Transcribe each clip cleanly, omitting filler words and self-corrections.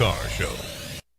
Carr Show.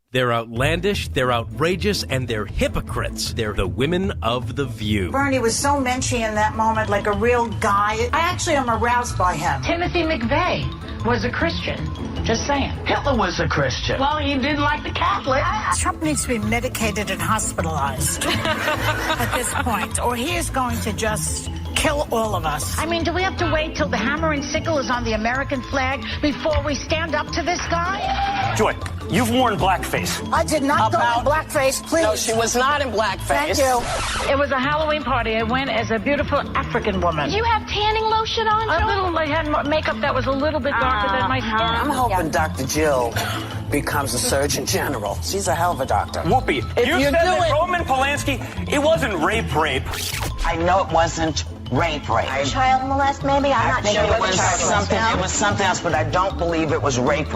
They're outlandish, they're outrageous, and they're hypocrites. They're the women of The View. Bernie was so menschy in that moment, like a real guy. I actually am aroused by him. Timothy McVeigh was a Christian. Just saying. Hitler was a Christian. Well, he didn't like the Catholics. Trump needs to be medicated and hospitalized at this point, or he is going to just kill all of us. I mean, do we have to wait till the hammer and sickle is on the American flag before we stand up to this guy? Joy, you've worn blackface. I did not go in blackface, please. No, she was not in blackface. Thank you. It was a Halloween party. I went as a beautiful African woman. You have tanning lotion on, A little, I had makeup that was a little bit darker than my skin. I'm hoping Dr. Jill becomes a Surgeon General. She's a hell of a doctor. Whoopi, you said that Roman Polanski, it wasn't rape. I know it wasn't rape. Child molest, maybe? I'm not sure. It was something. It was something else, but I don't believe it was rape.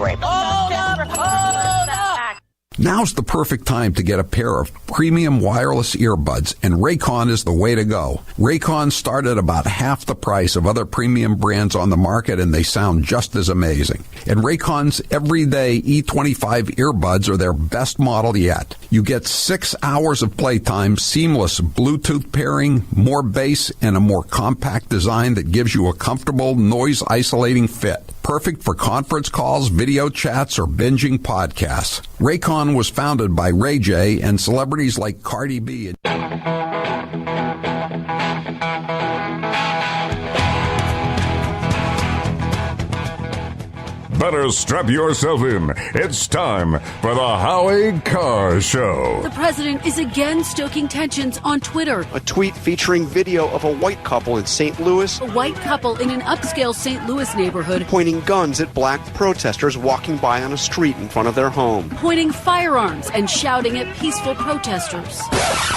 Now's the perfect time to get a pair of premium wireless earbuds, and Raycon is the way to go. Raycon start at about half the price of other premium brands on the market, and they sound just as amazing. And Raycon's everyday E25 earbuds are their best model yet. You get 6 hours of playtime, seamless Bluetooth pairing, more bass, and a more compact design that gives you a comfortable, noise-isolating fit. Perfect for conference calls, video chats, or binging podcasts. Raycon was founded by Ray J and celebrities like Cardi B. Better strap yourself in. It's time for the Howie Carr Show. The president is again stoking tensions on Twitter. A tweet featuring video of a white couple in St. Louis. A white couple in an upscale St. Louis neighborhood. Pointing guns at black protesters walking by on a street in front of their home. Pointing firearms and shouting at peaceful protesters.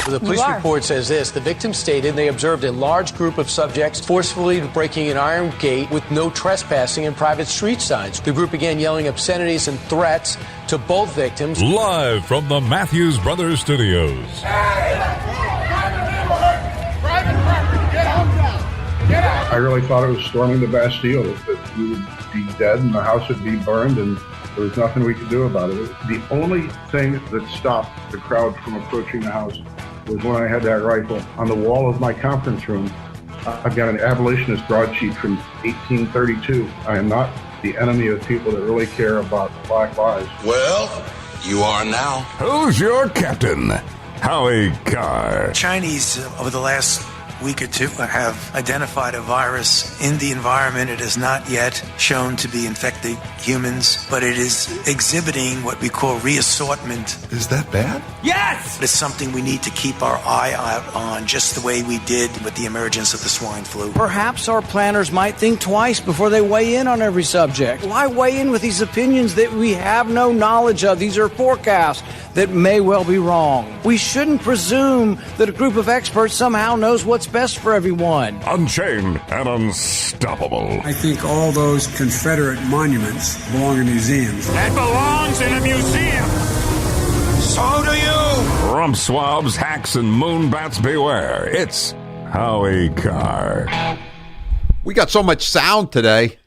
The police report says this. The victims stated they observed a large group of subjects forcefully breaking an iron gate with no trespassing and private street signs. The group began yelling obscenities and threats to both victims. Live from the Matthews Brothers Studios. I really thought it was storming the Bastille, that we would be dead and the house would be burned and there was nothing we could do about it. The only thing that stopped the crowd from approaching the house was when I had that rifle. On the wall of my conference room, I've got an abolitionist broadsheet from 1832. I am not the enemy of people that really care about black lives. Well, you are now. Who's your captain? Howie Carr. Chinese, over the last week or two, have identified a virus in the environment. It has not yet shown to be infecting humans, but it is exhibiting what we call reassortment. Is that bad? Yes! It's something we need to keep our eye out on, just the way we did with the emergence of the swine flu. Perhaps our planners might think twice before they weigh in on every subject. Why weigh in with these opinions that we have no knowledge of? These are forecasts that may well be wrong. We shouldn't presume that a group of experts somehow knows what's best for everyone. Unchained and unstoppable. I think all those Confederate monuments belong in museums. That belongs in a museum. So do you. Rump swabs, hacks, and moonbats beware. It's Howie Carr. We got so much sound today,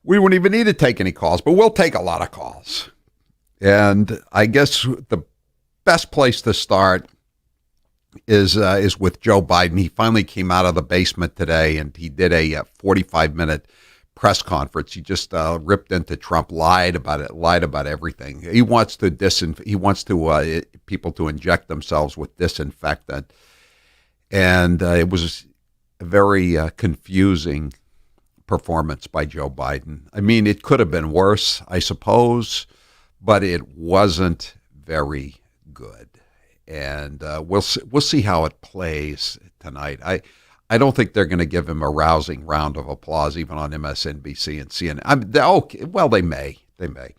we wouldn't even need to take any calls, but we'll take a lot of calls. And I guess the best place to start is with Joe Biden. He finally came out of the basement today, and he did a 45-minute press conference. He just ripped into Trump, lied about everything. He wants to people to inject themselves with disinfectant, and it was a very confusing performance by Joe Biden. I mean, it could have been worse, I suppose, but it wasn't very good. And we'll see how it plays tonight. I don't think they're going to give him a rousing round of applause, even on MSNBC and CNN. They may.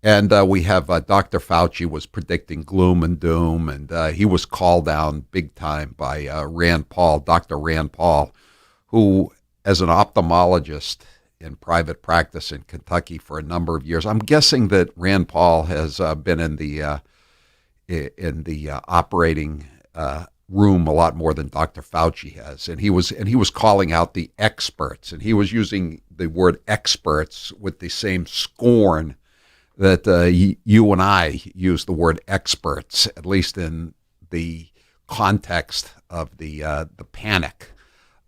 And we have Dr. Fauci was predicting gloom and doom, and he was called down big time by Dr. Rand Paul, who, as an ophthalmologist in private practice in Kentucky for a number of years, I'm guessing that Rand Paul has been in the operating room a lot more than Dr. Fauci has, and he was calling out the experts, and he was using the word experts with the same scorn that you and I use the word experts, at least in the context of the panic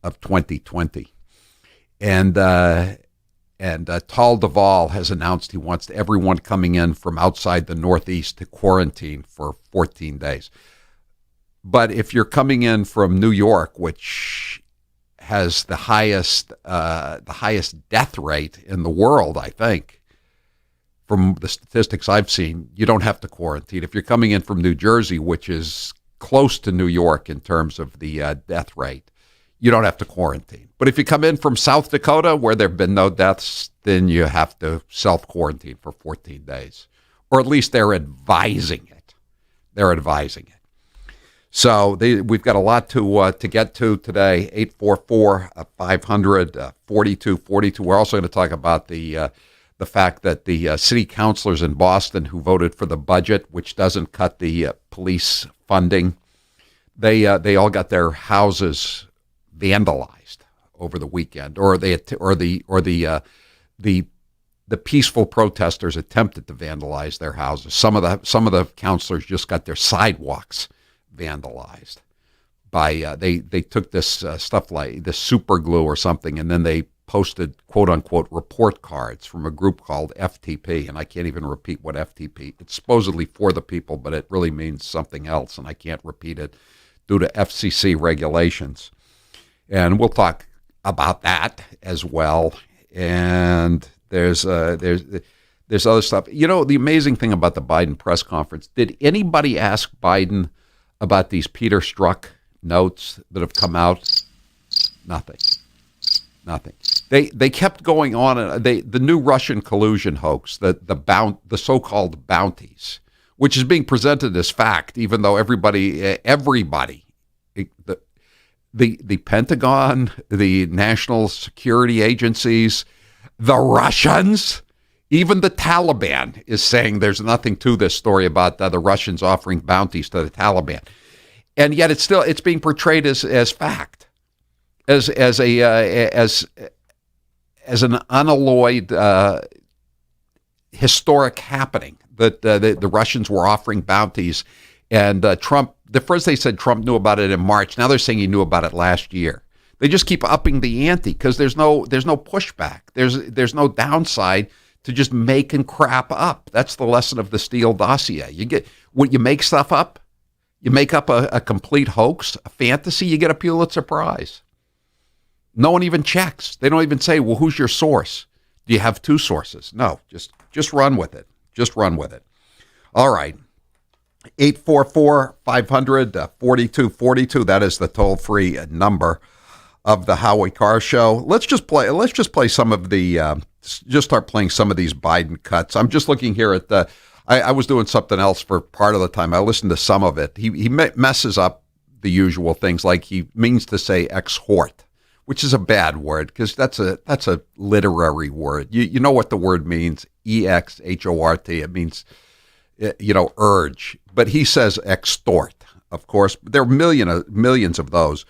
of 2020. And Tal Deval has announced he wants everyone coming in from outside the Northeast to quarantine for 14 days. But if you're coming in from New York, which has the highest death rate in the world, I think, from the statistics I've seen, you don't have to quarantine. If you're coming in from New Jersey, which is close to New York in terms of the death rate, you don't have to quarantine. But if you come in from South Dakota, where there have been no deaths, then you have to self-quarantine for 14 days. Or at least they're advising it. So we've got a lot to get to today. 844-500-4242. We're also going to talk about the fact that the city councilors in Boston who voted for the budget, which doesn't cut the police funding, they all got their houses vandalized over the weekend, or the peaceful protesters attempted to vandalize their houses. Some of the councilors just got their sidewalks vandalized by they took this stuff like this super glue or something, and then they posted quote unquote report cards from a group called FTP, and I can't even repeat what FTP. It's supposedly for the people, but it really means something else, and I can't repeat it due to FCC regulations. And we'll talk about that as well. And there's other stuff. You know, the amazing thing about the Biden press conference, did anybody ask Biden about these Peter Strzok notes that have come out? Nothing. They kept going on. The new Russian collusion hoax, the so-called bounties, which is being presented as fact, even though everybody, the Pentagon, the national security agencies, the Russians, even the Taliban is saying there's nothing to this story about the Russians offering bounties to the Taliban, and yet it's being portrayed as fact, as an unalloyed historic happening that the Russians were offering bounties, and Trump. The first they said Trump knew about it in March. Now they're saying he knew about it last year. They just keep upping the ante because there's no pushback. There's no downside to just making crap up. That's the lesson of the Steele dossier. You make stuff up. You make up a complete hoax, a fantasy. You get a Pulitzer Prize. No one even checks. They don't even say, well, who's your source? Do you have two sources? No, just run with it. Just run with it. All right. 844-500-4242. That is the toll-free number of the Howie Carr Show. Let's just play some of the just start playing some of these Biden cuts. I'm just looking here at the I was doing something else for part of the time. I listened to some of it. He messes up the usual things, like he means to say exhort, which is a bad word because that's a literary word. You know what the word means, EXHORT. It means urge. But he says extort, of course. There are millions of those.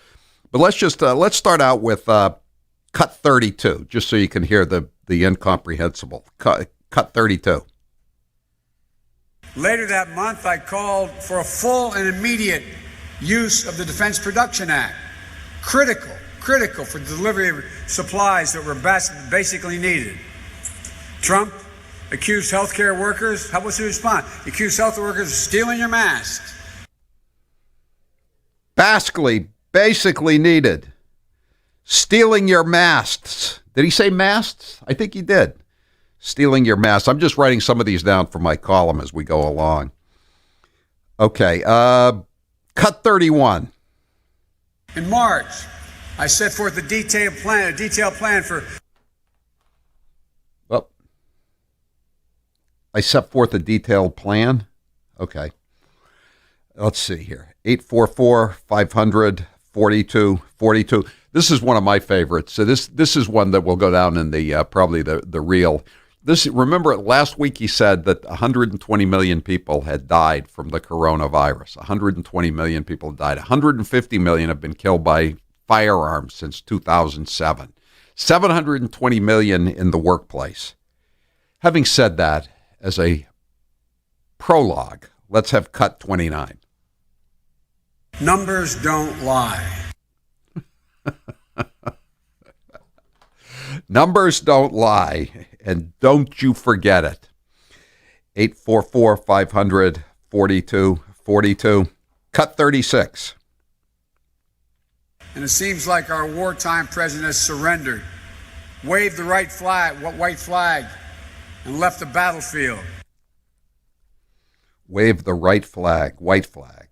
But let's start out with cut 32, just so you can hear the incomprehensible. Cut 32. Later that month, I called for a full and immediate use of the Defense Production Act. Critical for delivery of supplies that were basically needed. Trump accused healthcare workers. How was he respond? Accused health workers of stealing your masks. Basically needed. Stealing your masks. Did he say masks? I think he did. Stealing your masks. I'm just writing some of these down for my column as we go along. Okay. Cut 31. In March, I set forth a detailed plan for... I set forth a detailed plan. Okay. Let's see here. 844-500-4242. This is one of my favorites. So this is one that will go down in the probably the real. Remember last week he said that 120 million people had died from the coronavirus. 120 million people died. 150 million have been killed by firearms since 2007. 720 million in the workplace. Having said that, as a prologue. Let's have cut 29. Numbers don't lie. Numbers don't lie, and don't you forget it. 844-500-4242. Cut 36. And it seems like our wartime president has surrendered, waved the white flag, and left the battlefield. Wave the right flag, white flag.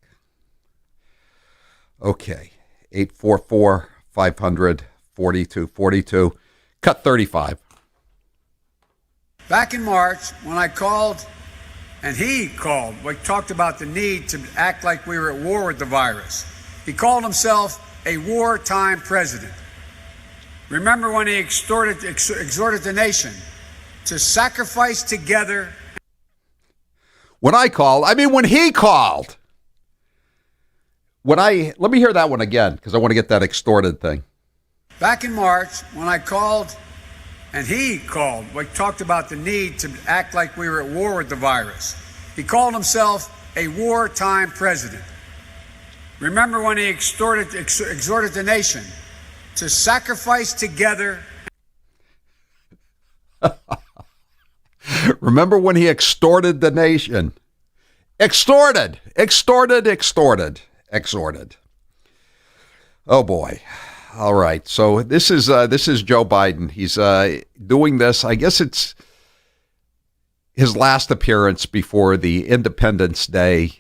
Okay. 844-500-4242. Cut 35. Back in March, when I called, and he called, we talked about the need to act like we were at war with the virus. He called himself a wartime president. Remember when he exhorted the nation to sacrifice together? When I called, I mean when he called. Let me hear that one again, because I want to get that extorted thing. Back in March, when I called, and he called, we talked about the need to act like we were at war with the virus. He called himself a wartime president. Remember when he exhorted the nation to sacrifice together? Remember when he extorted the nation? Extorted. Oh boy. All right. So this is Joe Biden. He's doing this. I guess it's his last appearance before the Independence Day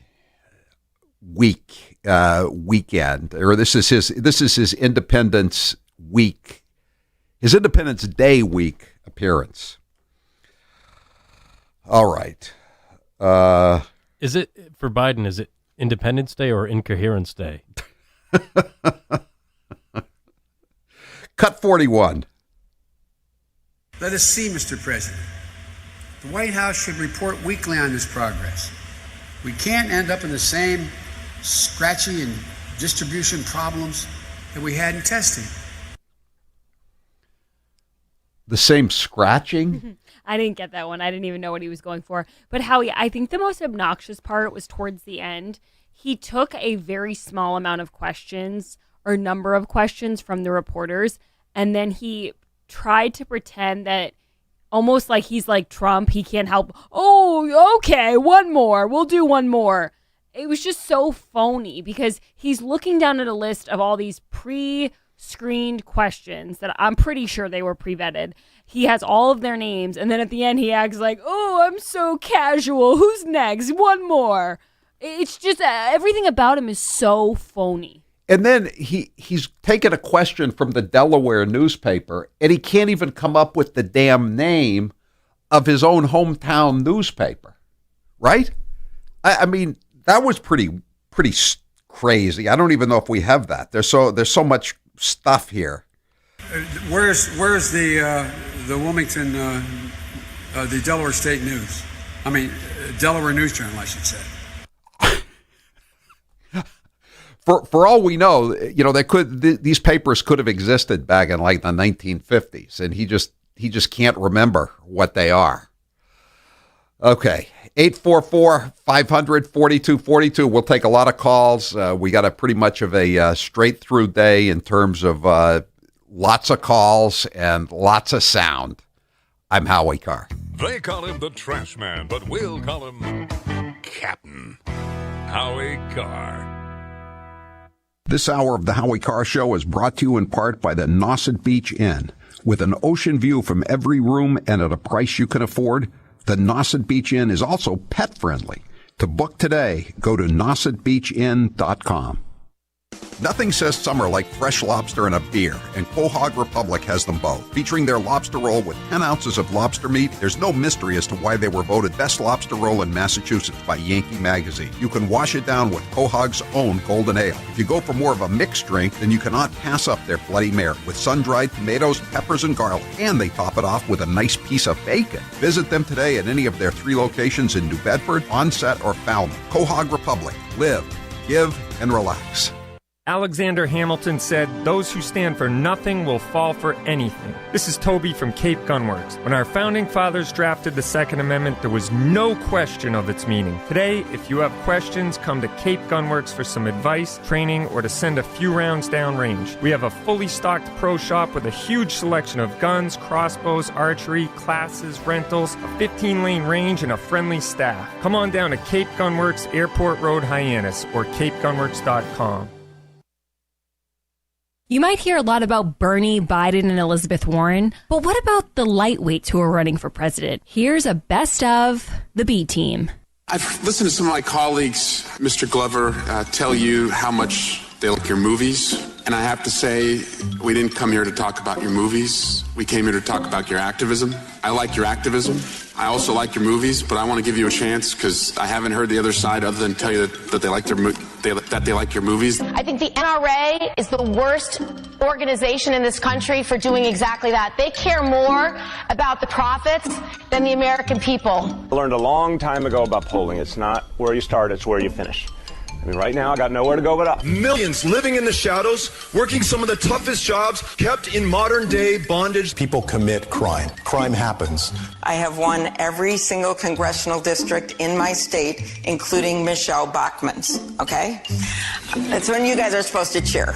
weekend, or this is his Independence Week, his Independence Day week appearance. All right. Is it for Biden? Is it Independence Day or Incoherence Day? Cut 41. Let us see, Mr. President. The White House should report weekly on this progress. We can't end up in the same scratchy and distribution problems that we had in testing. The same scratching? I didn't get that one. I didn't even know what he was going for. But Howie, I think the most obnoxious part was towards the end. He took a very small amount of questions or number of questions from the reporters, and then he tried to pretend that almost like he's like Trump. He can't help. Oh, okay, one more. We'll do one more. It was just so phony because he's looking down at a list of all these pre-screened questions that I'm pretty sure they were pre-vetted. He has all of their names, and then at the end he acts like, oh, I'm so casual. Who's next? One more. It's just everything about him is so phony. And then he's taken a question from the Delaware newspaper, and he can't even come up with the damn name of his own hometown newspaper, right? I mean, that was pretty crazy. I don't even know if we have that. There's so much stuff here. Where's the Wilmington, the Delaware State News? I mean, Delaware News Journal, I should say. For all we know, these papers could have existed back in like the 1950s, and he just can't remember what they are. Okay, 844-500-4242. We'll take a lot of calls. We got a pretty much of a straight through day in terms of lots of calls and lots of sound. I'm Howie Carr. They call him the trash man, but we'll call him Captain Howie Carr. This hour of the Howie Carr Show is brought to you in part by the Nauset Beach Inn. With an ocean view from every room and at a price you can afford, the Nauset Beach Inn is also pet-friendly. To book today, go to nausetbeachinn.com. Nothing says summer like fresh lobster and a beer, and Quahog Republic has them both. Featuring their lobster roll with 10 ounces of lobster meat, there's no mystery as to why they were voted best lobster roll in Massachusetts by Yankee Magazine. You can wash it down with Quahog's own Golden Ale. If you go for more of a mixed drink, then you cannot pass up their Bloody Mary with sun-dried tomatoes, peppers, and garlic, and they top it off with a nice piece of bacon. Visit them today at any of their 3 locations in New Bedford, Onset, or Falmouth. Quahog Republic. Live, give, and relax. Alexander Hamilton said, "Those who stand for nothing will fall for anything." This is Toby from Cape Gunworks. When our founding fathers drafted the Second Amendment, there was no question of its meaning. Today, if you have questions, come to Cape Gunworks for some advice, training, or to send a few rounds downrange. We have a fully stocked pro shop with a huge selection of guns, crossbows, archery, classes, rentals, a 15-lane range, and a friendly staff. Come on down to Cape Gunworks, Airport Road, Hyannis, or capegunworks.com. You might hear a lot about Bernie, Biden, and Elizabeth Warren, but what about the lightweights who are running for president? Here's a best of the B team. I've listened to some of my colleagues, Mr. Glover, tell you how much they like your movies. And I have to say, we didn't come here to talk about your movies. We came here to talk about your activism. I like your activism. I also like your movies, but I want to give you a chance because I haven't heard the other side other than tell you that they like they like your movies. I think the NRA is the worst organization in this country for doing exactly that. They care more about the profits than the American people. I learned a long time ago about polling. It's not where you start, it's where you finish. I mean, right now, I got nowhere to go but up. Millions living in the shadows, working some of the toughest jobs, kept in modern-day bondage. People commit crime. Crime happens. I have won every single congressional district in my state, including Michelle Bachmann's, okay? That's when you guys are supposed to cheer.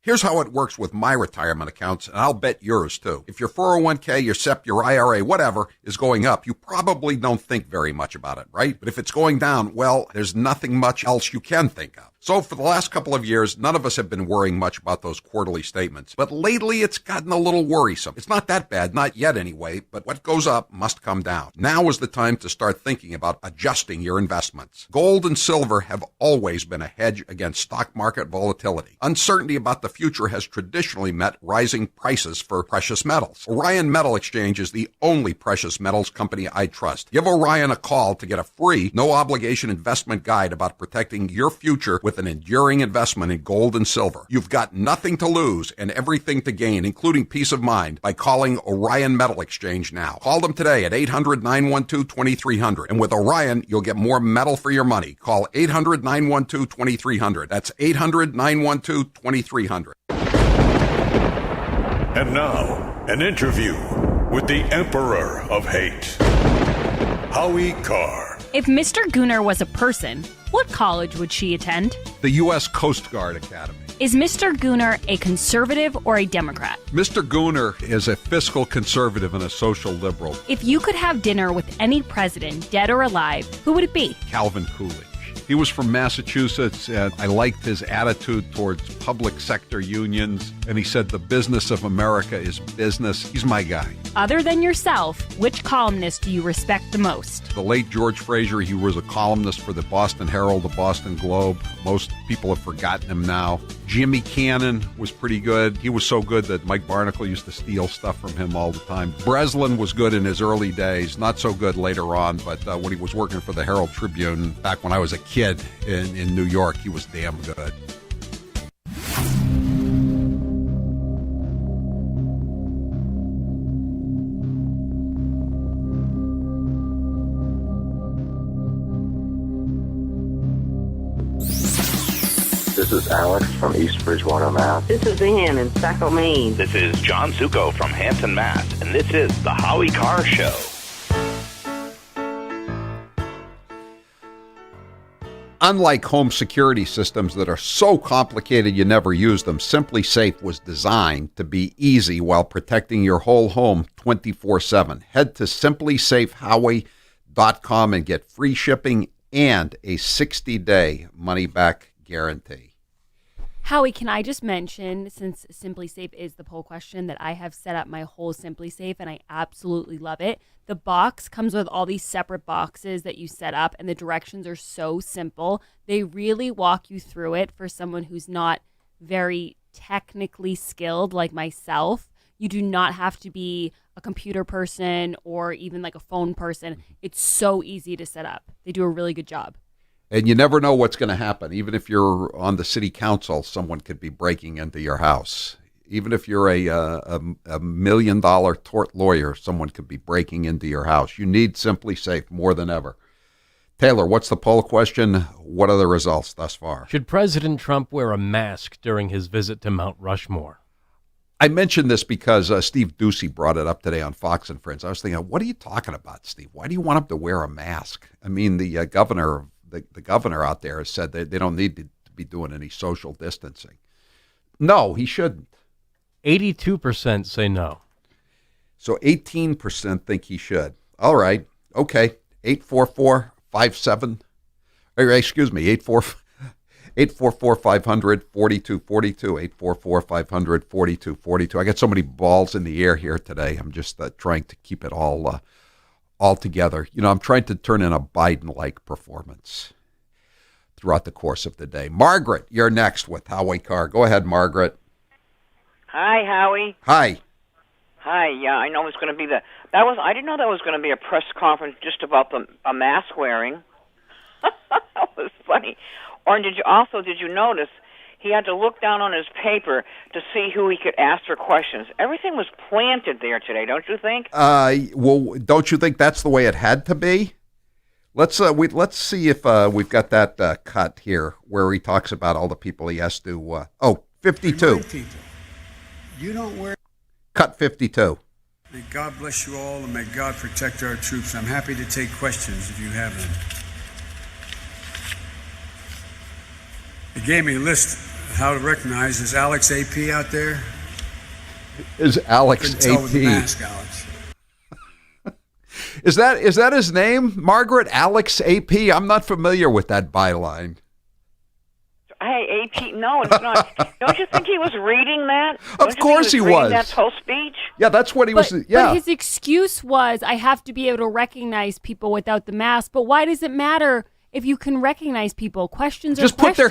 Here's how it works with my retirement accounts, and I'll bet yours too. If your 401k, your SEP, your IRA, whatever, is going up, you probably don't think very much about it, right? But if it's going down, well, there's nothing much else you can think of. So for the last couple of years, none of us have been worrying much about those quarterly statements. But lately, it's gotten a little worrisome. It's not that bad, not yet anyway, but what goes up must come down. Now is the time to start thinking about adjusting your investments. Gold and silver have always been a hedge against stock market volatility. Uncertainty about the future has traditionally met rising prices for precious metals. Orion Metal Exchange is the only precious metals company I trust. Give Orion a call to get a free, no-obligation investment guide about protecting your future with an enduring investment in gold and silver. You've got nothing to lose and everything to gain, including peace of mind, by calling Orion Metal Exchange now. Call them today at 800-912-2300. And with Orion, you'll get more metal for your money. Call 800-912-2300. That's 800-912-2300. And now, an interview with the Emperor of Hate, Howie Carr. If Mr. Gooner was a person, what college would she attend? The U.S. Coast Guard Academy. Is Mr. Gooner a conservative or a Democrat? Mr. Gooner is a fiscal conservative and a social liberal. If you could have dinner with any president, dead or alive, who would it be? Calvin Coolidge. He was from Massachusetts, and I liked his attitude towards public sector unions, and he said the business of America is business. He's my guy. Other than yourself, which columnist do you respect the most? The late George Fraser, he was a columnist for the Boston Herald, the Boston Globe. Most people have forgotten him now. Jimmy Cannon was pretty good. He was so good that Mike Barnacle used to steal stuff from him all the time. Breslin was good in his early days, not so good later on, but when he was working for the Herald Tribune back when I was a kid in New York, he was damn good. This is Alex from East Bridgewater, Mass. This is Ann in Saco, Maine. This is John Succo from Hampton, Mass. And this is The Howie Carr Show. Unlike home security systems that are so complicated you never use them, Simply Safe was designed to be easy while protecting your whole home 24/7. Head to simplysafehowie.com and get free shipping and a 60-day money-back guarantee. Howie, can I just mention, since Simply Safe is the poll question, that I have set up my whole Simply Safe and I absolutely love it. The box comes with all these separate boxes that you set up, and the directions are so simple. They really walk you through it for someone who's not very technically skilled like myself. You do not have to be a computer person or even like a phone person. It's so easy to set up. They do a really good job. And you never know what's going to happen. Even if you're on the city council, someone could be breaking into your house. Even if you're a $1 million tort lawyer, someone could be breaking into your house. You need Simply Safe more than ever. Taylor, what's the poll question? What are the results thus far? Should President Trump wear a mask during his visit to Mount Rushmore? I mentioned this because Steve Ducey brought it up today on Fox and Friends. I was thinking, what are you talking about, Steve? Why do you want him to wear a mask? I mean, the governor out there has said they don't need to be doing any social distancing. No, he shouldn't. 82% say no. So 18% think he should. All right. Okay. 844-500-4242. I got so many balls in the air here today. I'm just trying to keep it all together. You know, I'm trying to turn in a Biden-like performance throughout the course of the day. Margaret, you're next with Howie Carr. Go ahead, Margaret. Hi, Howie. Hi. Hi. Yeah, I know it was going to be I didn't know that was going to be a press conference just about a mask wearing. That was funny. Or did you notice he had to look down on his paper to see who he could ask for questions? Everything was planted there today, don't you think? Well, don't you think that's the way it had to be? Let's see if we've got that cut here where he talks about all the people he has to. 52. You don't wear. Cut 52. May God bless you all, and may God protect our troops. I'm happy to take questions if you have them. He gave me a list of how to recognize. Is Alex AP out there? Is Alex Couldn't tell AP? with the mask, Alex. Is that his name, Margaret? Alex AP? I'm not familiar with that byline. Hey, AP, no, it's not. Don't you think he was reading that? Of course he was. That whole speech? Yeah, that's what he was. Yeah. But his excuse was, I have to be able to recognize people without the mask. But why does it matter if you can recognize people? Questions just are put questions.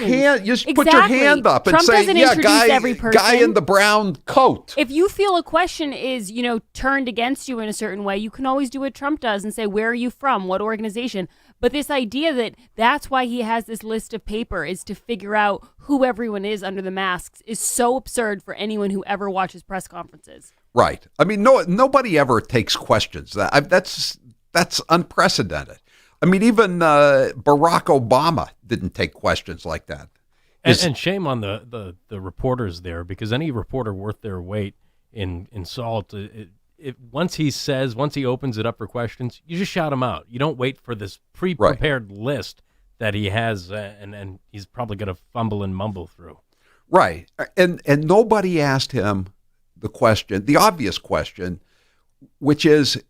Put your hand up and Trump say, doesn't introduce every person. Guy in the brown coat. If you feel a question is, turned against you in a certain way, you can always do what Trump does and say, where are you from? What organization? But this idea that's why he has this list of paper is to figure out who everyone is under the masks is so absurd for anyone who ever watches press conferences. Right. I mean, nobody ever takes questions. That's unprecedented. I mean, even Barack Obama didn't take questions like that. And shame on the reporters there, because any reporter worth their weight in salt, once he opens it up for questions, you just shout him out. You don't wait for this pre-prepared list that he has, and he's probably going to fumble and mumble through. Right. And nobody asked him the obvious question, which is,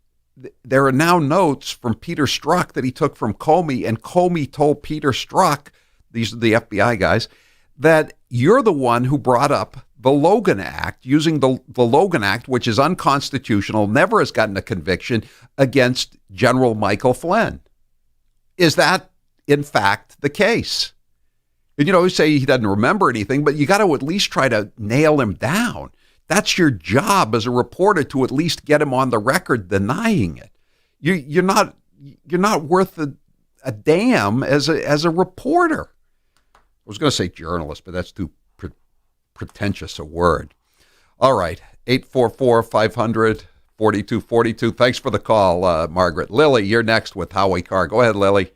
there are now notes from Peter Strzok that he took from Comey, and Comey told Peter Strzok, these are the FBI guys, that you're the one who brought up the Logan Act, using the Logan Act, which is unconstitutional, never has gotten a conviction, against General Michael Flynn. Is that, in fact, the case? And, you say he doesn't remember anything, but you got to at least try to nail him down. That's your job as a reporter, to at least get him on the record denying it. You're not worth a damn as a reporter. I was going to say journalist, but that's too pretentious a word. All right, 844-500-4242. Thanks for the call, Margaret. Lily, you're next with Howie Carr. Go ahead, Lily.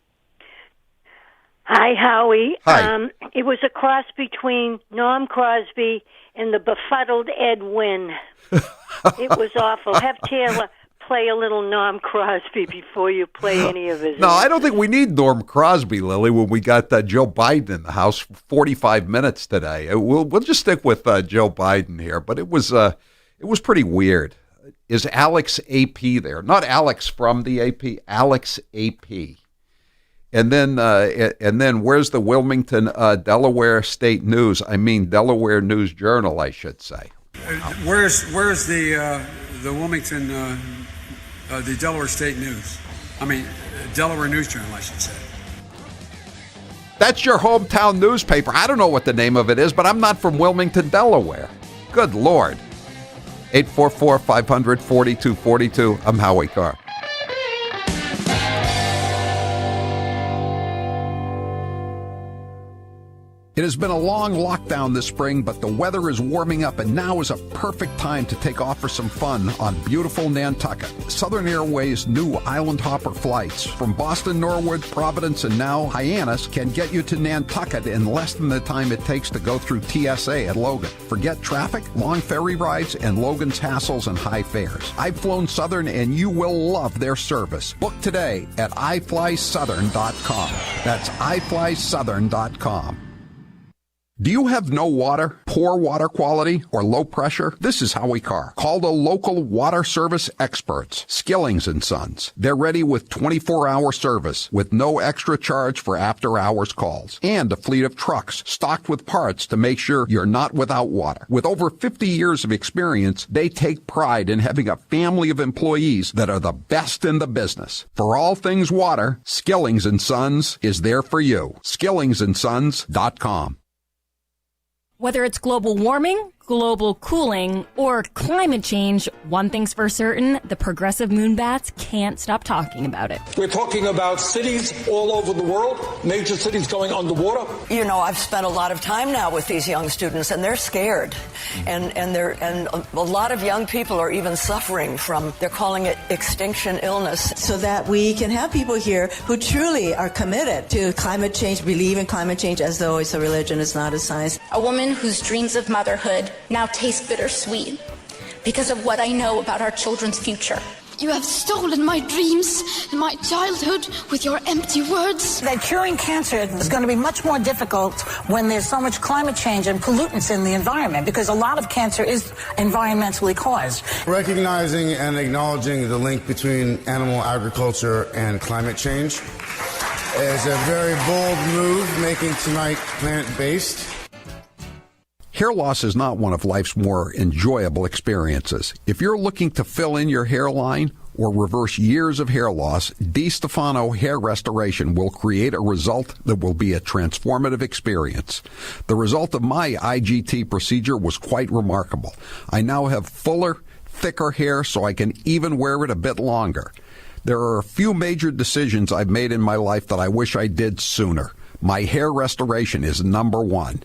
Hi, Howie. Hi. It was a cross between Norm Crosby and the befuddled Ed Wynn. It was awful. Have Taylor play a little Norm Crosby before you play any of his. No, I don't think we need Norm Crosby, Lily, when we got Joe Biden in the House for 45 minutes today. We'll just stick with Joe Biden here, but it was pretty weird. Is Alex AP there? Not Alex from the AP, Alex AP. And then where's the Wilmington, Delaware State News? I mean, Delaware News Journal, I should say. Where's the Wilmington, the Delaware State News? I mean, Delaware News Journal, I should say. That's your hometown newspaper. I don't know what the name of it is, but I'm not from Wilmington, Delaware. Good Lord. 844-500-4242. I'm Howie Carr. It has been a long lockdown this spring, but the weather is warming up, and now is a perfect time to take off for some fun on beautiful Nantucket. Southern Airways' new Island Hopper flights from Boston, Norwood, Providence, and now Hyannis can get you to Nantucket in less than the time it takes to go through TSA at Logan. Forget traffic, long ferry rides, and Logan's hassles and high fares. I've flown Southern, and you will love their service. Book today at iflysouthern.com. That's iflysouthern.com. Do you have no water, poor water quality, or low pressure? This is Howie Carr. Call the local water service experts, Skillings & Sons. They're ready with 24-hour service with no extra charge for after-hours calls. And a fleet of trucks stocked with parts to make sure you're not without water. With over 50 years of experience, they take pride in having a family of employees that are the best in the business. For all things water, Skillings & Sons is there for you. SkillingsandSons.com. Whether it's global warming, global cooling, or climate change, one thing's for certain, the progressive moonbats can't stop talking about it. We're talking about cities all over the world, major cities going underwater. You know, I've spent a lot of time now with these young students, and they're scared. And a lot of young people are even suffering from, they're calling it extinction illness. So that we can have people here who truly are committed to climate change, believe in climate change as though it's a religion, it's not a science. A woman whose dreams of motherhood now taste bittersweet because of what I know about our children's future. You have stolen my dreams and my childhood with your empty words. That curing cancer is going to be much more difficult when there's so much climate change and pollutants in the environment, because a lot of cancer is environmentally caused. Recognizing and acknowledging the link between animal agriculture and climate change is a very bold move, making tonight plant-based. Hair loss is not one of life's more enjoyable experiences. If you're looking to fill in your hairline or reverse years of hair loss, DiStefano Hair Restoration will create a result that will be a transformative experience. The result of my IGT procedure was quite remarkable. I now have fuller, thicker hair, so I can even wear it a bit longer. There are a few major decisions I've made in my life that I wish I did sooner. My hair restoration is number one.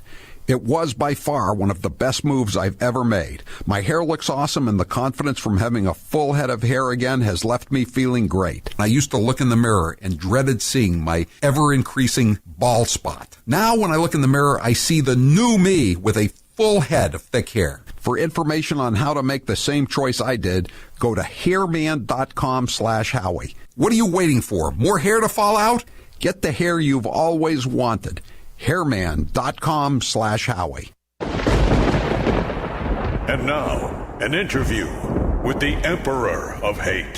It was by far one of the best moves I've ever made. My hair looks awesome, and the confidence from having a full head of hair again has left me feeling great. I used to look in the mirror and dreaded seeing my ever-increasing bald spot. Now when I look in the mirror, I see the new me with a full head of thick hair. For information on how to make the same choice I did, go to hairman.com/Howie. What are you waiting for? More hair to fall out? Get the hair you've always wanted. hairman.com/Howie. And now, an interview with the Emperor of Hate,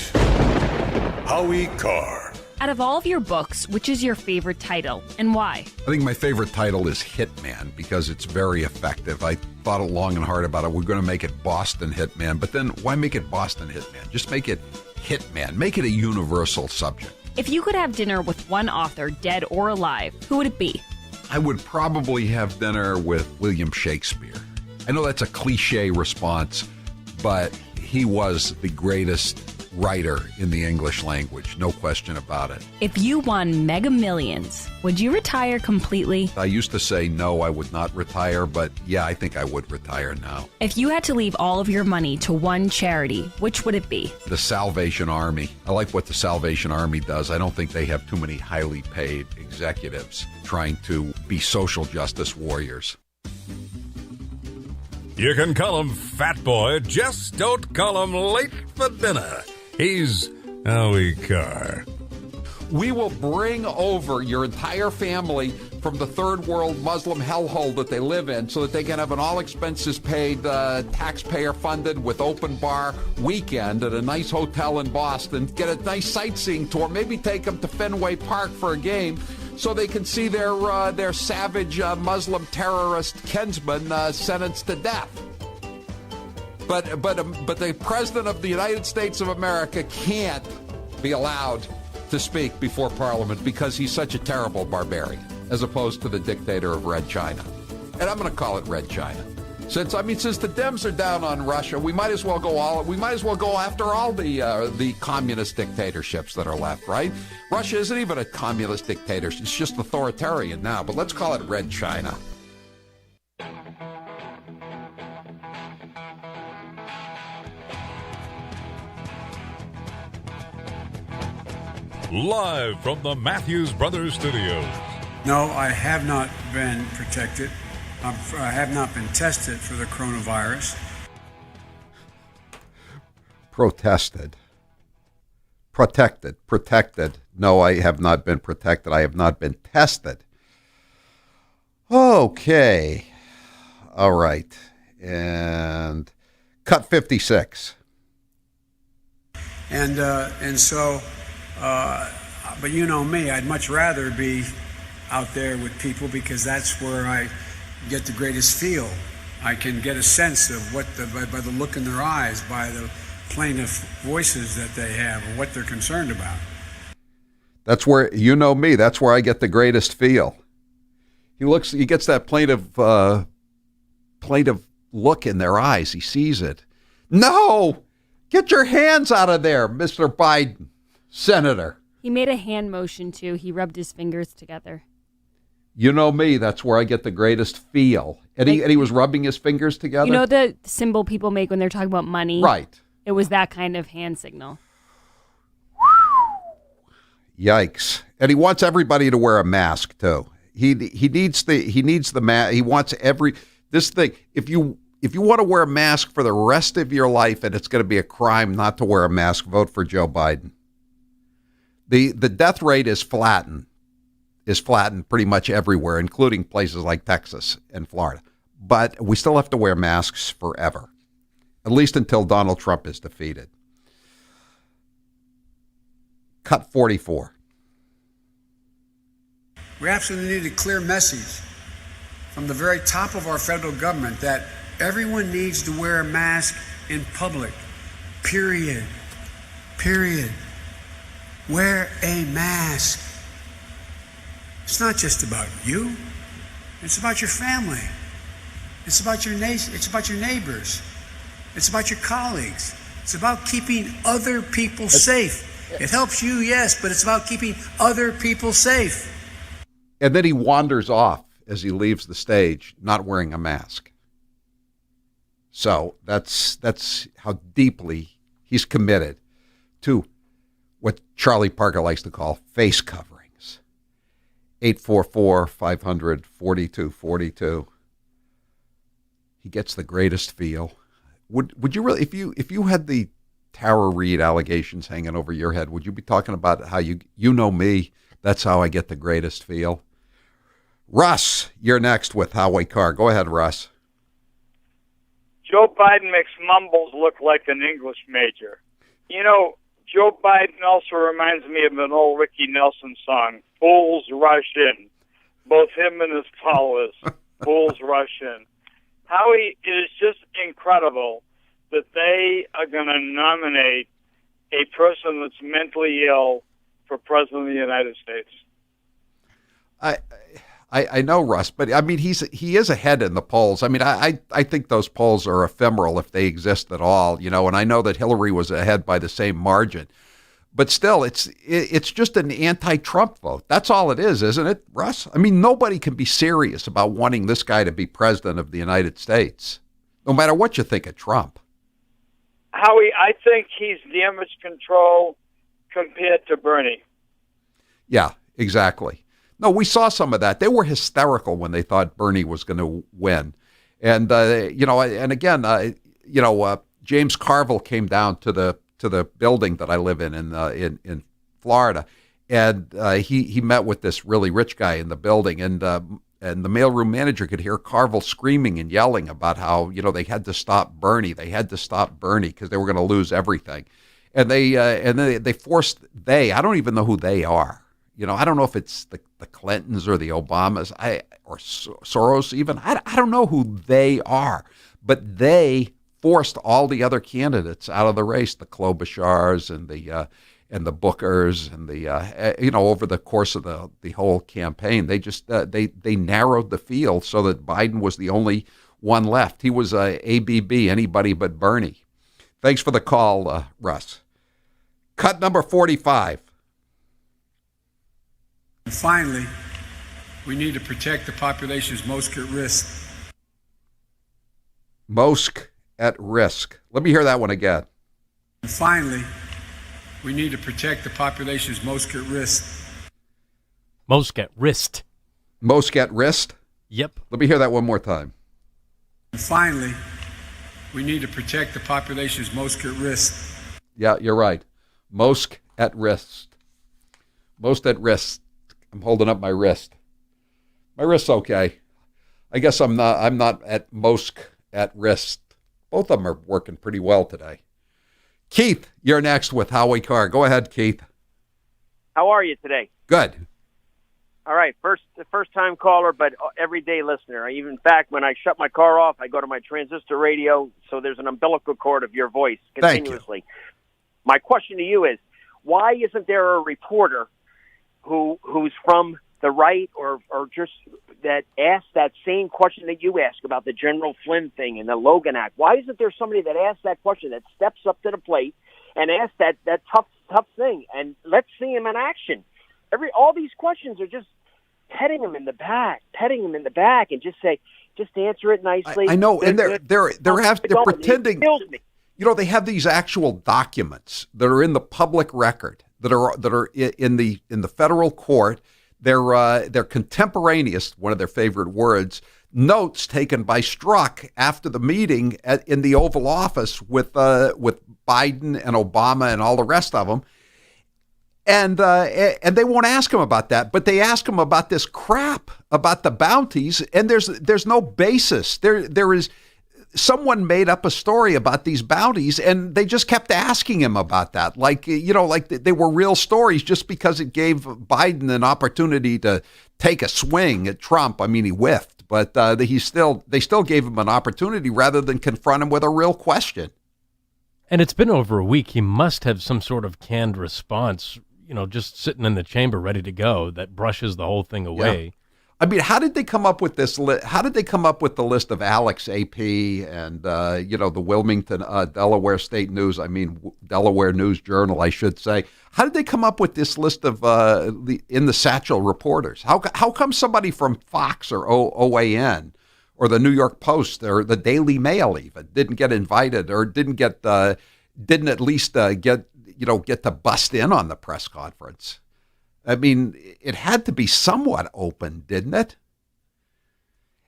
Howie Carr. Out of all of your books, which is your favorite title and why? I think my favorite title is Hitman because it's very effective. I thought long and hard about it. We're going to make it Boston Hitman, but then why make it Boston Hitman? Just make it Hitman. Make it a universal subject. If you could have dinner with one author, dead or alive, who would it be? I would probably have dinner with William Shakespeare. I know that's a cliche response, but he was the greatest writer in the English language, no question about it. If you won Mega Millions, would you retire completely? I used to say no, I would not retire, but yeah, I think I would retire now. If you had to leave all of your money to one charity, which would it be? The Salvation Army. I like what the Salvation Army does. I don't think they have too many highly paid executives trying to be social justice warriors. You can call him Fat Boy, just don't call him late for dinner. He's Howie Carr. We will bring over your entire family from the third world Muslim hellhole that they live in so that they can have an all-expenses-paid, taxpayer-funded with open bar weekend at a nice hotel in Boston, get a nice sightseeing tour, maybe take them to Fenway Park for a game so they can see their savage Muslim terrorist kinsman sentenced to death. But the President of the United States of America can't be allowed to speak before Parliament because he's such a terrible barbarian, as opposed to the dictator of Red China. And I'm going to call it Red China. Since the Dems are down on Russia, we might as well go after all the communist dictatorships that are left, right? Russia isn't even a communist dictatorship; it's just authoritarian now. But let's call it Red China. live from the Matthews Brothers Studios. No, I have not been protected. I have not been tested for the coronavirus. Protested. Protected. No, I have not been protected. I have not been tested. Okay. All right. And cut 56. And so, but you know me, I'd much rather be out there with people because that's where I get the greatest feel. I can get a sense of what by the look in their eyes, by the plaintive voices that they have, or what they're concerned about. That's where, you know me, that's where I get the greatest feel. He gets that plaintive look in their eyes. He sees it. No! Get your hands out of there, Mr. Biden, Senator. He made a hand motion, too. He rubbed his fingers together. You know me, that's where I get the greatest feel. And he was rubbing his fingers together? You know the symbol people make when they're talking about money? Right. It was that kind of hand signal. Yikes. And he wants everybody to wear a mask, too. He needs the mask. He wants this thing. If you want to wear a mask for the rest of your life and it's going to be a crime not to wear a mask, vote for Joe Biden. The death rate is flattened pretty much everywhere, including places like Texas and Florida. But we still have to wear masks forever, at least until Donald Trump is defeated. Cut 44. We absolutely need a clear message from the very top of our federal government that everyone needs to wear a mask in public. Period. Wear a mask. It's not just about you. It's about your family. It's about your nation. It's about your neighbors. It's about your colleagues. It's about keeping other people safe. It helps you, yes, but it's about keeping other people safe. And then he wanders off as he leaves the stage, not wearing a mask. So that's how deeply he's committed to what Charlie Parker likes to call face coverings. 844-500-4242. He gets the greatest feel. Would you really, if you had the Tara Reid allegations hanging over your head, would you be talking about how you know me? That's how I get the greatest feel. Russ, you're next with Howie Carr. Go ahead, Russ. Joe Biden makes mumbles look like an English major. You know, Joe Biden also reminds me of an old Ricky Nelson song, Fools Rush In. Both him and his followers, fools rush in. Howie, it is just incredible that they are going to nominate a person that's mentally ill for president of the United States. I know, Russ, but I mean, he is ahead in the polls. I mean, I think those polls are ephemeral if they exist at all, you know, and I know that Hillary was ahead by the same margin. But still, it's just an anti-Trump vote. That's all it is, isn't it, Russ? I mean, nobody can be serious about wanting this guy to be president of the United States, no matter what you think of Trump. Howie, I think he's damage control compared to Bernie. Yeah, exactly. No, we saw some of that. They were hysterical when they thought Bernie was going to win. And, you know, and again, you know, James Carville came down to the building that I live in Florida, and he met with this really rich guy in the building, and the mailroom manager could hear Carville screaming and yelling about how, you know, they had to stop Bernie. They had to stop Bernie because they were going to lose everything. And they forced I don't even know who they are. You know, I don't know if it's the Clintons or the Obamas, or Soros even. I don't know who they are, but they forced all the other candidates out of the race, the Klobuchars and the Bookers and the you know, over the course of the whole campaign. They just they narrowed the field so that Biden was the only one left. He was ABB, anybody but Bernie. Thanks for the call, Russ. Cut number 45. And finally, we need to protect the populations most at risk. Most at risk. Let me hear that one again. And finally, we need to protect the populations most at risk. Most at risk. Most at risk? Yep. Let me hear that one more time. And finally, we need to protect the populations most at risk. Yeah, you're right. Most at risk. Most at risk. I'm holding up my wrist. My wrist's okay. I guess I'm not at most at risk. Both of them are working pretty well today. Keith, you're next with Howie Carr. Go ahead, Keith. How are you today? Good. All right, first-time caller, but everyday listener. In fact, when I shut my car off, I go to my transistor radio, so there's an umbilical cord of your voice continuously. Thank you. My question to you is, why isn't there a reporter who's from the right or just that asks that same question that you ask about the General Flynn thing and the Logan Act? Why isn't there somebody that asks that question, that steps up to the plate and asks that tough thing? And let's see him in action. All these questions are just petting him in the back, and just answer it nicely. I know, and they're pretending. It kills me. You know, they have these actual documents that are in the public record that are in the federal court. They're contemporaneous, one of their favorite words, notes taken by Strzok after the meeting in the Oval Office with Biden and Obama and all the rest of them. And they won't ask him about that, but they ask him about this crap about the bounties, and there's no basis. There is someone made up a story about these bounties, and they just kept asking him about that, like they were real stories, just because it gave Biden an opportunity to take a swing at Trump. I mean, he whiffed, but they still gave him an opportunity rather than confront him with a real question. And it's been over a week. He must have some sort of canned response, just sitting in the chamber ready to go that brushes the whole thing away. Yeah. I mean, how did they come up with this? How did they come up with the list of Alex AP and, the Wilmington, Delaware State News? I mean, Delaware News Journal, I should say. How did they come up with this list of in the satchel reporters? How come somebody from Fox or OAN or the New York Post or the Daily Mail even didn't get invited or didn't at least get to bust in on the press conference? I mean, it had to be somewhat open, didn't it?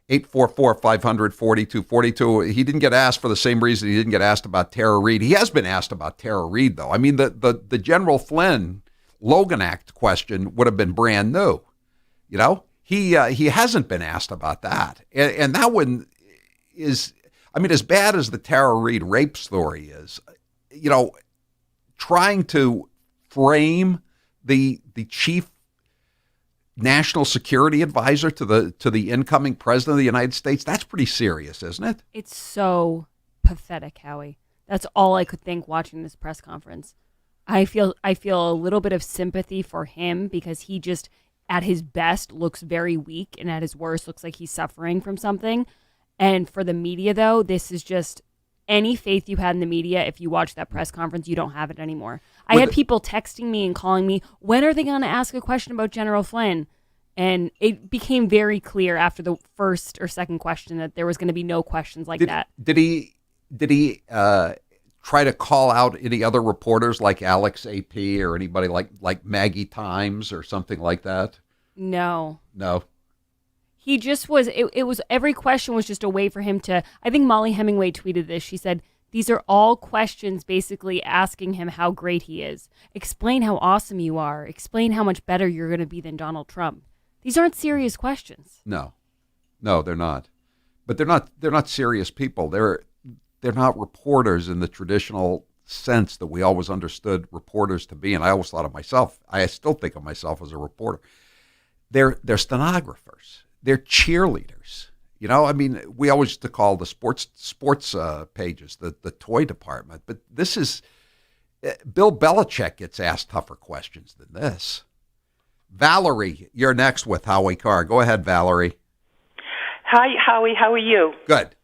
844-500-4242. He didn't get asked for the same reason he didn't get asked about Tara Reid. He has been asked about Tara Reid, though. I mean, the General Flynn Logan Act question would have been brand new. He hasn't been asked about that. And that one is, I mean, as bad as the Tara Reid rape story is, trying to frame the chief national security advisor to the incoming president of the United States, that's pretty serious, isn't it? It's so pathetic, Howie. That's all I could think watching this press conference. I feel a little bit of sympathy for him because he just, at his best, looks very weak, and at his worst looks like he's suffering from something. And for the media, though, this is just any faith you had in the media. If you watch that press conference, you don't have it anymore. I had people texting me and calling me, when are they going to ask a question about General Flynn? And it became very clear after the first or second question that there was going to be no questions like that. Did he try to call out any other reporters like Alex AP or anybody like Maggie Times or something like that? No. He just was, it was, every question was just a way for him to, I think Molly Hemingway tweeted this. She said, these are all questions basically asking him how great he is. Explain how awesome you are. Explain how much better you're going to be than Donald Trump. These aren't serious questions. No, they're not. But they're not serious people. They're not reporters in the traditional sense that we always understood reporters to be. And I always thought of myself, I still think of myself as a reporter. They're stenographers. They're cheerleaders. I mean, we always used to call the sports pages the toy department, but this is Bill Belichick gets asked tougher questions than this. Valerie, you're next with Howie Carr. Go ahead, Valerie. Hi, Howie. How are you? Good.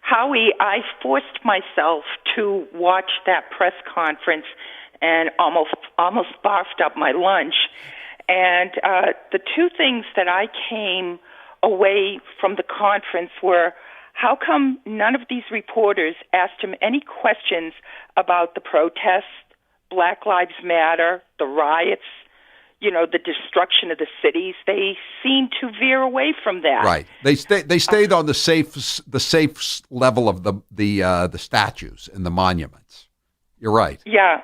Howie, I forced myself to watch that press conference and almost barfed up my lunch. And the two things that I came away from the conference were, how come none of these reporters asked him any questions about the protests, Black Lives Matter, the riots, the destruction of the cities, they seem to veer away from that. Right. They stayed on the safe level of the statues and the monuments. You're right. Yeah.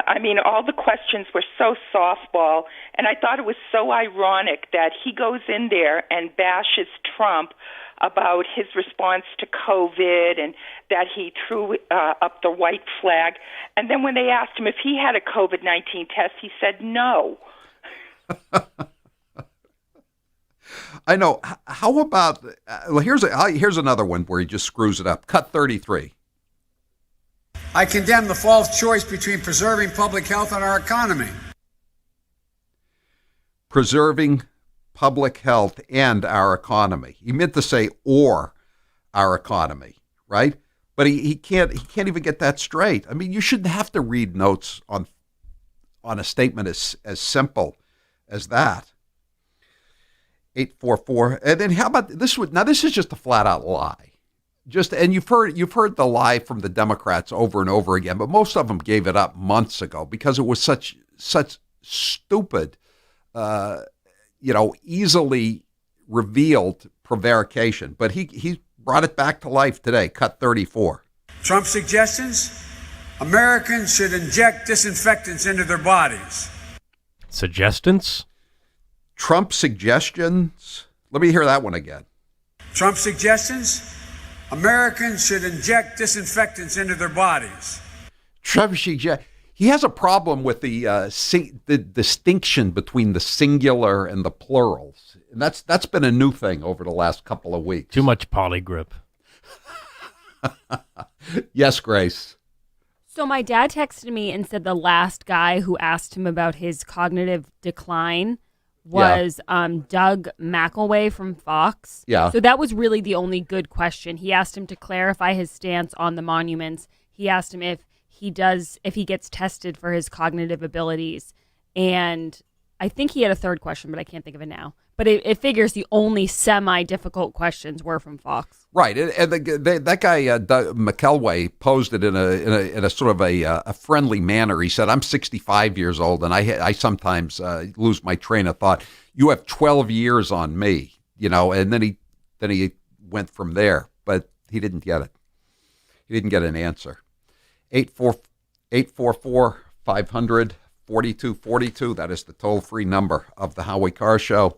I mean, all the questions were so softball, and I thought it was so ironic that he goes in there and bashes Trump about his response to COVID and that he threw up the white flag. And then when they asked him if he had a COVID-19 test, he said no. I know. How about here's another one where he just screws it up. Cut 33. I condemn the false choice between preserving public health and our economy. Preserving public health and our economy. He meant to say or our economy, right? But he can't even get that straight. I mean, you shouldn't have to read notes on a statement as simple as that. 844. And then how about this one? Now this is just a flat out lie. And you've heard the lie from the Democrats over and over again, but most of them gave it up months ago because it was such stupid, easily revealed prevarication. But he brought it back to life today. Cut 34. Trump suggestions: Americans should inject disinfectants into their bodies. Suggestions? Trump suggestions? Let me hear that one again. Trump suggestions: Americans should inject disinfectants into their bodies. Trump he has a problem with the distinction between the singular and the plurals. And that's been a new thing over the last couple of weeks. Too much polygrip. Yes, Grace. So my dad texted me and said the last guy who asked him about his cognitive decline was Doug McElway from Fox. Yeah. So that was really the only good question. He asked him to clarify his stance on the monuments. He asked him if he gets tested for his cognitive abilities. And I think he had a third question, but I can't think of it now. But it figures the only semi-difficult questions were from Fox. Right, and that guy Doug McElway posed it in a sort of a friendly manner. He said, "I'm 65 years old, and I sometimes lose my train of thought. You have 12 years on me, And then he went from there, but he didn't get it. He didn't get an answer. 844-500-4242. That is the toll-free number of the Howie Carr Show.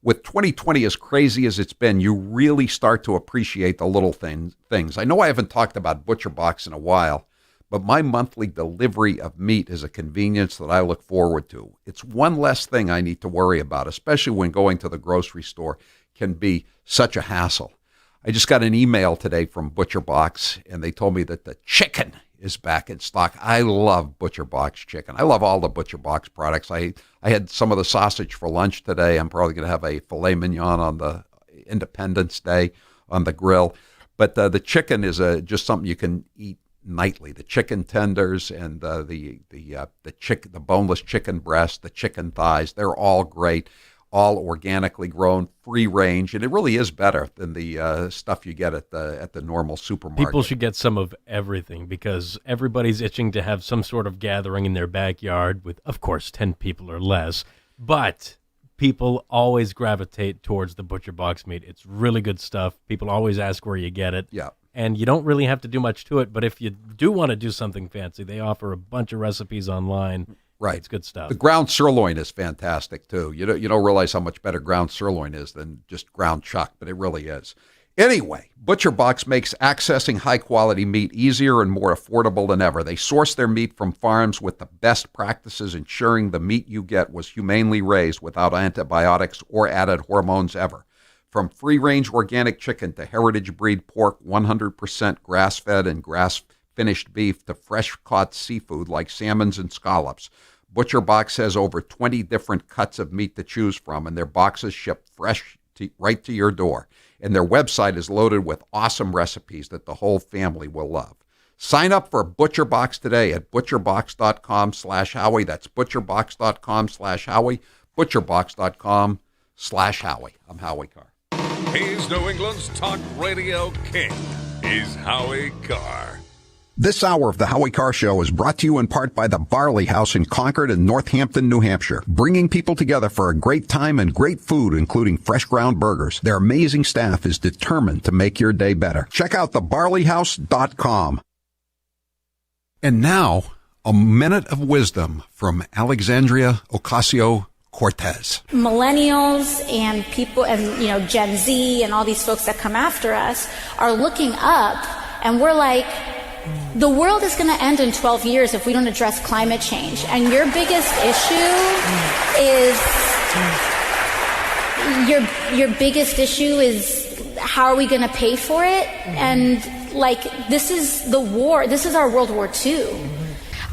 With 2020 as crazy as it's been, you really start to appreciate the little things. I know I haven't talked about ButcherBox in a while, but my monthly delivery of meat is a convenience that I look forward to. It's one less thing I need to worry about, especially when going to the grocery store can be such a hassle. I just got an email today from ButcherBox, and they told me that the chicken is back in stock. I love ButcherBox chicken. I love all the ButcherBox products. I had some of the sausage for lunch today. I'm probably going to have a filet mignon on the Independence Day on the grill. But the chicken is just something you can eat nightly. The chicken tenders and the boneless chicken breast, the chicken thighs, they're all great. All organically grown, free range, and it really is better than the stuff you get at the normal supermarket. People should get some of everything because everybody's itching to have some sort of gathering in their backyard with, of course, 10 people or less. But people always gravitate towards the ButcherBox meat. It's really good stuff. People always ask where you get it. Yeah. And you don't really have to do much to it, but if you do want to do something fancy, they offer a bunch of recipes online. Right. It's good stuff. The ground sirloin is fantastic, too. You don't realize how much better ground sirloin is than just ground chuck, but it really is. Anyway, ButcherBox makes accessing high-quality meat easier and more affordable than ever. They source their meat from farms with the best practices, ensuring the meat you get was humanely raised without antibiotics or added hormones ever. From free-range organic chicken to heritage breed pork, 100% grass-fed and grass-finished beef to fresh-caught seafood like salmons and scallops, ButcherBox has over 20 different cuts of meat to choose from, and their boxes ship fresh right to your door. And their website is loaded with awesome recipes that the whole family will love. Sign up for ButcherBox today at butcherbox.com/Howie. That's butcherbox.com/Howie. butcherbox.com/Howie. I'm Howie Carr. He's New England's talk radio king. He's Howie Carr. This hour of the Howie Carr Show is brought to you in part by the Barley House in Concord and Northampton, New Hampshire, bringing people together for a great time and great food, including fresh ground burgers. Their amazing staff is determined to make your day better. Check out thebarleyhouse.com. And now, a minute of wisdom from Alexandria Ocasio-Cortez. Millennials and people and Gen Z and all these folks that come after us are looking up, and we're like, the world is going to end in 12 years if we don't address climate change. And your biggest issue is how are we going to pay for it? And this is the war. This is our World War II.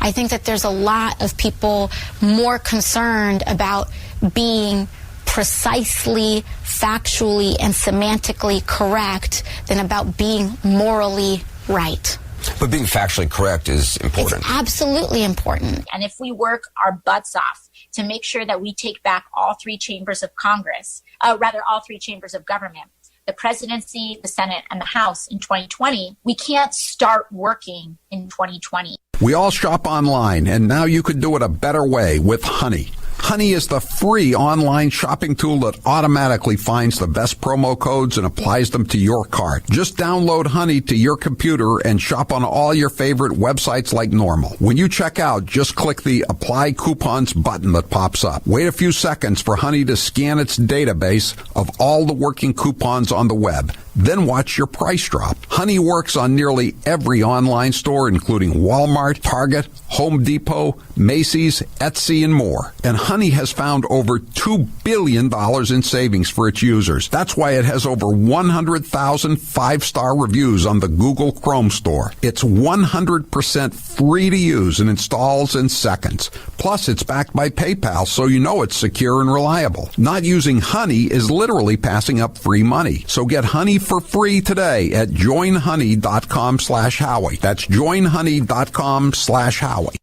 I think that there's a lot of people more concerned about being precisely, factually, and semantically correct than about being morally right. But being factually correct is important. It's absolutely important. And if we work our butts off to make sure that we take back all three chambers of Congress, all three chambers of government, the presidency, the Senate, and the House in 2020, we can't start working in 2020. We all shop online, and now you could do it a better way with Honey. Honey is the free online shopping tool that automatically finds the best promo codes and applies them to your cart. Just download Honey to your computer and shop on all your favorite websites like normal. When you check out, just click the Apply Coupons button that pops up. Wait a few seconds for Honey to scan its database of all the working coupons on the web. Then watch your price drop. Honey works on nearly every online store, including Walmart, Target, Home Depot, Macy's, Etsy, and more. And Honey has found over $2 billion in savings for its users. That's why it has over 100,000 five-star reviews on the Google Chrome store. It's 100% free to use and installs in seconds. Plus, it's backed by PayPal, so you know it's secure and reliable. Not using Honey is literally passing up free money. So get Honey for free today at joinhoney.com/Howie. That's joinhoney.com/Howie.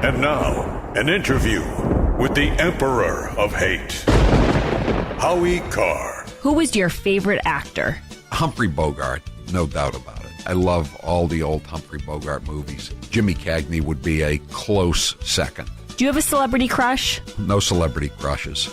And now, an interview with the Emperor of Hate, Howie Carr. Who was your favorite actor? Humphrey Bogart, no doubt about it. I love all the old Humphrey Bogart movies. Jimmy Cagney would be a close second. Do you have a celebrity crush? No celebrity crushes.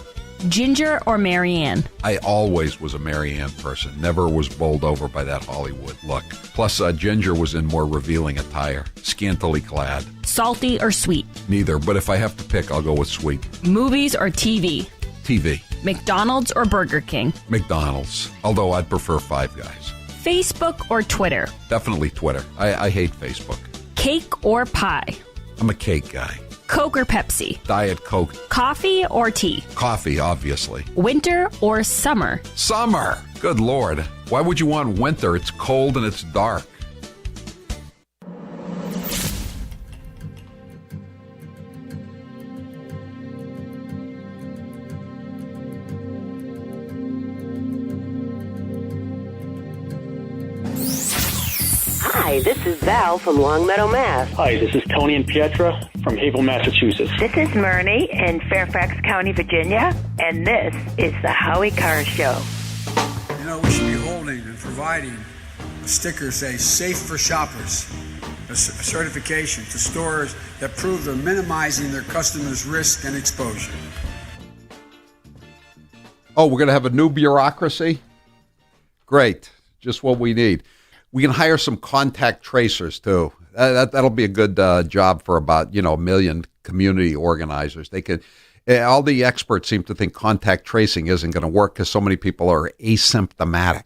Ginger or Marianne? I always was a Marianne person. Never was bowled over by that Hollywood look. Plus, Ginger was in more revealing attire, scantily clad. Salty or sweet? Neither, but if I have to pick, I'll go with sweet. Movies or TV? TV. McDonald's or Burger King? McDonald's, although I'd prefer Five Guys. Facebook or Twitter? Definitely Twitter. I hate Facebook. Cake or pie? I'm a cake guy. Coke or Pepsi? Diet Coke. Coffee or tea? Coffee, obviously. Winter or summer? Summer! Good Lord. Why would you want winter? It's cold and it's dark. Hi, this is Val from Longmeadow, Mass. Hi, this is Tony and Pietra from Haverhill, Massachusetts. This is Myrnie in Fairfax County, Virginia, and this is the Howie Carr Show. You know, we should be holding and providing a sticker, say, safe for shoppers, a certification to stores that prove they're minimizing their customers' risk and exposure. Oh, we're going to have a new bureaucracy? Great. Just what we need. We can hire some contact tracers, too. That'll be a good job for about, 1 million community organizers. They could. All the experts seem to think contact tracing isn't going to work because so many people are asymptomatic.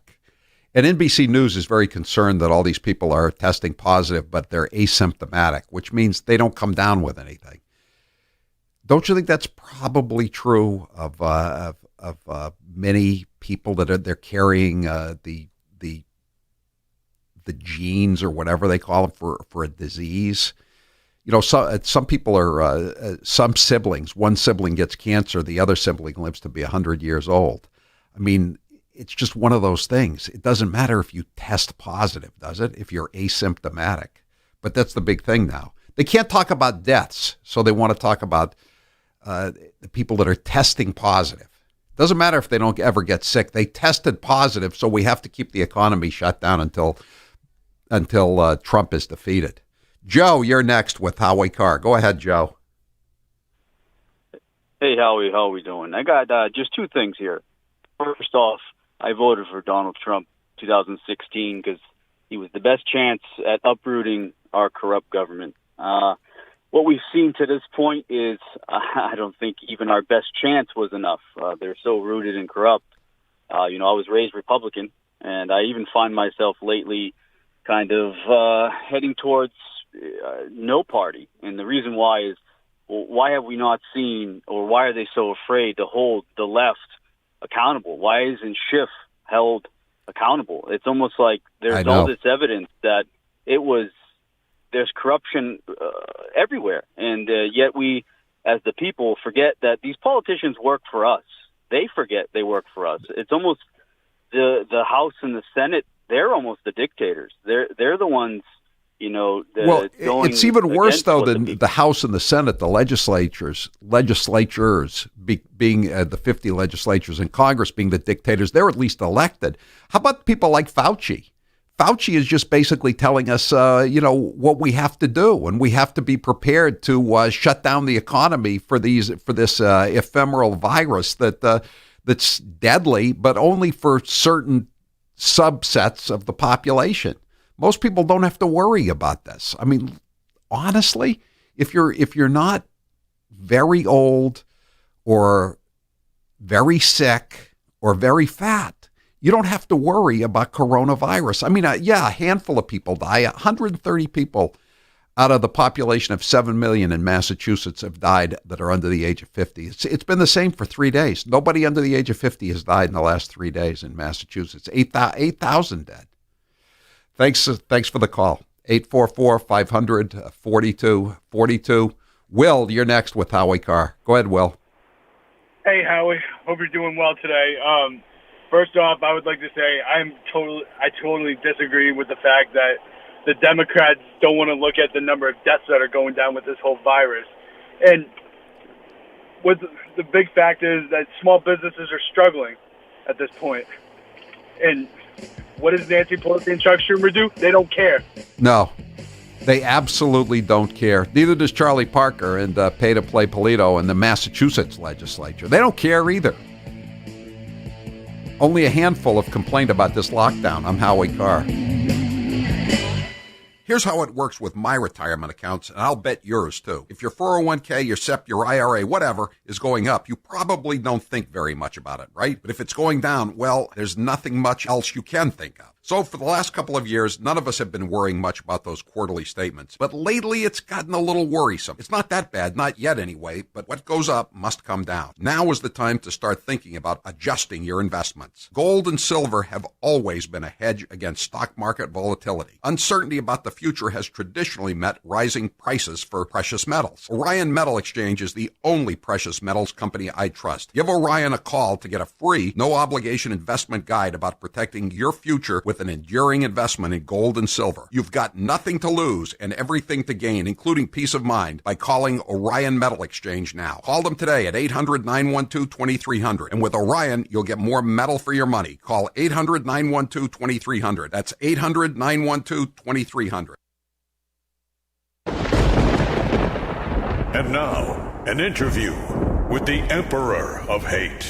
And NBC News is very concerned that all these people are testing positive, but they're asymptomatic, which means they don't come down with anything. Don't you think that's probably true of many people that they're carrying the genes or whatever they call them for a disease? Some people are, some siblings, one sibling gets cancer, the other sibling lives to be 100 years old. I mean, it's just one of those things. It doesn't matter if you test positive, does it? If you're asymptomatic. But that's the big thing now. They can't talk about deaths, so they want to talk about the people that are testing positive. Doesn't matter if they don't ever get sick. They tested positive, so we have to keep the economy shut down until until Trump is defeated. Joe, you're next with Howie Carr. Go ahead, Joe. Hey, Howie, how are we doing? I got just two things here. First off, I voted for Donald Trump 2016 because he was the best chance at uprooting our corrupt government. What we've seen to this point is I don't think even our best chance was enough. They're so rooted and corrupt. I was raised Republican, and I even find myself lately kind of heading towards no party. And the reason why is, well, why have we not seen, or why are they so afraid to hold the left accountable? Why isn't Schiff held accountable? It's almost like there's all this evidence that there's corruption everywhere. And yet we, as the people, forget that these politicians work for us. They forget they work for us. It's almost the House and the Senate, they're almost the dictators. They're the ones, it's even worse, though, than the House and the Senate, the legislatures being the 50 legislatures and Congress being the dictators. They're at least elected. How about people like Fauci? Fauci is just basically telling us, what we have to do, and we have to be prepared to shut down the economy for this ephemeral virus that's deadly, but only for certain subsets of the population. Most people don't have to worry about this. I mean, honestly, if you're not very old or very sick or very fat, you don't have to worry about coronavirus. I mean, a handful of people die. 130 people out of the population of 7 million in Massachusetts have died that are under the age of 50. It's been the same for 3 days. Nobody under the age of 50 has died in the last 3 days in Massachusetts. 8,000 dead. Thanks for the call. 844-500-4242. Will, you're next with Howie Carr. Go ahead, Will. Hey, Howie. Hope you're doing well today. First off, I would like to say I totally disagree with the fact that the Democrats don't want to look at the number of deaths that are going down with this whole virus. And what the big fact is that small businesses are struggling at this point. And what does Nancy Pelosi and Chuck Schumer do? They don't care. No, they absolutely don't care. Neither does Charlie Parker and Pay to Play Polito and the Massachusetts legislature. They don't care either. Only a handful have complained about this lockdown. I'm Howie Carr. Here's how it works with my retirement accounts, and I'll bet yours too. If your 401k, your SEP, your IRA, whatever, is going up, you probably don't think very much about it, right? But if it's going down, well, there's nothing much else you can think of. So for the last couple of years, none of us have been worrying much about those quarterly statements. But lately, it's gotten a little worrisome. It's not that bad, not yet anyway, but what goes up must come down. Now is the time to start thinking about adjusting your investments. Gold and silver have always been a hedge against stock market volatility. Uncertainty about the future has traditionally met rising prices for precious metals. Orion Metal Exchange is the only precious metals company I trust. Give Orion a call to get a free, no-obligation investment guide about protecting your future with an enduring investment in gold and silver. You've got nothing to lose and everything to gain, including peace of mind, by calling Orion Metal Exchange now. Call them today at 800-912-2300. And with Orion, you'll get more metal for your money. Call 800-912-2300. That's 800-912-2300. And now, an interview with the Emperor of Hate,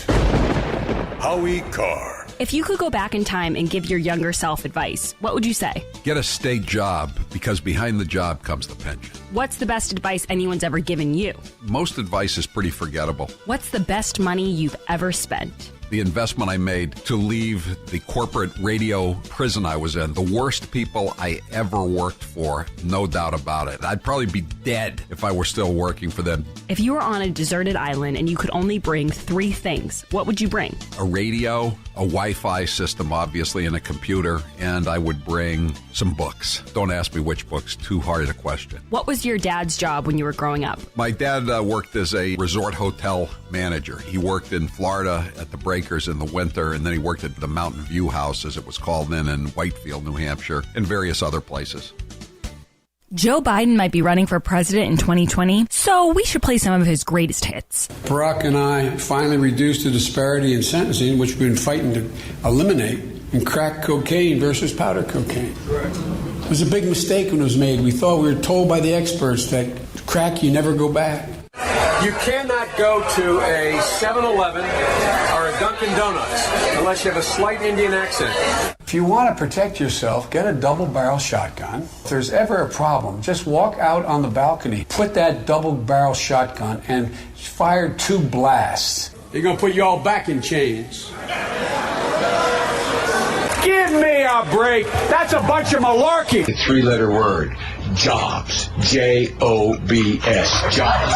Howie Carr. If you could go back in time and give your younger self advice, what would you say? Get a state job, because behind the job comes the pension. What's the best advice anyone's ever given you? Most advice is pretty forgettable. What's the best money you've ever spent? The investment I made to leave the corporate radio prison I was in. The worst people I ever worked for, no doubt about it. I'd probably be dead if I were still working for them. If you were on a deserted island and you could only bring 3 things, what would you bring? A radio, a Wi-Fi system, obviously, and a computer, and I would bring some books. Don't ask me which books, too hard a question. What was your dad's job when you were growing up? My dad worked as a resort hotel manager. He worked in Florida at the Breakers in the winter, and then he worked at the Mountain View House, as it was called then, in Whitefield, New Hampshire, and various other places. Joe Biden might be running for president in 2020, so we should play some of his greatest hits. Barack and I finally reduced the disparity in sentencing, which we've been fighting to eliminate, in crack cocaine versus powder cocaine. Correct. It was a big mistake when it was made. We thought we were told by the experts that crack, you never go back. You cannot go to a 7-Eleven or a Dunkin' Donuts unless you have a slight Indian accent. If you want to protect yourself, get a double-barrel shotgun. If there's ever a problem, just walk out on the balcony, put that double-barrel shotgun, and fire 2 blasts. They're going to put you all back in chains. Give me a break. That's a bunch of malarkey. The 3-letter word, jobs. J-O-B-S, jobs.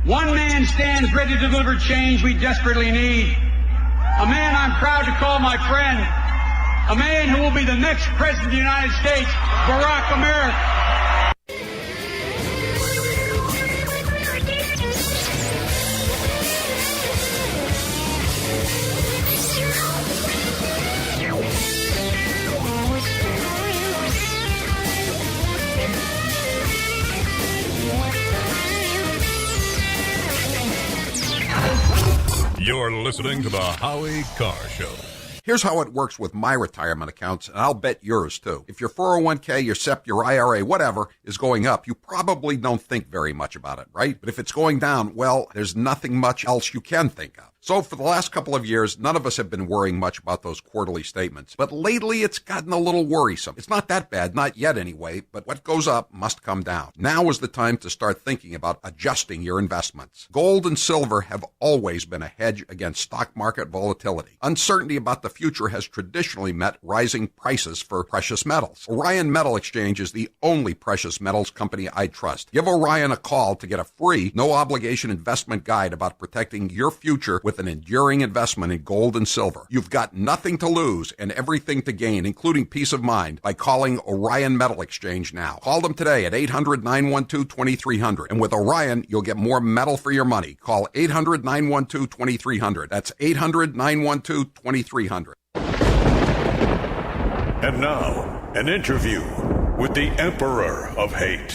One man stands ready to deliver change we desperately need. A man I'm proud to call my friend. A man who will be the next president of the United States, Barack America. You're listening to the Howie Carr Show. Here's how it works with my retirement accounts, and I'll bet yours too. If your 401k, your SEP, your IRA, whatever, is going up, you probably don't think very much about it, right? But if it's going down, well, there's nothing much else you can think of. So for the last couple of years, none of us have been worrying much about those quarterly statements. But lately, it's gotten a little worrisome. It's not that bad, not yet anyway, but what goes up must come down. Now is the time to start thinking about adjusting your investments. Gold and silver have always been a hedge against stock market volatility. Uncertainty about the future has traditionally met rising prices for precious metals. Orion Metal Exchange is the only precious metals company I trust. Give Orion a call to get a free, no-obligation investment guide about protecting your future with an enduring investment in gold and silver. You've got nothing to lose and everything to gain, including peace of mind, by calling Orion Metal Exchange now. Call them today at 800-912-2300. And with Orion, you'll get more metal for your money. Call 800-912-2300. That's 800-912-2300. And now, an interview with the Emperor of Hate,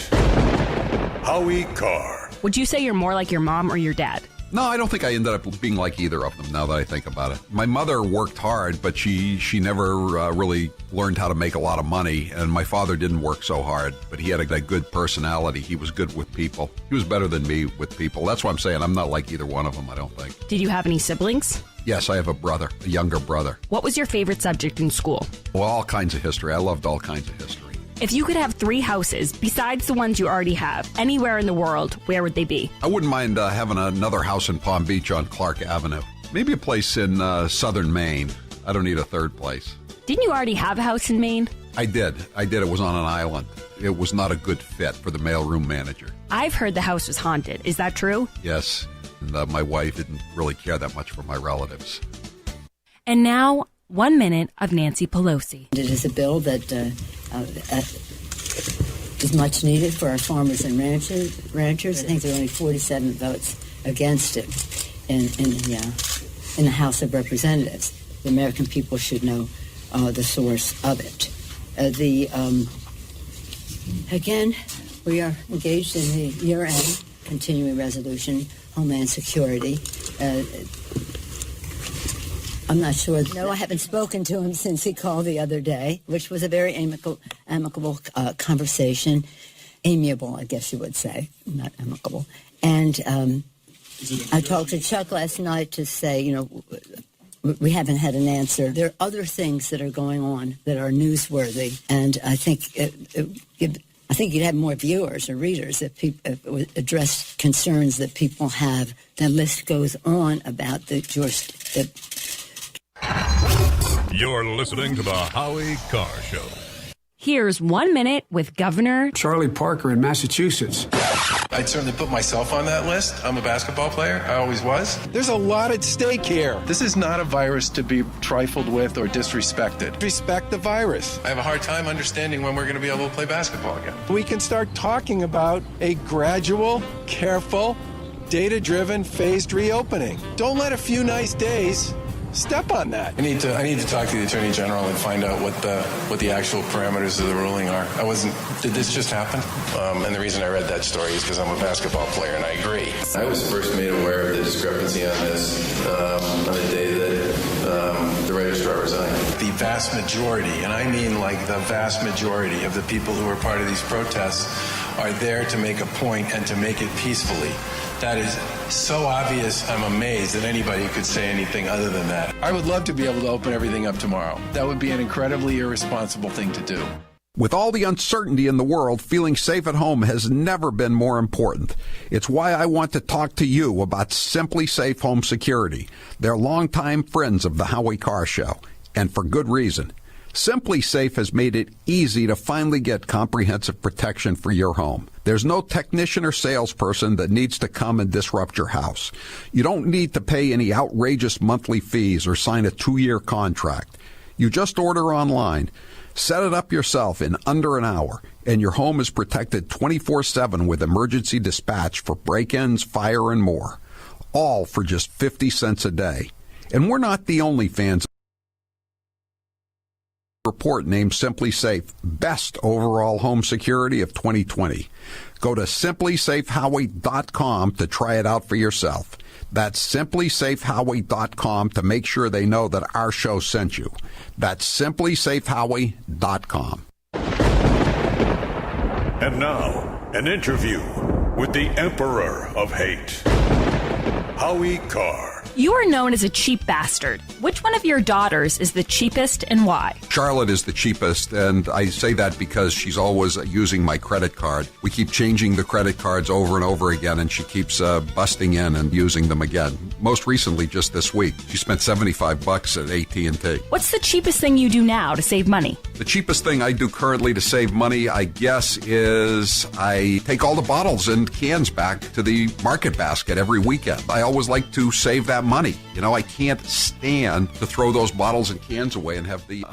Howie Carr. Would you say you're more like your mom or your dad? No, I don't think I ended up being like either of them, now that I think about it. My mother worked hard, but she never really learned how to make a lot of money, and my father didn't work so hard, but he had a good personality. He was good with people. He was better than me with people. That's what I'm saying. I'm not like either one of them, I don't think. Did you have any siblings? Yes, I have a brother, a younger brother. What was your favorite subject in school? Well, all kinds of history. I loved all kinds of history. If you could have 3 houses besides the ones you already have, anywhere in the world, where would they be? I wouldn't mind having another house in Palm Beach on Clark Avenue. Maybe a place in southern Maine. I don't need a third place. Didn't you already have a house in Maine? I did. It was on an island. It was not a good fit for the mailroom manager. I've heard the house was haunted. Is that true? Yes. And my wife didn't really care that much for my relatives. And now, 1 minute of Nancy Pelosi. It is a bill that is much needed for our farmers and ranchers. I think there are only 47 votes against it in the House of Representatives. The American people should know the source of it. Again, we are engaged in the year-end continuing resolution, Homeland Security. I'm not sure. No, I haven't spoken to him since he called the other day, which was a very amicable conversation. Amiable, I guess you would say, not amicable. And I talked to Chuck last night to say, we haven't had an answer. There are other things that are going on that are newsworthy, and I think you'd have more viewers or readers if people address concerns that people have. The list goes on about You're listening to the Howie Carr Show. Here's 1 minute with Governor Charlie Parker in Massachusetts. I'd certainly put myself on that list. I'm a basketball player. I always was. There's a lot at stake here. This is not a virus to be trifled with or disrespected. Respect the virus. I have a hard time understanding when we're going to be able to play basketball again. We can start talking about a gradual, careful, data-driven, phased reopening. Don't let a few nice days step on that. I need to talk to the Attorney General and find out what the actual parameters of the ruling are. Did this just happen? And the reason I read that story is because I'm a basketball player and I agree. I was first made aware of the discrepancy on this on the day that the registrar resigned. The vast majority, and I mean like the vast majority of the people who are part of these protests are there to make a point and to make it peacefully. That is so obvious, I'm amazed that anybody could say anything other than that. I would love to be able to open everything up tomorrow. That would be an incredibly irresponsible thing to do. With all the uncertainty in the world, feeling safe at home has never been more important. It's why I want to talk to you about Simply Safe Home Security. They're longtime friends of the Howie Carr Show, and for good reason. Simply Safe has made it easy to finally get comprehensive protection for your home. There's no technician or salesperson that needs to come and disrupt your house. You don't need to pay any outrageous monthly fees or sign a 2-year contract. You just order online, set it up yourself in under an hour, and your home is protected 24/7 with emergency dispatch for break-ins, fire, and more. All for just 50 cents a day. And we're not the only fans. Report named Simply Safe Best Overall Home Security of 2020. Go to simplysafehowie.com to try it out for yourself. That's simplysafehowie.com to make sure they know that our show sent you. That's simplysafehowie.com. And now, an interview with the Emperor of Hate, Howie Carr. You are known as a cheap bastard. Which one of your daughters is the cheapest and why? Charlotte is the cheapest, and I say that because she's always using my credit card. We keep changing the credit cards over and over again, and she keeps busting in and using them again. Most recently, just this week, she spent $75 at AT&T. What's the cheapest thing you do now to save money? The cheapest thing I do currently to save money, I guess, is I take all the bottles and cans back to the market basket every weekend. I always like to save that money. You know, I can't stand to throw those bottles and cans away and have the...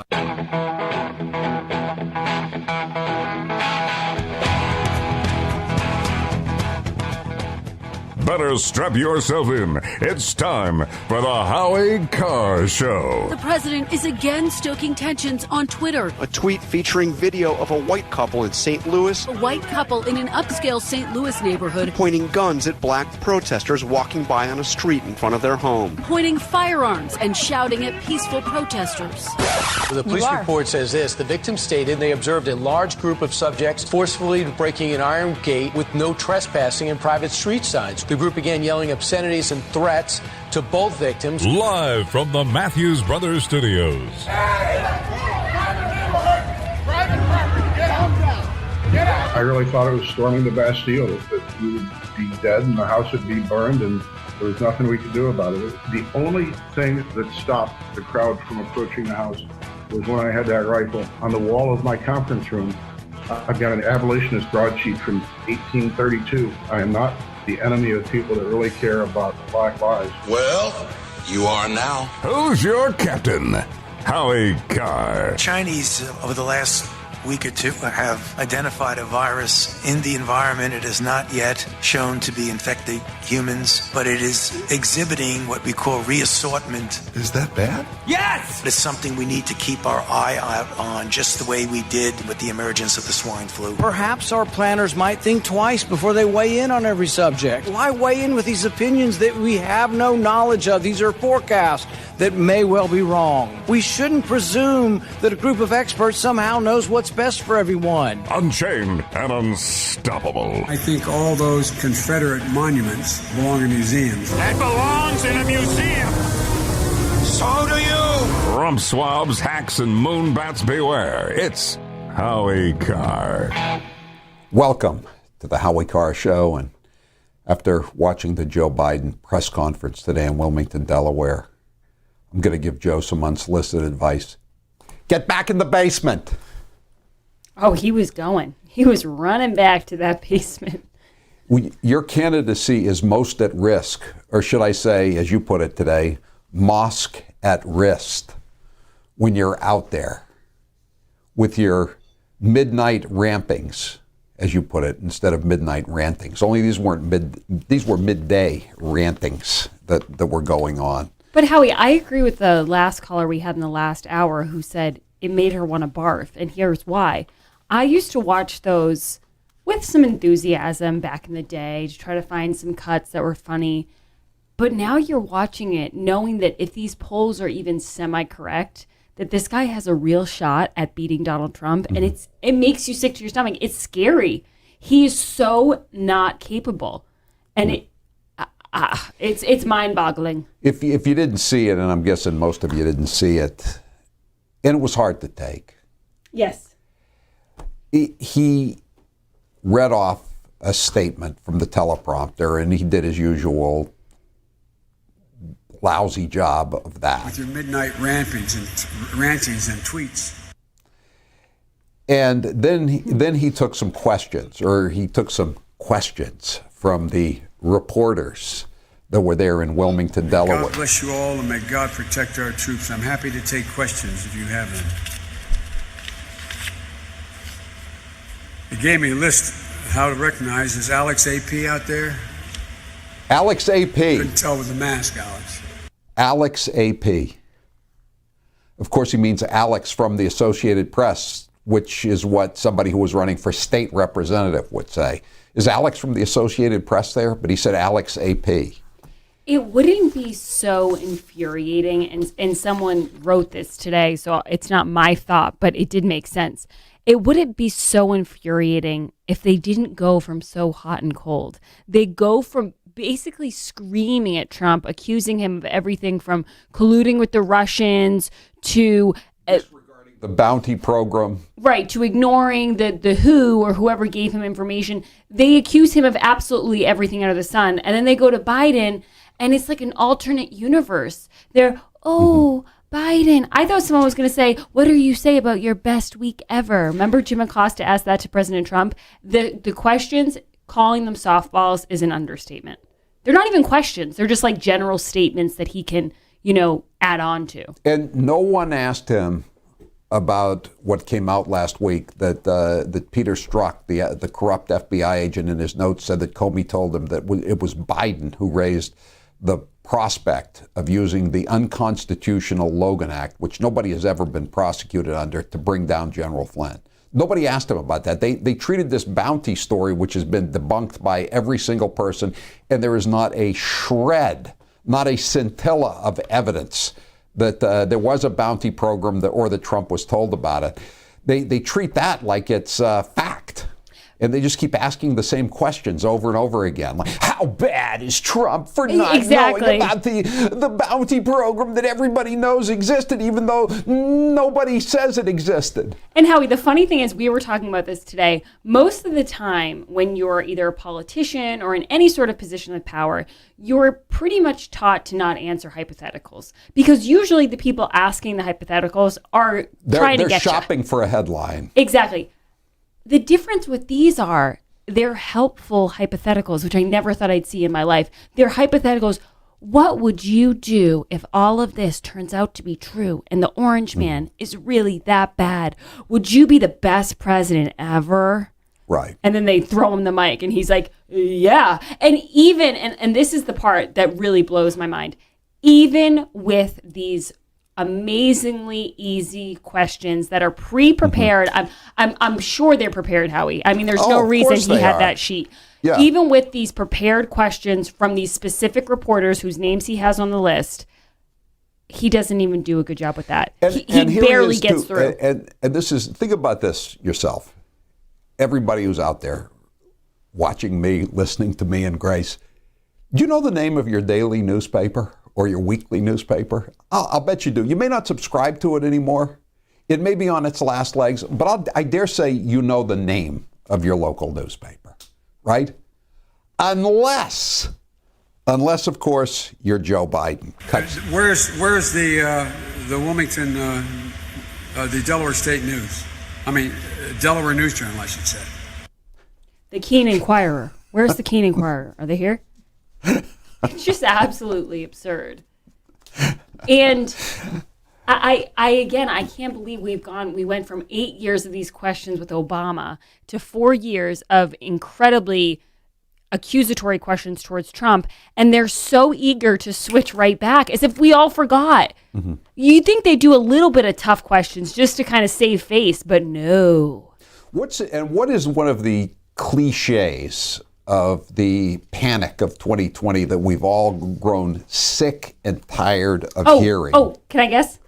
Better strap yourself in. It's time for the Howie Carr Show. The president is again stoking tensions on Twitter. A tweet featuring video of a white couple in St. Louis. A white couple in an upscale St. Louis neighborhood. Pointing guns at black protesters walking by on a street in front of their home. Pointing firearms and shouting at peaceful protesters. The police report says this. The victims stated they observed a large group of subjects forcefully breaking an iron gate with no trespassing and private street signs. The group began yelling obscenities and threats to both victims. Live from the Matthews Brothers Studios. I really thought it was storming the Bastille, that we would be dead and the house would be burned and there was nothing we could do about it. The only thing that stopped the crowd from approaching the house was when I had that rifle. On the wall of my conference room, I've got an abolitionist broadsheet from 1832. I am not the enemy of people that really care about black lives. Well, you are now. Who's your captain? Howie Carr. Chinese, over the last week or two, have identified a virus in the environment. It has not yet shown to be infecting humans, but it is exhibiting what we call reassortment. Is that bad? Yes! It's something we need to keep our eye out on, just the way we did with the emergence of the swine flu. Perhaps our planners might think twice before they weigh in on every subject. Why weigh in with these opinions that we have no knowledge of? These are forecasts that may well be wrong. We shouldn't presume that a group of experts somehow knows what's best for everyone. Unchained and unstoppable. I think all those Confederate monuments belong in museums. That belongs in a museum. So do you. Rump swabs, hacks, and moonbats beware. It's Howie Carr. Welcome to the Howie Carr Show. And after watching the Joe Biden press conference today in Wilmington, Delaware, I'm going to give Joe some unsolicited advice. Get back in the basement. Oh, he was going. He was running back to that basement. Your candidacy is most at risk, or should I say, as you put it today, mosque at risk, when you're out there with your midnight rampings, as you put it, instead of midnight rantings. Only these were midday rantings that were going on. But Howie, I agree with the last caller we had in the last hour who said it made her want to barf, and here's why. I used to watch those with some enthusiasm back in the day to try to find some cuts that were funny. But now you're watching it knowing that if these polls are even semi-correct, that this guy has a real shot at beating Donald Trump, and it makes you sick to your stomach. It's scary. He is so not capable, and it's mind-boggling. If you didn't see it, and I'm guessing most of you didn't see it, and it was hard to take. Yes. He read off a statement from the teleprompter, and he did his usual lousy job of that. With your midnight rantings and tweets. And then he took some questions, from the reporters that were there in Wilmington, Delaware. God bless you all, and may God protect our troops. I'm happy to take questions if you have them. He gave me a list of how to recognize. Is Alex AP out there? Alex AP. Couldn't tell with the mask, Alex. Alex AP. Of course, he means Alex from the Associated Press, which is what somebody who was running for state representative would say. Is Alex from the Associated Press there? But he said Alex AP. It wouldn't be so infuriating, and someone wrote this today, so it's not my thought, but it did make sense. It wouldn't be so infuriating if they didn't go from so hot and cold. They go from basically screaming at Trump, accusing him of everything from colluding with the Russians to the bounty program. Right, to ignoring the WHO or whoever gave him information. They accuse him of absolutely everything under the sun. And then they go to Biden, and it's like an alternate universe. They're, Biden. I thought someone was going to say, what do you say about your best week ever? Remember Jim Acosta asked that to President Trump? The questions, calling them softballs is an understatement. They're not even questions. They're just like general statements that he can, add on to. And no one asked him about what came out last week, that Peter Strzok, the corrupt FBI agent, in his notes said that Comey told him that it was Biden who raised the prospect of using the unconstitutional Logan Act, which nobody has ever been prosecuted under, to bring down General Flynn. Nobody asked him about that. They treated this bounty story, which has been debunked by every single person, and there is not a shred, not a scintilla of evidence that there was a bounty program or that Trump was told about it. They treat that like it's fact. And they just keep asking the same questions over and over again. Like, how bad is Trump for not knowing about the bounty program that everybody knows existed, even though nobody says it existed? And Howie, the funny thing is, we were talking about this today. Most of the time, when you're either a politician or in any sort of position of power, you're pretty much taught to not answer hypotheticals. Because usually the people asking the hypotheticals are trying to get you. They're shopping for a headline. Exactly. The difference with these they're helpful hypotheticals, which I never thought I'd see in my life. They're hypotheticals. What would you do if all of this turns out to be true and the orange man is really that bad? Would you be the best president ever? Right. And then they throw him the mic and he's like, yeah. And even, and this is the part that really blows my mind, even with these amazingly easy questions that are pre-prepared. I'm sure they're prepared, Howie. I mean, there's no reason he had that sheet. Yeah. Even with these prepared questions from these specific reporters whose names he has on the list, he doesn't even do a good job with that. And he barely gets through. And this is, think about this yourself. Everybody who's out there watching me, listening to me and Grace, do you know the name of your daily newspaper? Or your weekly newspaper? I'll bet you do. You may not subscribe to it anymore. It may be on its last legs, but I dare say you know the name of your local newspaper, right? Unless of course, you're Joe Biden. Where's the Wilmington, the Delaware State News? I mean, Delaware News Journal, I should say. The Keene Inquirer. Where's the Keene Inquirer? Are they here? It's just absolutely absurd. And I can't believe we went from 8 years of these questions with Obama to 4 years of incredibly accusatory questions towards Trump. And they're so eager to switch right back as if we all forgot. Mm-hmm. You'd think they do a little bit of tough questions just to kind of save face, but no. What is one of the cliches of the panic of 2020 that we've all grown sick and tired of hearing? Oh, can I guess?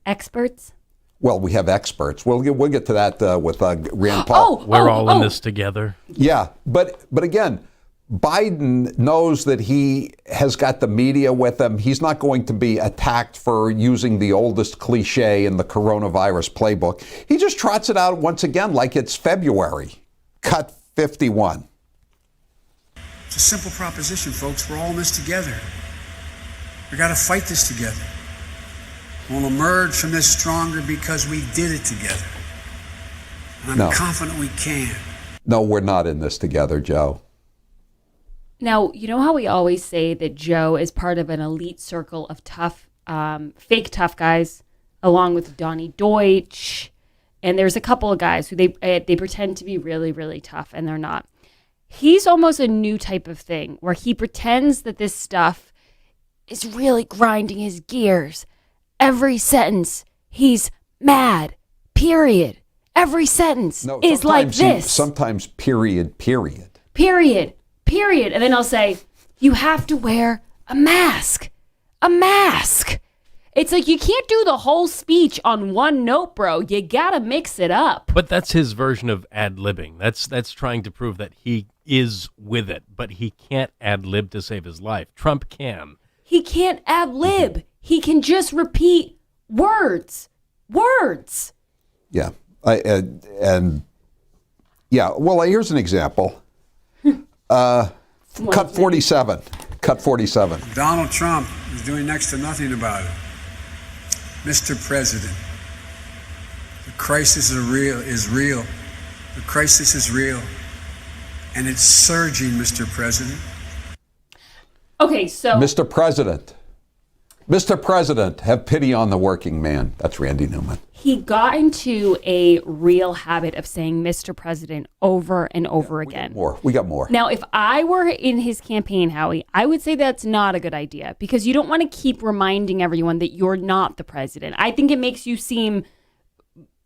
experts? Well, we have experts. We'll get to that with Rand Paul. We're all in this together. Yeah, but again, Biden knows that he has got the media with him. He's not going to be attacked for using the oldest cliche in the coronavirus playbook. He just trots it out once again like it's February. Cut 51. It's a simple proposition, folks. We're all in this together. We got to fight this together. We'll emerge from this stronger because we did it together. And I'm confident we can. No, we're not in this together, Joe. Now, you know how we always say that Joe is part of an elite circle of tough, fake tough guys, along with Donnie Deutsch, and there's a couple of guys who they pretend to be really, really tough, and they're not. He's almost a new type of thing where he pretends that this stuff is really grinding his gears. Every sentence, he's mad, period. Every sentence is like this. Sometimes period. Period. And then I'll say, you have to wear a mask. A mask. It's like you can't do the whole speech on one note, bro. You got to mix it up. But that's his version of ad-libbing. That's trying to prove that he is with it, but he can't ad-lib to save his life. Trump can. He can't ad-lib. He can just repeat words. Yeah. Well, here's an example. Cut 47. Donald Trump is doing next to nothing about it. Mr. President, the crisis is real. The crisis is real. And it's surging, Mr. President. Okay, so... Mr. President, have pity on the working man. That's Randy Newman. He got into a real habit of saying Mr. President over and over again. We got more. Now, if I were in his campaign, Howie, I would say that's not a good idea because you don't want to keep reminding everyone that you're not the president. I think it makes you seem,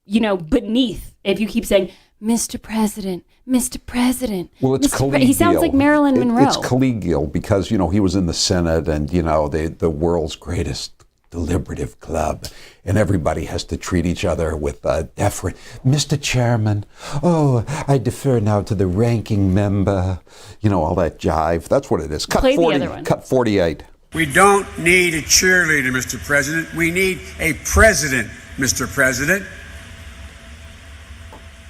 beneath if you keep saying, Mr. President, Mr. President. Well, it's collegial. He sounds like Marilyn Monroe. It's collegial because, he was in the Senate and, the world's greatest deliberative club, and everybody has to treat each other with deference. Mr. Chairman, I defer now to the ranking member. All that jive. That's what it is. Cut 48. We don't need a cheerleader, Mr. President. We need a president, Mr. President.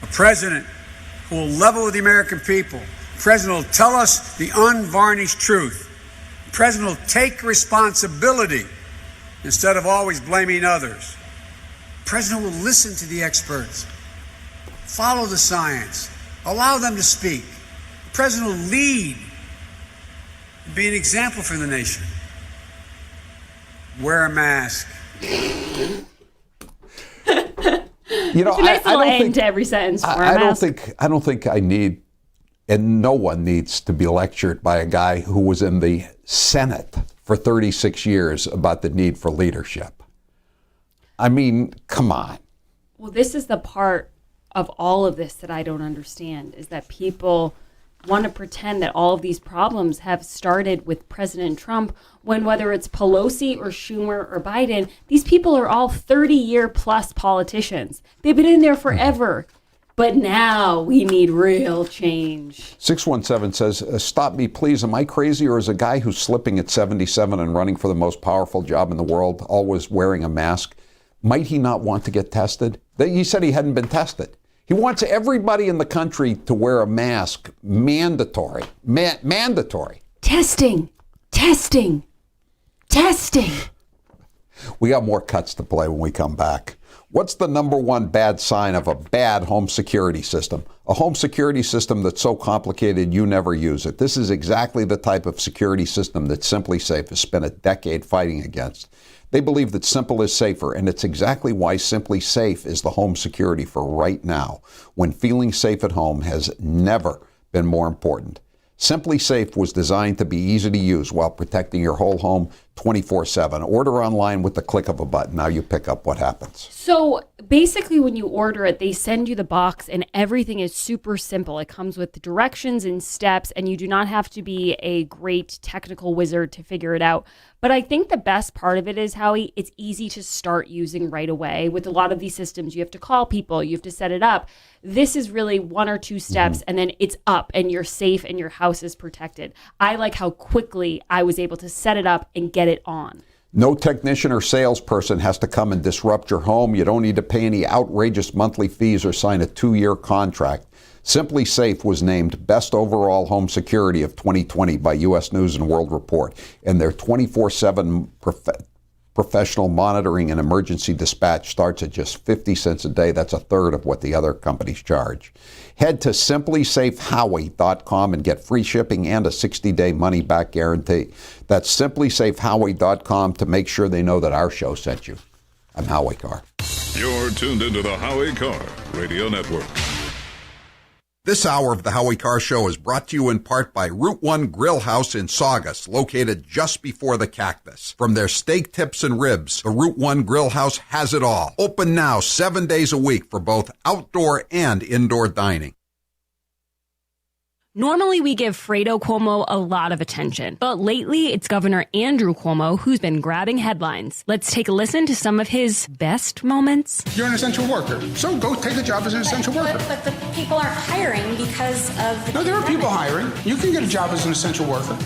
A president who will level with the American people. A president will tell us the unvarnished truth. A president will take responsibility instead of always blaming others. The president will listen to the experts, follow the science, allow them to speak. The president will lead, be an example for the nation. Wear a mask. It's a nice little end to every sentence. I don't think I need, and no one needs to be lectured by a guy who was in the Senate for 36 years about the need for leadership. I mean, come on. Well, this is the part of all of this that I don't understand, is that people want to pretend that all of these problems have started with President Trump when whether it's Pelosi or Schumer or Biden, these people are all 30-year plus politicians. They've been in there forever. But now we need real change. 617 says, stop me, please. Am I crazy, or is a guy who's slipping at 77 and running for the most powerful job in the world always wearing a mask? Might he not want to get tested? He said he hadn't been tested. He wants everybody in the country to wear a mask. Mandatory. Mandatory. Testing. We got more cuts to play when we come back. What's the number one bad sign of a bad home security system? A home security system that's so complicated you never use it. This is exactly the type of security system that Simply Safe has spent a decade fighting against. They believe that simple is safer, and it's exactly why Simply Safe is the home security for right now, when feeling safe at home has never been more important. Simply Safe was designed to be easy to use while protecting your whole home 24/7. Order online with the click of a button. Now you pick up. What happens? So basically when you order it, they send you the box and everything is super simple. It comes with directions and steps, and you do not have to be a great technical wizard to figure it out. But I think the best part of it is, Howie, it's easy to start using right away. With a lot of these systems, you have to call people, you have to set it up. This is really 1 or 2 steps, and then it's up and you're safe and your house is protected. I like how quickly I was able to set it up and get it on. No technician or salesperson has to come and disrupt your home. You don't need to pay any outrageous monthly fees or sign a 2-year contract. Simply Safe was named Best Overall Home Security of 2020 by U.S. News & World Report, and their 24/7 professional monitoring and emergency dispatch starts at just 50 cents a day. That's a third of what the other companies charge. Head to simplysafehowie.com and get free shipping and a 60-day money-back guarantee. That's simplysafehowie.com to make sure they know that our show sent you. I'm Howie Carr. You're tuned into the Howie Carr Radio Network. This hour of the Howie Carr Show is brought to you in part by Route 1 Grill House in Saugus, located just before the Cactus. From their steak tips and ribs, the Route 1 Grill House has it all. Open now 7 days a week for both outdoor and indoor dining. Normally, we give Fredo Cuomo a lot of attention, but lately it's Governor Andrew Cuomo who's been grabbing headlines. Let's take a listen to some of his best moments. You're an essential worker, so go take a job as an essential worker. But the people aren't hiring because of the No, there are people hiring. You can get a job as an essential worker.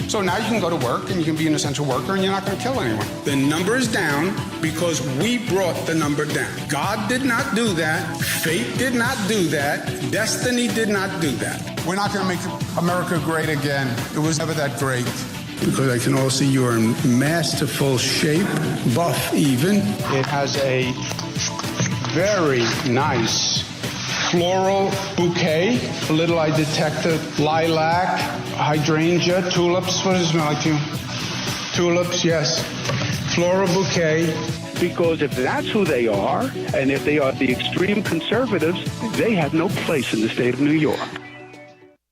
So now you can go to work and you can be an essential worker and you're not going to kill anyone. The number is down because we brought the number down. God did not do that. Fate did not do that. Destiny did not do that. We're not going to make America great again. It was never that great. Because I can all see you are in masterful shape, buff even. It has a very nice floral bouquet. A little I detected lilac, hydrangea, tulips. What does it smell like to you? Tulips, yes. Floral bouquet. Because if that's who they are, and if they are the extreme conservatives, they have no place in the state of New York.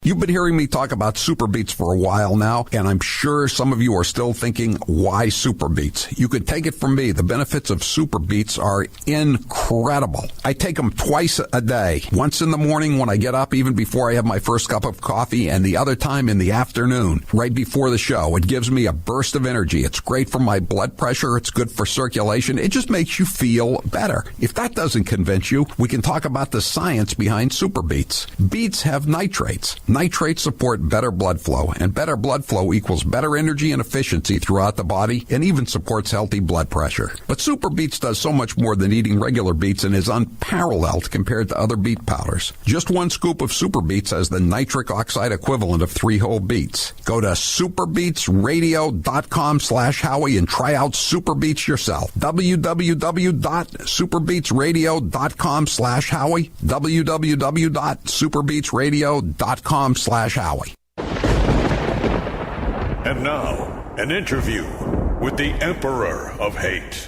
You've been hearing me talk about Super Beets for a while now, and I'm sure some of you are still thinking, why Super Beets? You could take it from me. The benefits of Super Beets are incredible. I take them twice a day, once in the morning when I get up, even before I have my first cup of coffee, and the other time in the afternoon, right before the show. It gives me a burst of energy. It's great for my blood pressure. It's good for circulation. It just makes you feel better. If that doesn't convince you, we can talk about the science behind Super Beets. Beets have nitrates. Nitrates support better blood flow, and better blood flow equals better energy and efficiency throughout the body, and even supports healthy blood pressure. But Super Beets does so much more than eating regular beets and is unparalleled compared to other beet powders. Just 1 scoop of Super Beets has the nitric oxide equivalent of 3 whole beets. Go to superbeetsradio.com/Howie and try out Super Beets yourself. www.superbeetsradio.com/Howie. www.superbeetsradio.com/Howie. And now, an interview with the Emperor of Hate,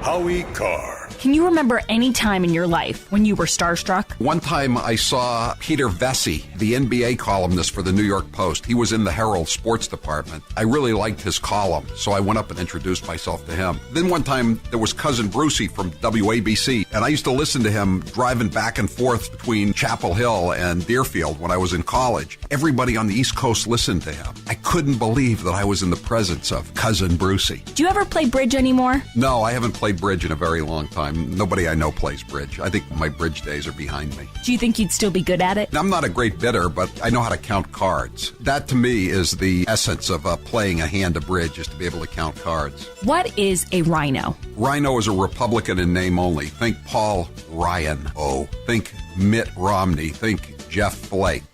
Howie Carr. Can you remember any time in your life when you were starstruck? One time I saw Peter Vesey, the NBA columnist for the New York Post. He was in the Herald sports department. I really liked his column, so I went up and introduced myself to him. Then one time there was Cousin Brucey from WABC, and I used to listen to him driving back and forth between Chapel Hill and Deerfield when I was in college. Everybody on the East Coast listened to him. I couldn't believe that I was in the presence of Cousin Brucey. Do you ever play bridge anymore? No, I haven't played bridge in a very long time. Nobody I know plays bridge. I think my bridge days are behind me. Do you think you'd still be good at it? I'm not a great bidder, but I know how to count cards. That to me is the essence of playing a hand of bridge, is to be able to count cards. What is a rhino? Rhino is a Republican in name only. Think Paul Ryan. Oh, think Mitt Romney. Think Jeff Flake.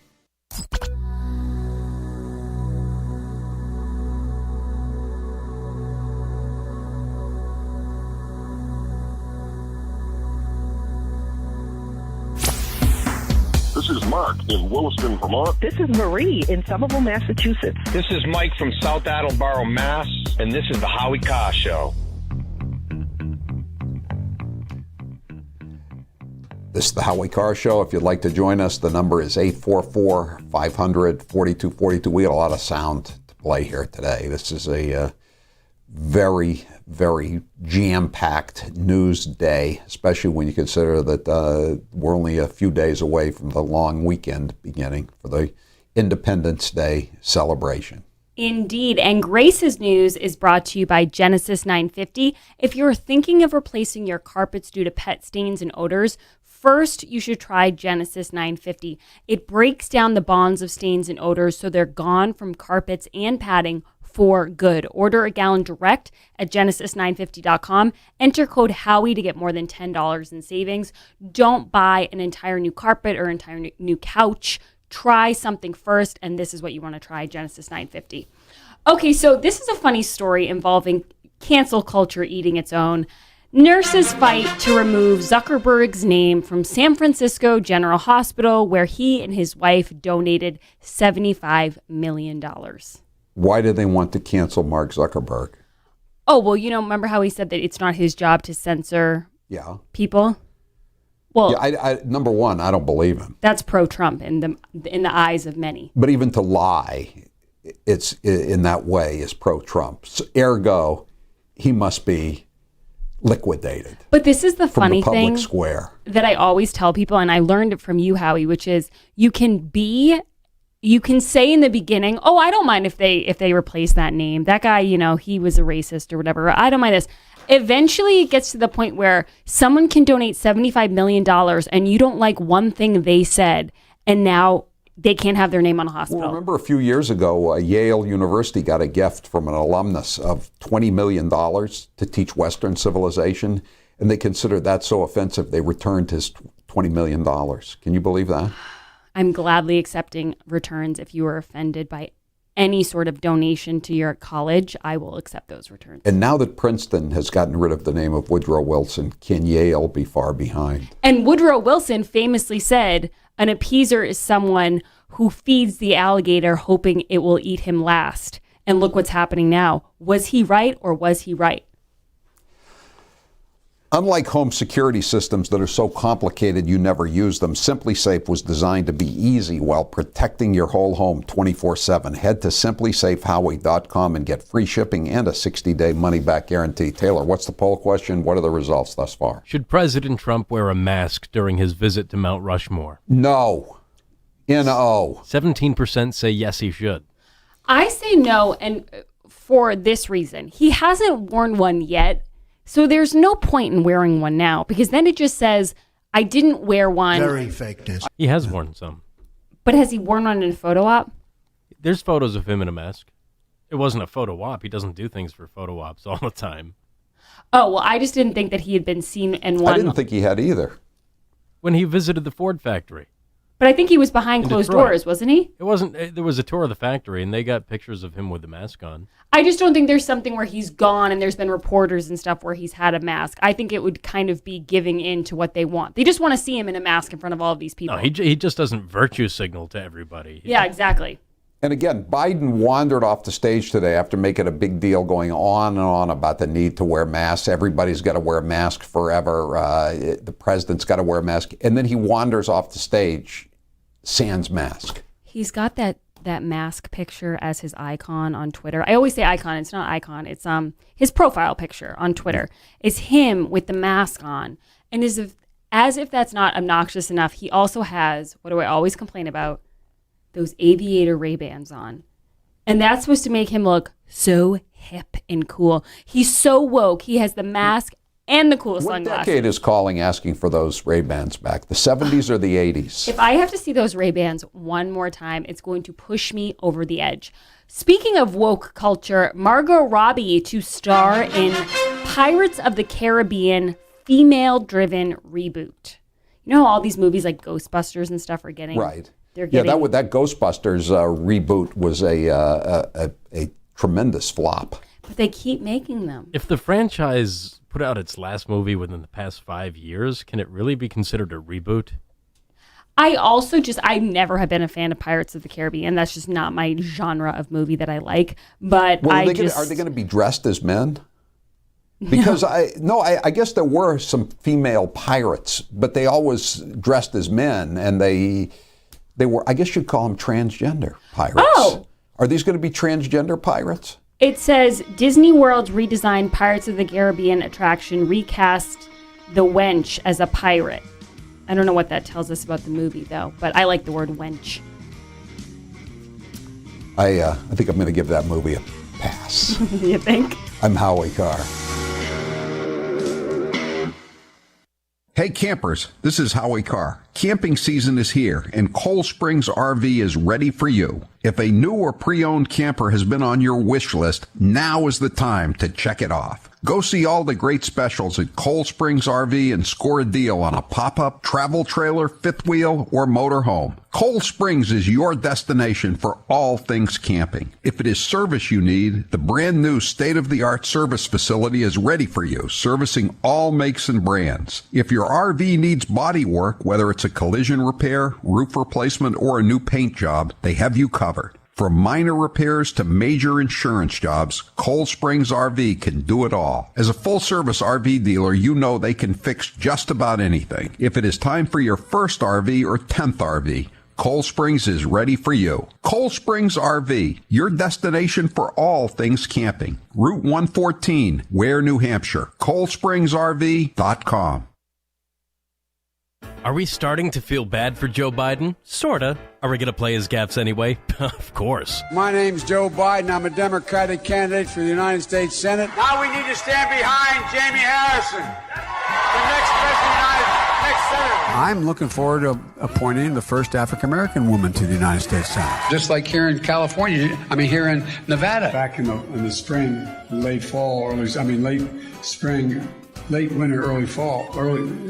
This is Mark in Williston, Vermont. This is Marie in Somerville, Massachusetts. This is Mike from South Attleboro, Mass. And this is the Howie Carr Show. This is the Howie Carr Show. If you'd like to join us, the number is 844-500-4242. We had a lot of sound to play here today. This is a very, very jam-packed news day, especially when you consider that we're only a few days away from the long weekend beginning for the Independence Day celebration. Indeed. And Grace's news is brought to you by Genesis 950. If you're thinking of replacing your carpets due to pet stains and odors, first you should try Genesis 950. It breaks down the bonds of stains and odors so they're gone from carpets and padding for good. Order a gallon direct at genesis950.com. Enter code Howie to get more than $10 in savings. Don't buy an entire new carpet or entire new couch. Try something first, and this is what you want to try, Genesis 950. Okay, so this is a funny story involving cancel culture eating its own. Nurses fight to remove Zuckerberg's name from San Francisco General Hospital, where he and his wife donated $75 million. Why do they want to cancel Mark Zuckerberg? Oh, well, remember how he said that it's not his job to censor people? Well, yeah, number one, I don't believe him. That's pro-Trump in the eyes of many. But even to lie, it's in that way is pro-Trump. So, ergo, he must be liquidated. But this is the funny from the public thing square that I always tell people, and I learned it from you, Howie, which is you can say in the beginning, oh, I don't mind if they replace that name. That guy, he was a racist or whatever. I don't mind this. Eventually, it gets to the point where someone can donate $75 million and you don't like one thing they said, and now they can't have their name on a hospital. Well, remember a few years ago, Yale University got a gift from an alumnus of $20 million to teach Western civilization, and they considered that so offensive they returned his $20 million. Can you believe that? I'm gladly accepting returns. If you are offended by any sort of donation to your college, I will accept those returns. And now that Princeton has gotten rid of the name of Woodrow Wilson, can Yale be far behind? And Woodrow Wilson famously said, an appeaser is someone who feeds the alligator hoping it will eat him last. And look what's happening now. Was he right or was he right? Unlike home security systems that are so complicated you never use them, SimpliSafe was designed to be easy while protecting your whole home 24/7. Head to simplysafehowie.com and get free shipping and a 60-day money-back guarantee. Taylor, what's the poll question? What are the results thus far? Should President Trump wear a mask during his visit to Mount Rushmore? No. N-O. 17% say yes, he should. I say no, and for this reason. He hasn't worn one yet. So there's no point in wearing one now, because then it just says, I didn't wear one. Very fake news. He has worn some. But has he worn one in a photo op? There's photos of him in a mask. It wasn't a photo op. He doesn't do things for photo ops all the time. Oh, well, I just didn't think that he had been seen in one. I didn't think he had either. When he visited the Ford factory. But I think he was behind closed doors, wasn't he? It wasn't. There was a tour of the factory, and they got pictures of him with the mask on. I just don't think there's something where he's gone and there's been reporters and stuff where he's had a mask. I think it would kind of be giving in to what they want. They just want to see him in a mask in front of all of these people. No, he just doesn't virtue signal to everybody. Yeah, exactly. And again, Biden wandered off the stage today after making a big deal going on and on about the need to wear masks. Everybody's got to wear a mask forever. The president's got to wear a mask. And then he wanders off the stage, sans mask. He's got that mask picture as his icon on Twitter. I always say icon. It's not icon. It's his profile picture on Twitter. It's him with the mask on. And as if that's not obnoxious enough, he also has, what do I always complain about? Those aviator Ray-Bans on. And that's supposed to make him look so hip and cool. He's so woke. He has the mask and the cool sunglasses. What decade is calling asking for those Ray-Bans back? The 70s or the 80s? If I have to see those Ray-Bans one more time, it's going to push me over the edge. Speaking of woke culture, Margot Robbie to star in Pirates of the Caribbean female-driven reboot. You know how all these movies like Ghostbusters and stuff are getting? Right. That Ghostbusters reboot was a tremendous flop. But they keep making them. If the franchise put out its last movie within the past 5 years, can it really be considered a reboot? I never have been a fan of Pirates of the Caribbean. That's just not my genre of movie that I like. But are they going to be dressed as men? Because I guess there were some female pirates, but they always dressed as men, and they were, I guess you'd call them transgender pirates. Oh, Are these going to be transgender pirates? It says Disney World's redesigned Pirates of the Caribbean attraction recast the wench as a pirate. I don't know what that tells us about the movie, though, but I like the word wench. I think I'm going to give that movie a pass. You think? I'm Howie Carr. Hey campers, this is Howie Carr. Camping season is here, and Cold Springs RV is ready for you. If a new or pre-owned camper has been on your wish list, now is the time to check it off. Go see all the great specials at Cold Springs RV and score a deal on a pop-up, travel trailer, fifth wheel, or motorhome. Cold Springs is your destination for all things camping. If it is service you need, the brand new state-of-the-art service facility is ready for you, servicing all makes and brands. If your RV needs body work, whether it's a collision repair, roof replacement, or a new paint job, they have you covered. From minor repairs to major insurance jobs, Cold Springs RV can do it all. As a full-service RV dealer, you know they can fix just about anything. If it is time for your first RV or 10th RV, Cold Springs is ready for you. Cold Springs RV, your destination for all things camping. Route 114, Ware, New Hampshire. ColdSpringsRV.com. Are we starting to feel bad for Joe Biden? Sorta. Are we going to play his gaffes anyway? Of course. My name's Joe Biden. I'm a Democratic candidate for the United States Senate. Now we need to stand behind Jamie Harrison, the next president, next senator. I'm looking forward to appointing the first African-American woman to the United States Senate. Just like here in California, here in Nevada. Back in the spring, late fall, late spring, late winter, early fall.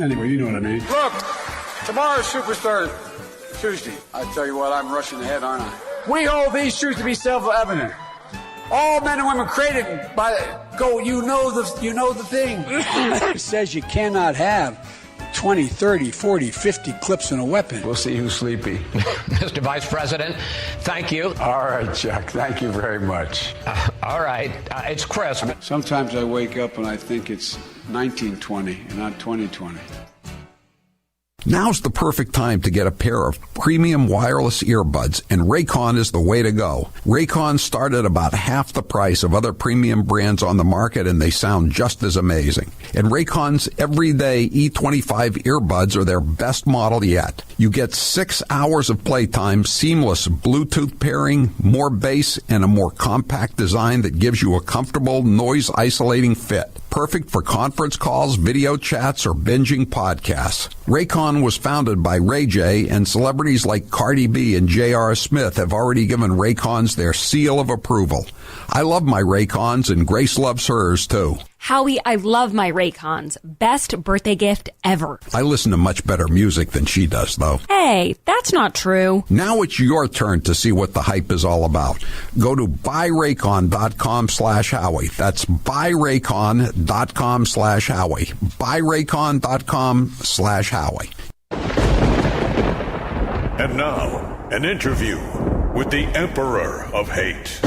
Anyway, you know what I mean. Look, tomorrow's Superstar Tuesday. I tell you what, I'm rushing ahead, aren't I? We hold these truths to be self-evident. All men and women created by you know the thing. It says you cannot have 20, 30, 40, 50 clips in a weapon. We'll see who's sleepy. Mr. Vice President, thank you. All right, Chuck. Thank you very much. All right. It's crisp. Sometimes I wake up and I think it's 1920 and not 2020. Now's the perfect time to get a pair of premium wireless earbuds, and Raycon is the way to go. Raycon start at about half the price of other premium brands on the market, and they sound just as amazing. And Raycon's everyday E25 earbuds are their best model yet. You get 6 hours of playtime, seamless Bluetooth pairing, more bass, and a more compact design that gives you a comfortable, noise-isolating fit. Perfect for conference calls, video chats, or binging podcasts. Raycon was founded by Ray J, and celebrities like Cardi B and J.R. Smith have already given Raycons their seal of approval. I love my Raycons, and Grace loves hers, too. Howie, I love my Raycons. Best birthday gift ever. I listen to much better music than she does, though. Hey, that's not true. Now it's your turn to see what the hype is all about. Go to buyraycon.com/Howie. That's buyraycon.com/Howie. buyraycon.com/Howie. And now, an interview with the Emperor of Hate,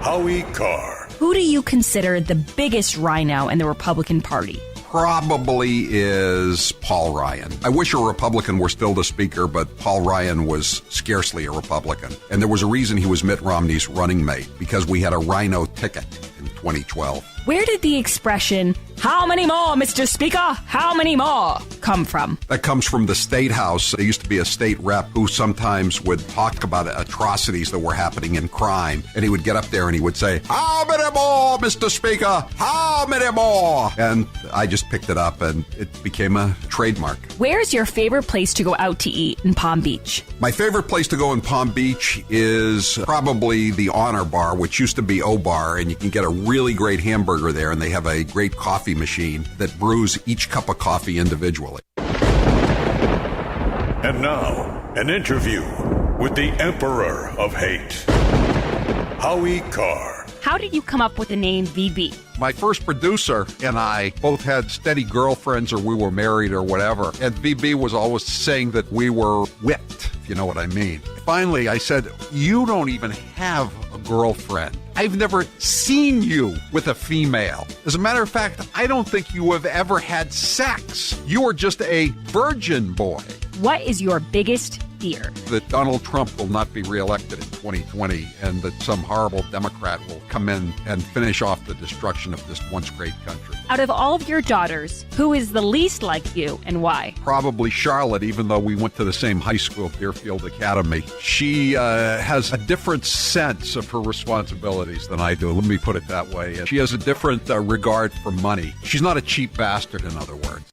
Howie Carr. Who do you consider the biggest rhino in the Republican Party? Probably is Paul Ryan. I wish a Republican were still the speaker, but Paul Ryan was scarcely a Republican. And there was a reason he was Mitt Romney's running mate, because we had a rhino ticket in 2012. Where did the expression, "How many more, Mr. Speaker? How many more?" come from? That comes from the State House. There used to be a state rep who sometimes would talk about atrocities that were happening in crime. And he would get up there and he would say, "How many more, Mr. Speaker? How many more?" And I just picked it up and it became a trademark. Where's your favorite place to go out to eat in Palm Beach? My favorite place to go in Palm Beach is probably the Honor Bar, which used to be O-Bar, and you can get a really great hamburger there, and they have a great coffee machine that brews each cup of coffee individually. And now, an interview with the Emperor of Hate, Howie Carr. How did you come up with the name VB? My first producer and I both had steady girlfriends, or we were married or whatever, and VB was always saying that we were whipped, if you know what I mean. Finally, I said, "You don't even have a girlfriend. I've never seen you with a female. As a matter of fact, I don't think you have ever had sex. You are just a virgin boy." What is your biggest fear. That Donald Trump will not be reelected in 2020 and that some horrible Democrat will come in and finish off the destruction of this once great country. Out of all of your daughters, who is the least like you and why? Probably Charlotte, even though we went to the same high school, Deerfield Academy. She has a different sense of her responsibilities than I do. Let me put it that way. She has a different regard for money. She's not a cheap bastard, in other words.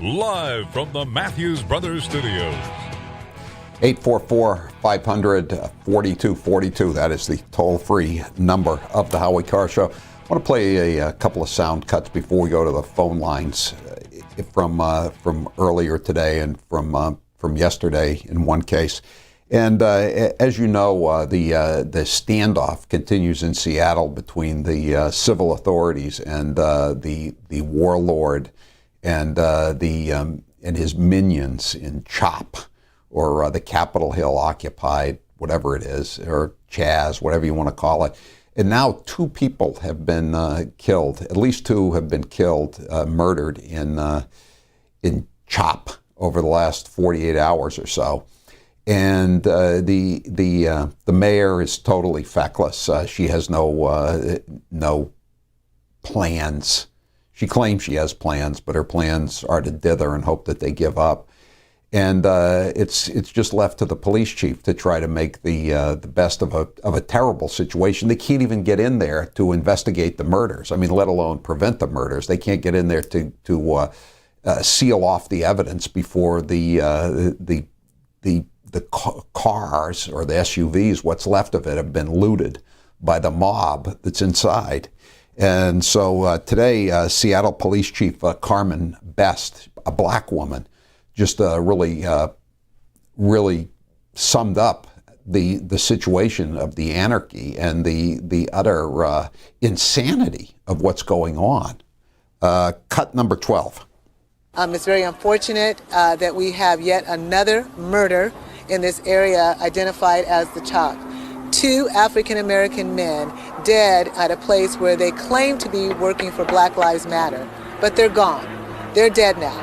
Live from the Matthews Brothers Studios. 844-500-4242. That is the toll-free number of the Howie Carr Show. I want to play a couple of sound cuts before we go to the phone lines from earlier today and from yesterday in one case. And as you know, the standoff continues in Seattle between the civil authorities and the warlord and his minions in CHOP, or the Capitol Hill Occupied, whatever it is, or Chaz, whatever you want to call it. And now 2 people have been killed. At least 2 have been killed, murdered in CHOP over the last 48 hours or so. And the mayor is totally feckless. She has no plans. She claims she has plans, but her plans are to dither and hope that they give up. And it's just left to the police chief to try to make the best of a terrible situation. They can't even get in there to investigate the murders. I mean, let alone prevent the murders. They can't get in there to seal off the evidence before the cars or the SUVs, what's left of it, have been looted by the mob that's inside. And so today, Seattle Police Chief Carmen Best, a black woman, just really summed up the situation of the anarchy and the utter insanity of what's going on. Cut number 12. It's very unfortunate that we have yet another murder in this area identified as the CHOP. 2 African-American men dead at a place where they claim to be working for Black Lives Matter, but they're gone. They're dead now.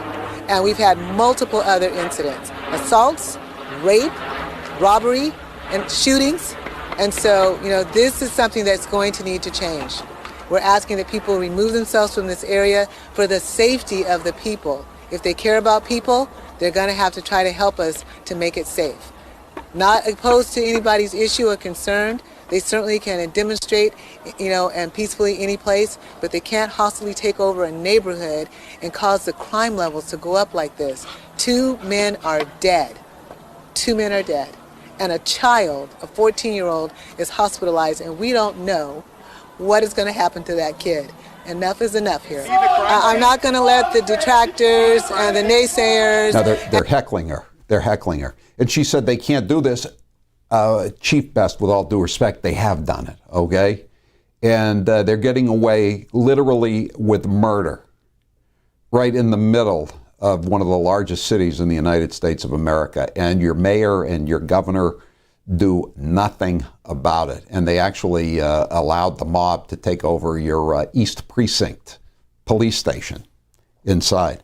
And we've had multiple other incidents: assaults, rape, robbery, and shootings. And so, this is something that's going to need to change. We're asking that people remove themselves from this area for the safety of the people. If they care about people, they're going to have to try to help us to make it safe. Not opposed to anybody's issue or concern. They certainly can demonstrate, and peacefully any place, but they can't hostilely take over a neighborhood and cause the crime levels to go up like this. 2 men are dead. 2 men are dead. And a child, a 14-year-old, is hospitalized, and we don't know what is going to happen to that kid. Enough is enough here. I'm not going to let the detractors and the naysayers... No, they're heckling her. They're heckling her. And she said they can't do this. Chief Best, with all due respect, they have done it, okay? And they're getting away literally with murder right in the middle of one of the largest cities in the United States of America. And your mayor and your governor do nothing about it. And they actually allowed the mob to take over your East Precinct police station inside.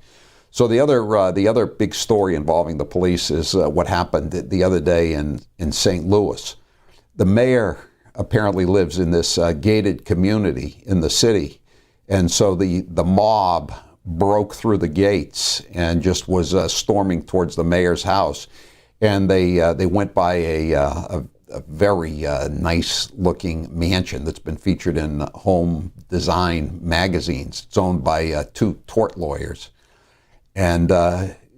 So the other big story involving the police is what happened the other day in St. Louis. The mayor apparently lives in this gated community in the city, and so the mob broke through the gates and just was storming towards the mayor's house, and they went by a very nice-looking mansion that's been featured in Home Design magazines. It's owned by 2 tort lawyers. And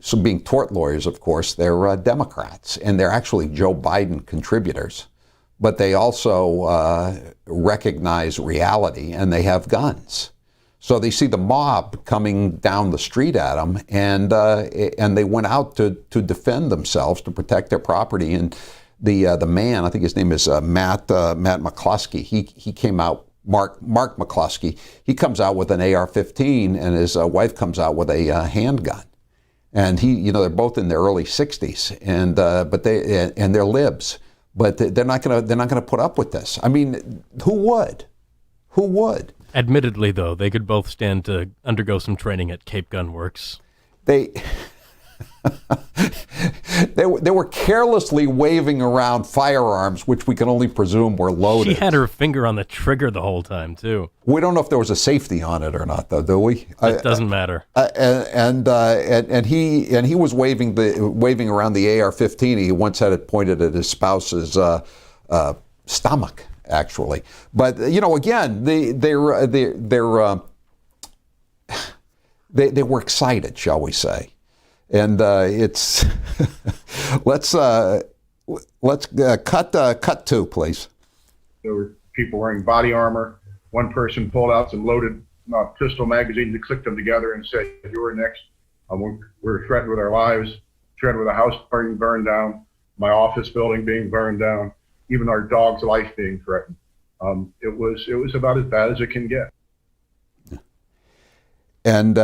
so being tort lawyers, of course, they're Democrats, and they're actually Joe Biden contributors. But they also recognize reality, and they have guns. So they see the mob coming down the street at them, and they went out to defend themselves, to protect their property. And the man, I think his name is Matt McCluskey, he came out. Mark McCluskey, he comes out with an AR-15, and his wife comes out with a handgun, and they're both in their early 60s, and they're libs, but they're not gonna put up with this. I mean, who would? Admittedly, though, they could both stand to undergo some training at Cape Gun Works. They were carelessly waving around firearms, which we can only presume were loaded. She had her finger on the trigger the whole time, too. We don't know if there was a safety on it or not, though, do we? It doesn't matter. And he was waving around the AR-15. He once had it pointed at his spouse's stomach, actually. But again, they were excited, shall we say? And it's let's cut two, please. There were people wearing body armor. One person pulled out some loaded pistol magazines and clicked them together and said, "You're next." We're threatened with our lives, threatened with a house being burned down, my office building being burned down, even our dog's life being threatened. It was about as bad as it can get. And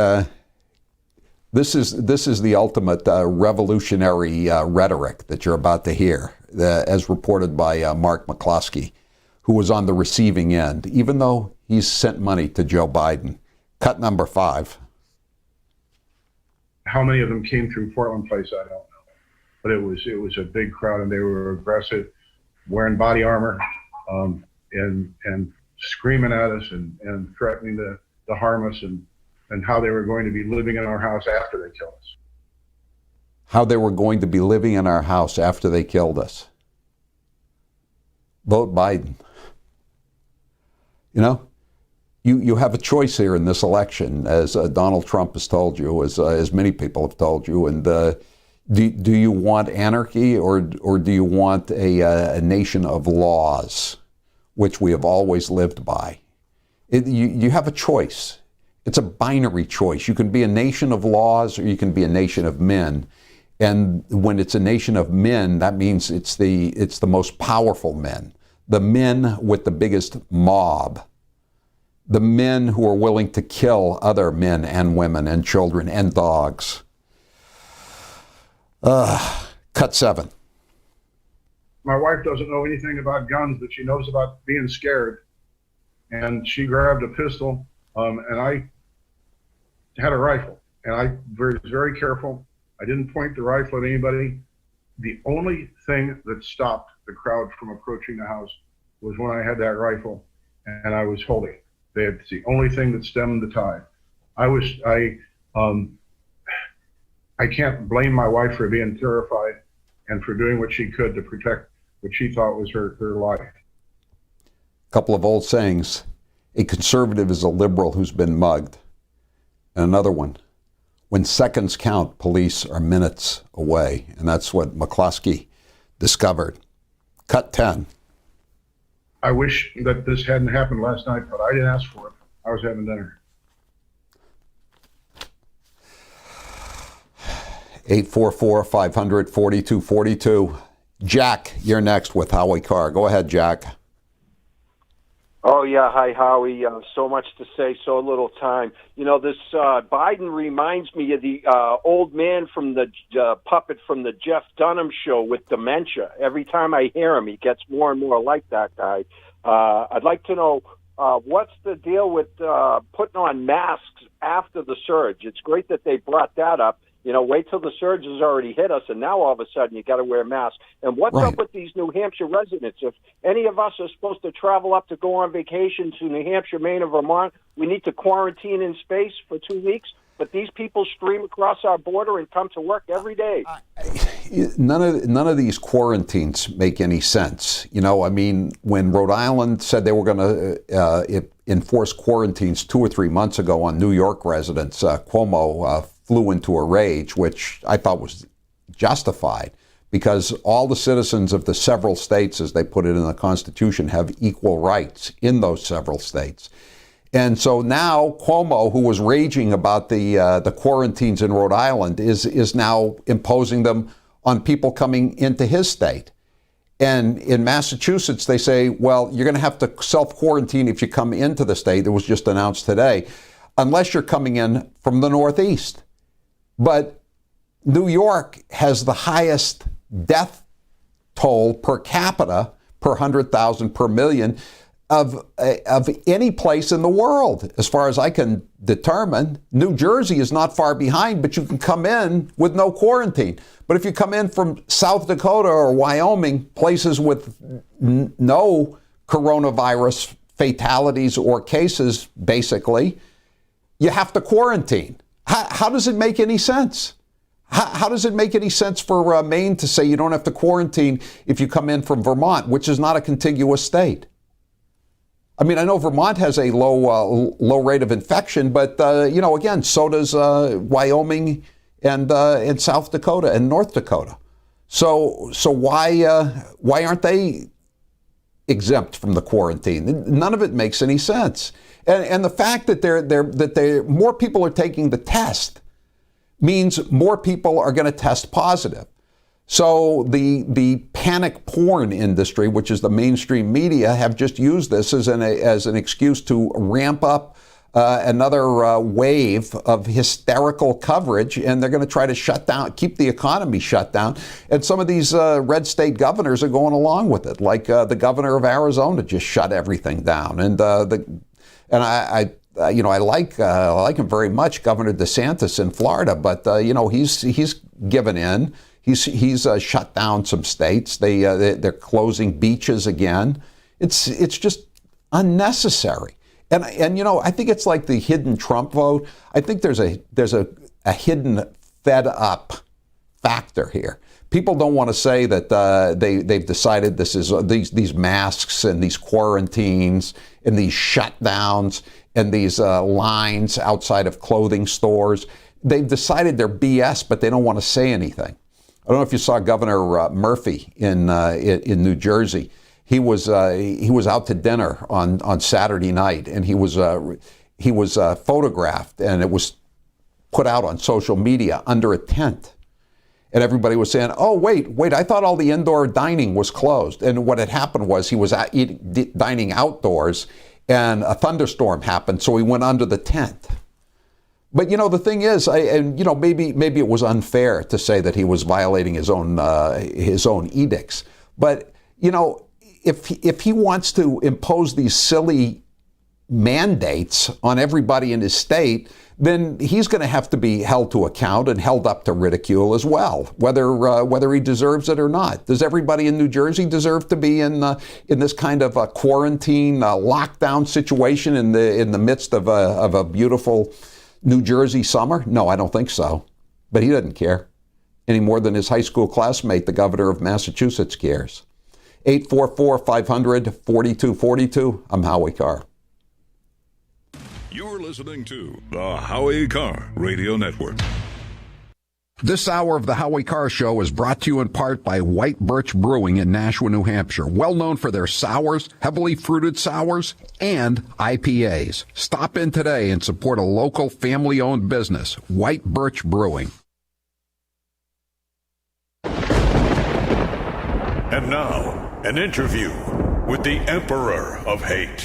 this is the ultimate revolutionary rhetoric that you're about to hear, as reported by Mark McCloskey, who was on the receiving end, even though he's sent money to Joe Biden. Cut number 5. How many of them came through Portland Place, I don't know. But it was a big crowd, and they were aggressive, wearing body armor, and screaming at us and threatening to harm us, and how they were going to be living in our house after they killed us. How they were going to be living in our house after they killed us. Vote Biden. You have a choice here in this election, as Donald Trump has told you, as many people have told you. And do you want anarchy, or do you want a nation of laws, which we have always lived by? You have a choice. It's a binary choice. You can be a nation of laws, or you can be a nation of men. And when it's a nation of men, that means it's the most powerful men, the men with the biggest mob, the men who are willing to kill other men and women and children and dogs. Cut 7. My wife doesn't know anything about guns, but she knows about being scared. And she grabbed a pistol, and I had a rifle, and I was very careful. I didn't point the rifle at anybody. The only thing that stopped the crowd from approaching the house was when I had that rifle and I was holding it. It's the only thing that stemmed the tide. I can't blame my wife for being terrified and for doing what she could to protect what she thought was her life. A couple of old sayings. A conservative is a liberal who's been mugged. And another one, when seconds count, police are minutes away. And that's what McCloskey discovered. Cut 10. I wish that this hadn't happened last night, but I didn't ask for it. I was having dinner. 844-500-4242. Jack, you're next with Howie Carr. Go ahead, Jack. Oh, yeah. Hi, Howie. So much to say, so little time. This Biden reminds me of the old man from the puppet from the Jeff Dunham show with dementia. Every time I hear him, he gets more and more like that guy. I'd like to know what's the deal with putting on masks after the surge. It's great that they brought that up. Wait till the surge has already hit us, and now all of a sudden you got to wear masks. And what's up with these New Hampshire residents? If any of us are supposed to travel up to go on vacation to New Hampshire, Maine, or Vermont, we need to quarantine in space for 2 weeks. But these people stream across our border and come to work every day. None of these quarantines make any sense. When Rhode Island said they were going to enforce quarantines 2 or 3 months ago on New York residents, Cuomo flew into a rage, which I thought was justified, because all the citizens of the several states, as they put it in the Constitution, have equal rights in those several states. And so now Cuomo, who was raging about the quarantines in Rhode Island, is now imposing them on people coming into his state. And in Massachusetts, they say, well, you're going to have to self-quarantine if you come into the state. It was just announced today, unless you're coming in from the Northeast. But New York has the highest death toll per capita, per 100,000 per million, of any place in the world, as far as I can determine. New Jersey is not far behind, but you can come in with no quarantine. But if you come in from South Dakota or Wyoming, places with no coronavirus fatalities or cases, basically, you have to quarantine. How does it make any sense? How does it make any sense for Maine to say you don't have to quarantine if you come in from Vermont, which is not a contiguous state? I mean, I know Vermont has a low rate of infection, but again, so does Wyoming and South Dakota and North Dakota. So why aren't they exempt from the quarantine? None of it makes any sense. And the fact that more people are taking the test means more people are going to test positive. So the panic porn industry, which is the mainstream media, have just used this as an excuse to ramp up another wave of hysterical coverage, and they're going to try to keep the economy shut down. And some of these red state governors are going along with it, like the governor of Arizona just shut everything down, and I like him very much, Governor DeSantis in Florida, but he's given in. He's shut down some states. They're closing beaches again. It's just unnecessary. And I think it's like the hidden Trump vote. I think there's a hidden fed up factor here. People don't want to say that they've decided this is these masks and these quarantines and these shutdowns and these lines outside of clothing stores. They've decided they're BS, but they don't want to say anything. I don't know if you saw Governor Murphy in New Jersey. He was out to dinner on Saturday night, and he was photographed, and it was put out on social media under a tent. And everybody was saying, "Oh, wait! I thought all the indoor dining was closed." And what had happened was he was dining outdoors, and a thunderstorm happened, so he went under the tent. But the thing is, maybe it was unfair to say that he was violating his own edicts. But if he wants to impose these silly mandates on everybody in his state, then he's going to have to be held to account and held up to ridicule as well, whether he deserves it or not. Does everybody in New Jersey deserve to be in this kind of a quarantine lockdown situation in the midst of a beautiful New Jersey summer? No, I don't think so. But he doesn't care any more than his high school classmate, the governor of Massachusetts, cares. 844-500-4242. I'm Howie Carr. You're listening to the Howie Carr Radio Network. This hour of the Howie Carr Show is brought to you in part by White Birch Brewing in Nashua, New Hampshire, well known for their sours, heavily fruited sours, and IPAs. Stop in today and support a local family-owned business, White Birch Brewing. And now, an interview with the Emperor of Hate,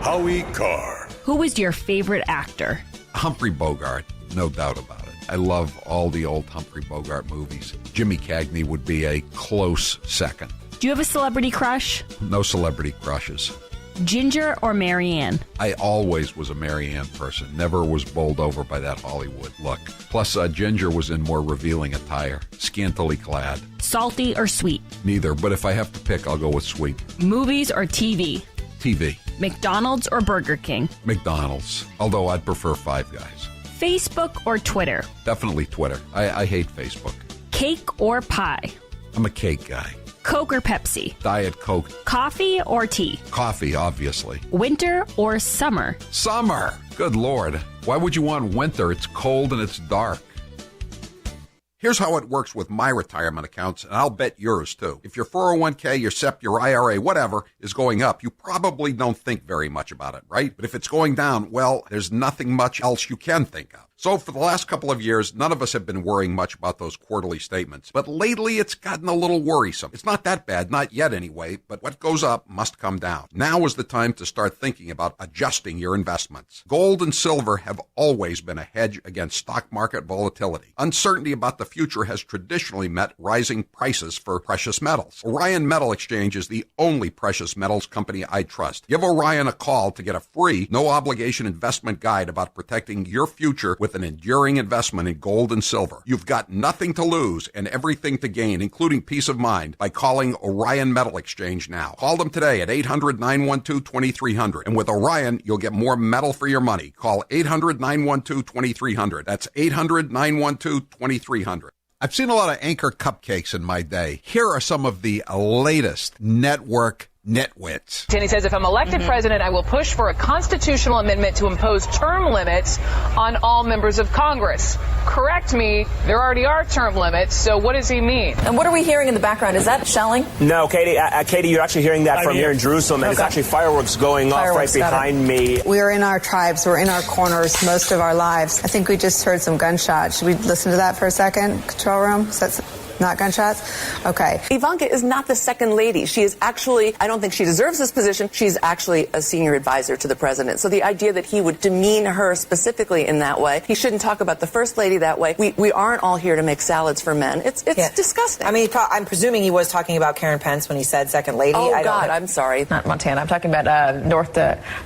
Howie Carr. Who was your favorite actor? Humphrey Bogart, no doubt about it. I love all the old Humphrey Bogart movies. Jimmy Cagney would be a close second. Do you have a celebrity crush? No celebrity crushes. Ginger or Marianne? I always was a Marianne person. Never was bowled over by that Hollywood look. Plus, Ginger was in more revealing attire, scantily clad. Salty or sweet? Neither, but if I have to pick, I'll go with sweet. Movies or TV? TV. McDonald's or Burger King? McDonald's, although I'd prefer Five Guys. Facebook or Twitter? Definitely Twitter. I hate Facebook. Cake or pie? I'm a cake guy. Coke or Pepsi? Diet Coke. Coffee or tea? Coffee, obviously. Winter or summer? Summer! Good Lord. Why would you want winter? It's cold and it's dark. Here's how it works with my retirement accounts, and I'll bet yours too. If your 401k, your SEP, your IRA, whatever, is going up, you probably don't think very much about it, right? But if it's going down, well, there's nothing much else you can think of. So for the last couple of years, none of us have been worrying much about those quarterly statements. But lately, it's gotten a little worrisome. It's not that bad, not yet anyway, but what goes up must come down. Now is the time to start thinking about adjusting your investments. Gold and silver have always been a hedge against stock market volatility. Uncertainty about the future has traditionally met rising prices for precious metals. Orion Metal Exchange is the only precious metals company I trust. Give Orion a call to get a free, no-obligation investment guide about protecting your future with an enduring investment in gold and silver. You've got nothing to lose and everything to gain, including peace of mind, by calling Orion Metal Exchange now. Call them today at 800-912-2300. And with Orion, you'll get more metal for your money. Call 800-912-2300. That's 800-912-2300. I've seen a lot of Anchor cupcakes in my day. Here are some of the latest network nitwits. Jenny says, if I'm elected president, I will push for a constitutional amendment to impose term limits on all members of Congress. Correct me, there already are term limits, so what does he mean? And what are we hearing in the background? Is that shelling? No, Katie, you're actually hearing that from here in Jerusalem, and it's actually fireworks going off right behind me. We're in our tribes, we're in our corners most of our lives. I think we just heard some gunshots. Should we listen to that for a second, control room? Is that not gunshots? Okay. Ivanka is not the second lady. She is actually, I don't think she deserves this position. She's actually a senior advisor to the president. So the idea that he would demean her specifically in that way, he shouldn't talk about the first lady that way. We aren't all here to make salads for men. It's disgusting. I mean, I'm presuming he was talking about Karen Pence when he said second lady. Oh, I'm sorry. Not Montana. I'm talking about no,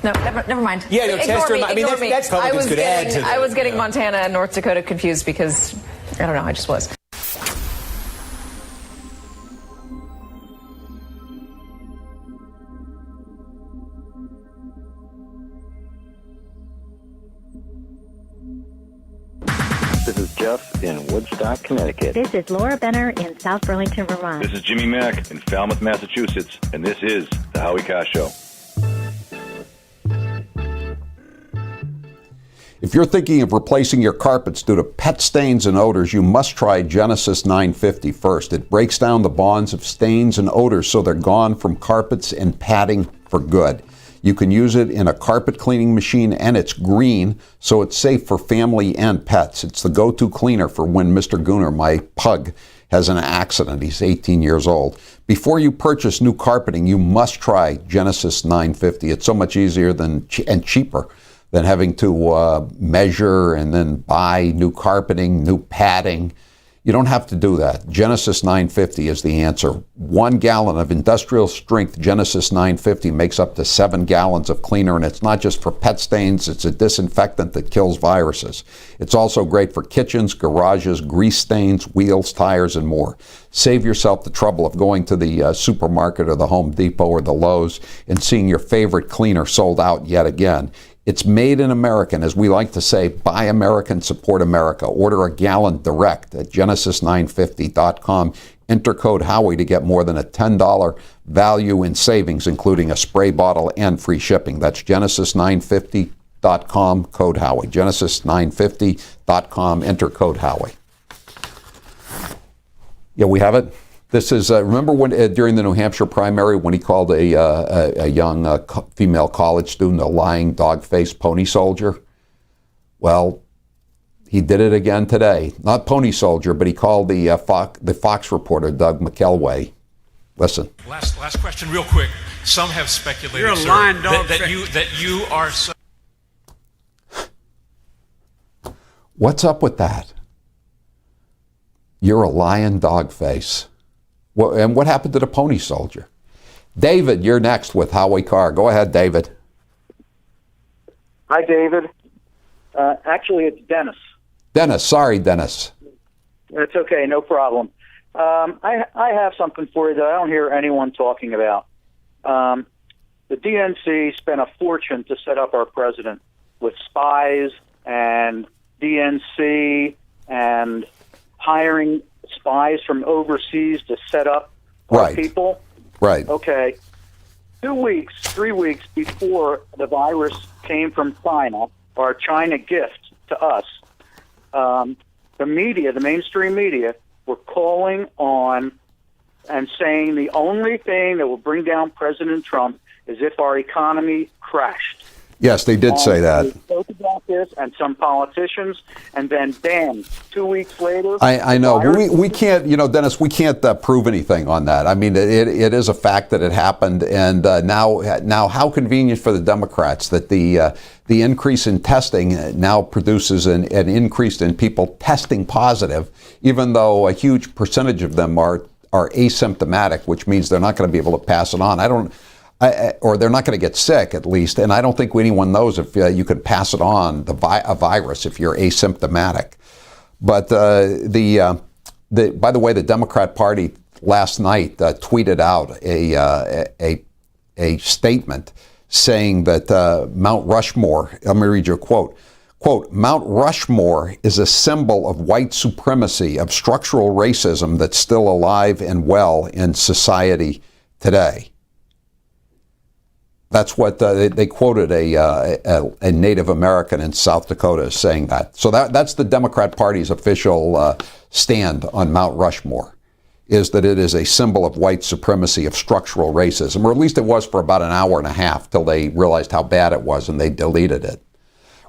never mind. Yeah, no, Chester, I mean, that's Republicans could add to that. I was getting Montana and North Dakota confused because, I don't know, I just was. This is Jeff in Woodstock, Connecticut. This is Laura Benner in South Burlington, Vermont. This is Jimmy Mack in Falmouth, Massachusetts, and this is The Howie Carr Show. If you're thinking of replacing your carpets due to pet stains and odors, you must try Genesis 950 first. It breaks down the bonds of stains and odors so they're gone from carpets and padding for good. You can use it in a carpet cleaning machine, and it's green, so it's safe for family and pets. It's the go-to cleaner for when Mr. Gooner, my pug, has an accident. He's 18 years old. Before you purchase new carpeting, you must try Genesis 950. It's so much easier and cheaper than having to measure and then buy new carpeting, new padding. You don't have to do that. Genesis 950 is the answer. 1 gallon of industrial strength Genesis 950 makes up to 7 gallons of cleaner, and it's not just for pet stains, it's a disinfectant that kills viruses. It's also great for kitchens, garages, grease stains, wheels, tires, and more. Save yourself the trouble of going to the supermarket or the Home Depot or the Lowe's and seeing your favorite cleaner sold out yet again. It's made in America, and as we like to say, buy American, support America. Order a gallon direct at genesis950.com. Enter code Howie to get more than a $10 value in savings, including a spray bottle and free shipping. That's genesis950.com, code Howie. Genesis950.com, enter code Howie. Yeah, we have it. This is, remember when during the New Hampshire primary when he called a young female college student a lying dog-faced pony soldier? Well, he did it again today. Not pony soldier, but he called the Fox reporter, Doug McElway. Listen. Last question real quick. Some have speculated, You're a sir, lying dog that you are so... What's up with that? You're a lying dog face. Well, and what happened to the pony soldier? David, you're next with Howie Carr. Go ahead, David. Hi, David. Actually, it's Dennis. Dennis. Sorry, Dennis. It's okay. No problem. I have something for you that I don't hear anyone talking about. The DNC spent a fortune to set up our president with spies and DNC and hiring spies from overseas to set up our people. Right. Okay. 3 weeks before the virus came from China, our China gift to us, the media, the mainstream media, were calling on and saying the only thing that will bring down President Trump is if our economy crashed. Yes, they did say that. We spoke about this, and some politicians, and then bam, 2 weeks later. I know, but we can't, Dennis, we can't prove anything on that. I mean, it is a fact that it happened, and now how convenient for the Democrats that the increase in testing now produces an increase in people testing positive, even though a huge percentage of them are asymptomatic, which means they're not going to be able to pass it on. Or they're not going to get sick, at least. And I don't think anyone knows if you can pass it on, a virus, if you're asymptomatic. But by the way, the Democrat Party last night tweeted out a statement saying that Mount Rushmore, let me read you a quote. Quote, Mount Rushmore is a symbol of white supremacy, of structural racism that's still alive and well in society today. That's what they quoted a Native American in South Dakota saying that. So that's the Democrat Party's official stand on Mount Rushmore, is that it is a symbol of white supremacy, of structural racism, or at least it was for about an hour and a half till they realized how bad it was and they deleted it.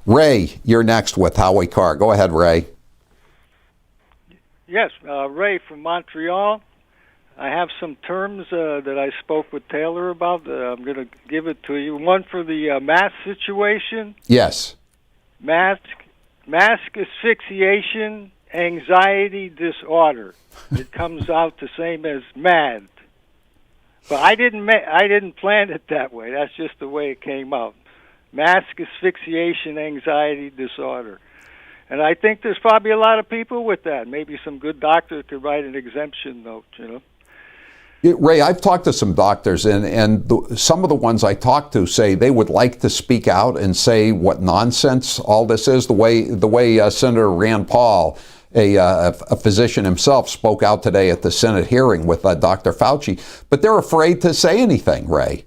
Ray, you're next with Howie Carr. Go ahead, Ray. Yes, Ray from Montreal. I have some terms that I spoke with Taylor about. I'm going to give it to you. One for the mask situation. Yes. Mask asphyxiation, anxiety disorder. It comes out the same as MAD. But I didn't plan it that way. That's just the way it came out. Mask asphyxiation, anxiety disorder. And I think there's probably a lot of people with that. Maybe some good doctor could write an exemption note, Ray, I've talked to some doctors, and some of the ones I talked to say they would like to speak out and say what nonsense all this is. The way Senator Rand Paul, a physician himself, spoke out today at the Senate hearing with Dr. Fauci, but they're afraid to say anything, Ray.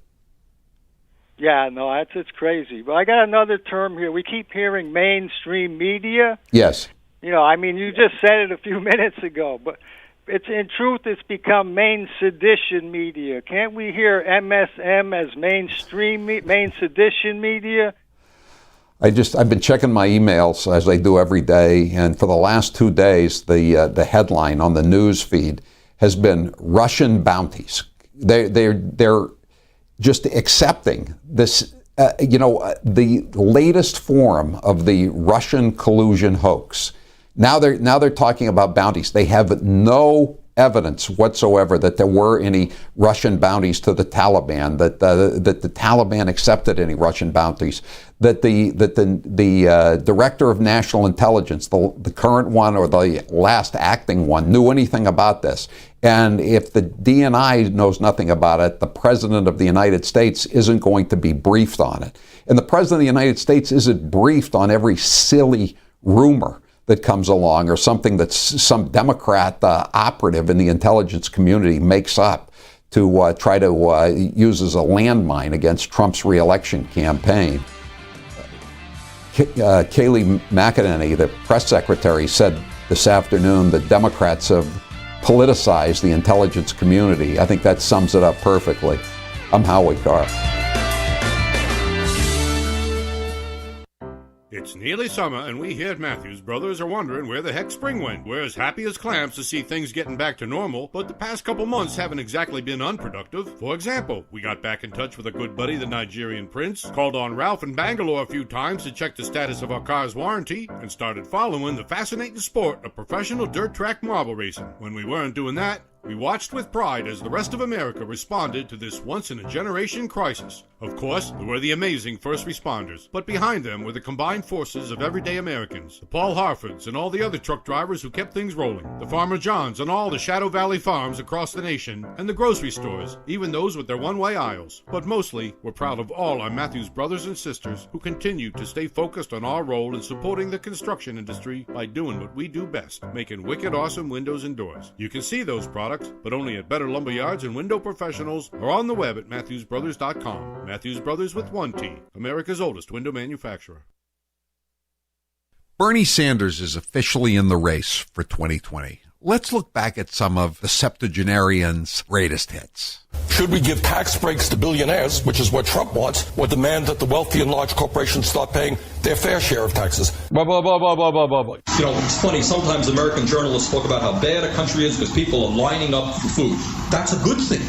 Yeah, no, it's crazy. But I got another term here. We keep hearing mainstream media. Yes. You just said it a few minutes ago, but in truth, it's become main sedition media. Can't we hear MSM as main sedition media? I've been checking my emails as I do every day, and for the last 2 days, the headline on the news feed has been Russian bounties. They're just accepting this, the latest form of the Russian collusion hoax. Now they're talking about bounties. They have no evidence whatsoever that there were any Russian bounties to the Taliban, that the Taliban accepted any Russian bounties, that the director of national intelligence, the current one or the last acting one, knew anything about this. And if the DNI knows nothing about it, the President of the United States isn't going to be briefed on it. And the President of the United States isn't briefed on every silly rumor that comes along or something that some Democrat operative in the intelligence community makes up to try to use as a landmine against Trump's reelection campaign. Kayleigh McEnany, the press secretary, said this afternoon that Democrats have politicized the intelligence community. I think that sums it up perfectly. I'm Howie Carr. It's nearly summer, and we here at Matthews Brothers are wondering where the heck spring went. We're as happy as clams to see things getting back to normal, but the past couple months haven't exactly been unproductive. For example, we got back in touch with a good buddy, the Nigerian Prince, called on Ralph in Bangalore a few times to check the status of our car's warranty, and started following the fascinating sport of professional dirt track marble racing. When we weren't doing that, we watched with pride as the rest of America responded to this once-in-a-generation crisis. Of course, there were the amazing first responders, but behind them were the combined forces of everyday Americans, the Paul Harfords and all the other truck drivers who kept things rolling, the Farmer Johns and all the Shadow Valley farms across the nation, and the grocery stores, even those with their one-way aisles. But mostly, we're proud of all our Matthews brothers and sisters who continue to stay focused on our role in supporting the construction industry by doing what we do best, making wicked awesome windows and doors. You can see those products, but only at Better Lumberyards and Window Professionals, or on the web at MatthewsBrothers.com. Matthews Brothers with one T, America's oldest window manufacturer. Bernie Sanders is officially in the race for 2020. let's look back at some of the septuagenarians' greatest hits. Should we give tax breaks to billionaires, which is what Trump wants, or demand that the wealthy and large corporations start paying their fair share of taxes? Blah, blah, blah, blah, blah, blah, blah. You know, it's funny, sometimes American journalists talk about how bad a country is because people are lining up for food. That's a good thing.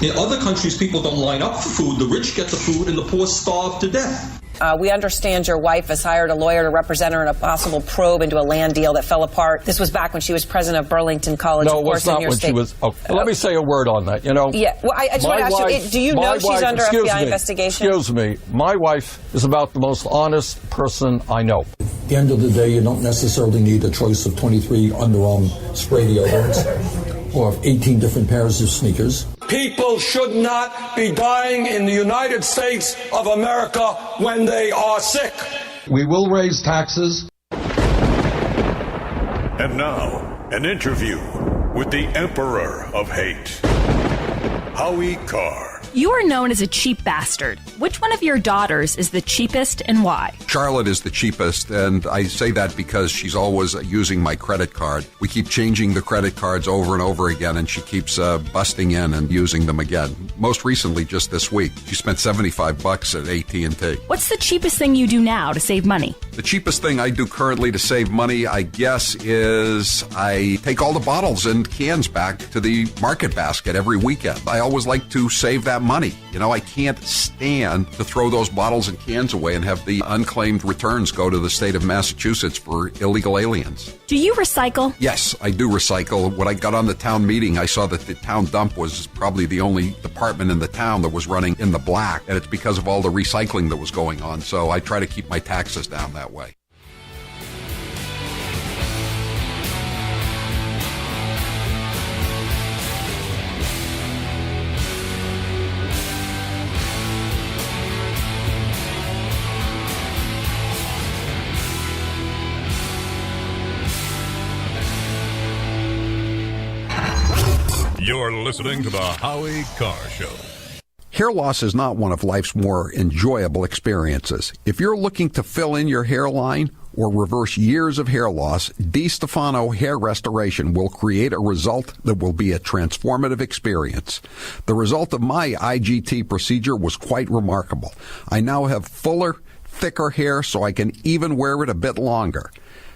In other countries, people don't line up for food. The rich get the food and the poor starve to death. We understand your wife has hired a lawyer to represent her in a possible probe into a land deal that fell apart. This was back when she was president of Burlington College. No, of course, it was not in your when state. she was. Oh, let me say a word on that. You know. Yeah. Well, I just want to ask you: do you know she's under FBI investigation? Excuse me. My wife is about the most honest person I know. At the end of the day, you don't necessarily need a choice of 23 underarm spray deodorants or 18 different pairs of sneakers. People should not be dying in the United States of America when they are sick. We will raise taxes. And now, an interview with the Emperor of Hate, Howie Carr. You are known as a cheap bastard. Which one of your daughters is the cheapest and why? Charlotte is the cheapest, and I say that because she's always using my credit card. We keep changing the credit cards over and over again, and she keeps busting in and using them again. Most recently, just this week, she spent $75 at AT&T. What's the cheapest thing you do now to save money? The cheapest thing I do currently to save money, I guess, is I take all the bottles and cans back to the market basket every weekend. I always like to save that money. You know, I can't stand to throw those bottles and cans away and have the unclaimed returns go to the state of Massachusetts for illegal aliens. Do you recycle? Yes, I do recycle. When I got on the town meeting, I saw that the town dump was probably the only department in the town that was running in the black, and it's because of all the recycling that was going on. So I try to keep my taxes down that way. You're listening to the Howie Carr Show. Hair loss is not one of life's more enjoyable experiences. If you're looking to fill in your hairline or reverse years of hair loss, DiStefano Hair Restoration will create a result that will be a transformative experience. The result of my IGT procedure was quite remarkable. I now have fuller, thicker hair so I can even wear it a bit longer.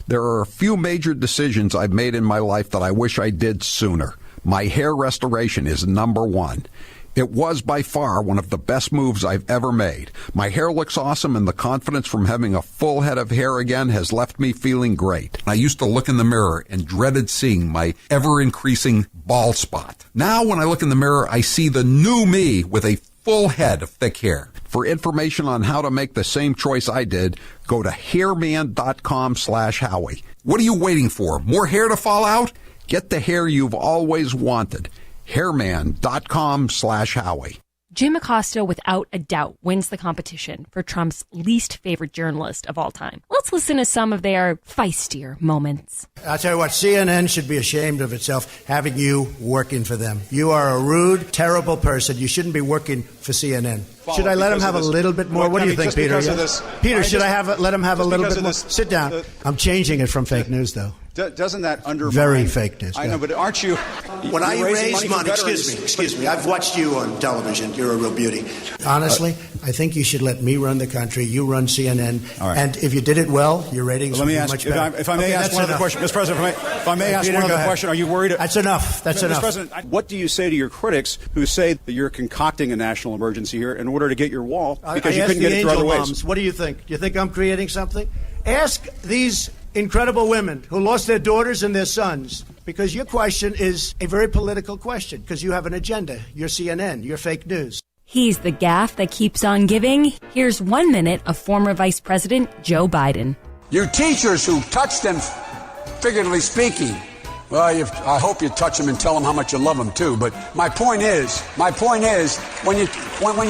There are a few major decisions I've made in my life that I wish I did sooner. My hair restoration is number one. It was by far one of the best moves I've ever made. My hair looks awesome, and the confidence from having a full head of hair again has left me feeling great. I used to look in the mirror and dreaded seeing my ever-increasing bald spot. Now when I look in the mirror, I see the new me with a full head of thick hair. For information on how to make the same choice I did, go to hairman.com/Howie. What are you waiting for? More hair to fall out? Get the hair you've always wanted. Hairman.com/Howie. Jim Acosta, without a doubt, wins the competition for Trump's least favorite journalist of all time. Let's listen to some of their feistier moments. I'll tell you what, CNN should be ashamed of itself having you working for them. You are a rude, terrible person. You shouldn't be working for CNN. Should I let him have a little bit more? What do you think, Peter? Peter, should I let him have a little bit more? Sit down. I'm changing it from fake news, though. Doesn't that undermine... Very fake news. I know, but aren't you... When I raise money... Excuse me. I've watched you on television. You're a real beauty. Honestly, I think you should let me run the country. You run CNN. All right. And if you did it well, your ratings would be much better. If I may ask one other question, Mr. President, if I may ask one other question, are you worried... That's enough. That's enough. Mr. President, what do you say to your critics who say that you're concocting a national emergency here in order to get your wall because you couldn't get it through other ways? What do you think? Do you think I'm creating something? Ask these incredible women who lost their daughters and their sons, because your question is a very political question, because you have an agenda. You're CNN. You're fake news. He's the gaffe that keeps on giving. Here's 1 minute of former Vice President Joe Biden. You teachers who touch them, figuratively speaking, well, I hope you touch them and tell them how much you love them too. But my point is, when you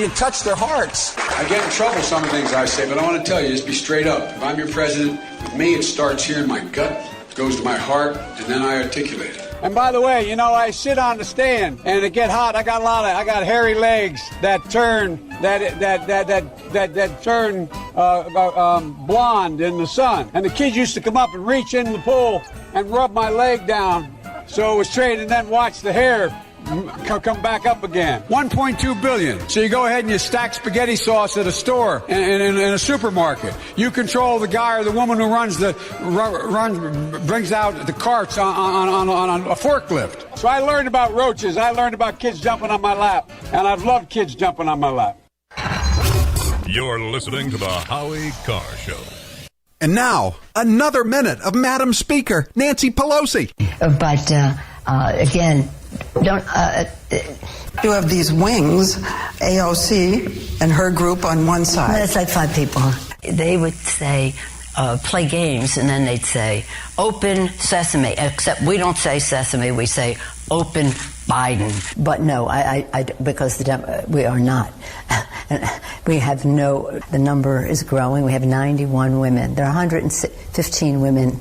touch their hearts. I get in trouble some of the things I say, but I want to tell you, just be straight up. If I'm your president, with me it starts here in my gut, it goes to my heart, and then I articulate it. And by the way, you know, I sit on the stand and it get hot. I got hairy legs that turn blonde in the sun. And the kids used to come up and reach in the pool and rub my leg down So it was traded and then watch the hair come back up again. $1.2 billion. So you go ahead and you stack spaghetti sauce at a store in a supermarket. You control the guy or the woman who brings out the carts on a forklift. So I learned about roaches. I learned about kids jumping on my lap. And I've loved kids jumping on my lap. You're listening to the Howie Carr Show. And now, another minute of Madam Speaker Nancy Pelosi. But again, don't you have these wings, AOC and her group on one side. That's like 5 people. They would say, play games, and then they'd say, open sesame. Except we don't say sesame, we say open Biden. But no, because we are not. We have the number is growing. We have 91 women. There are 115 women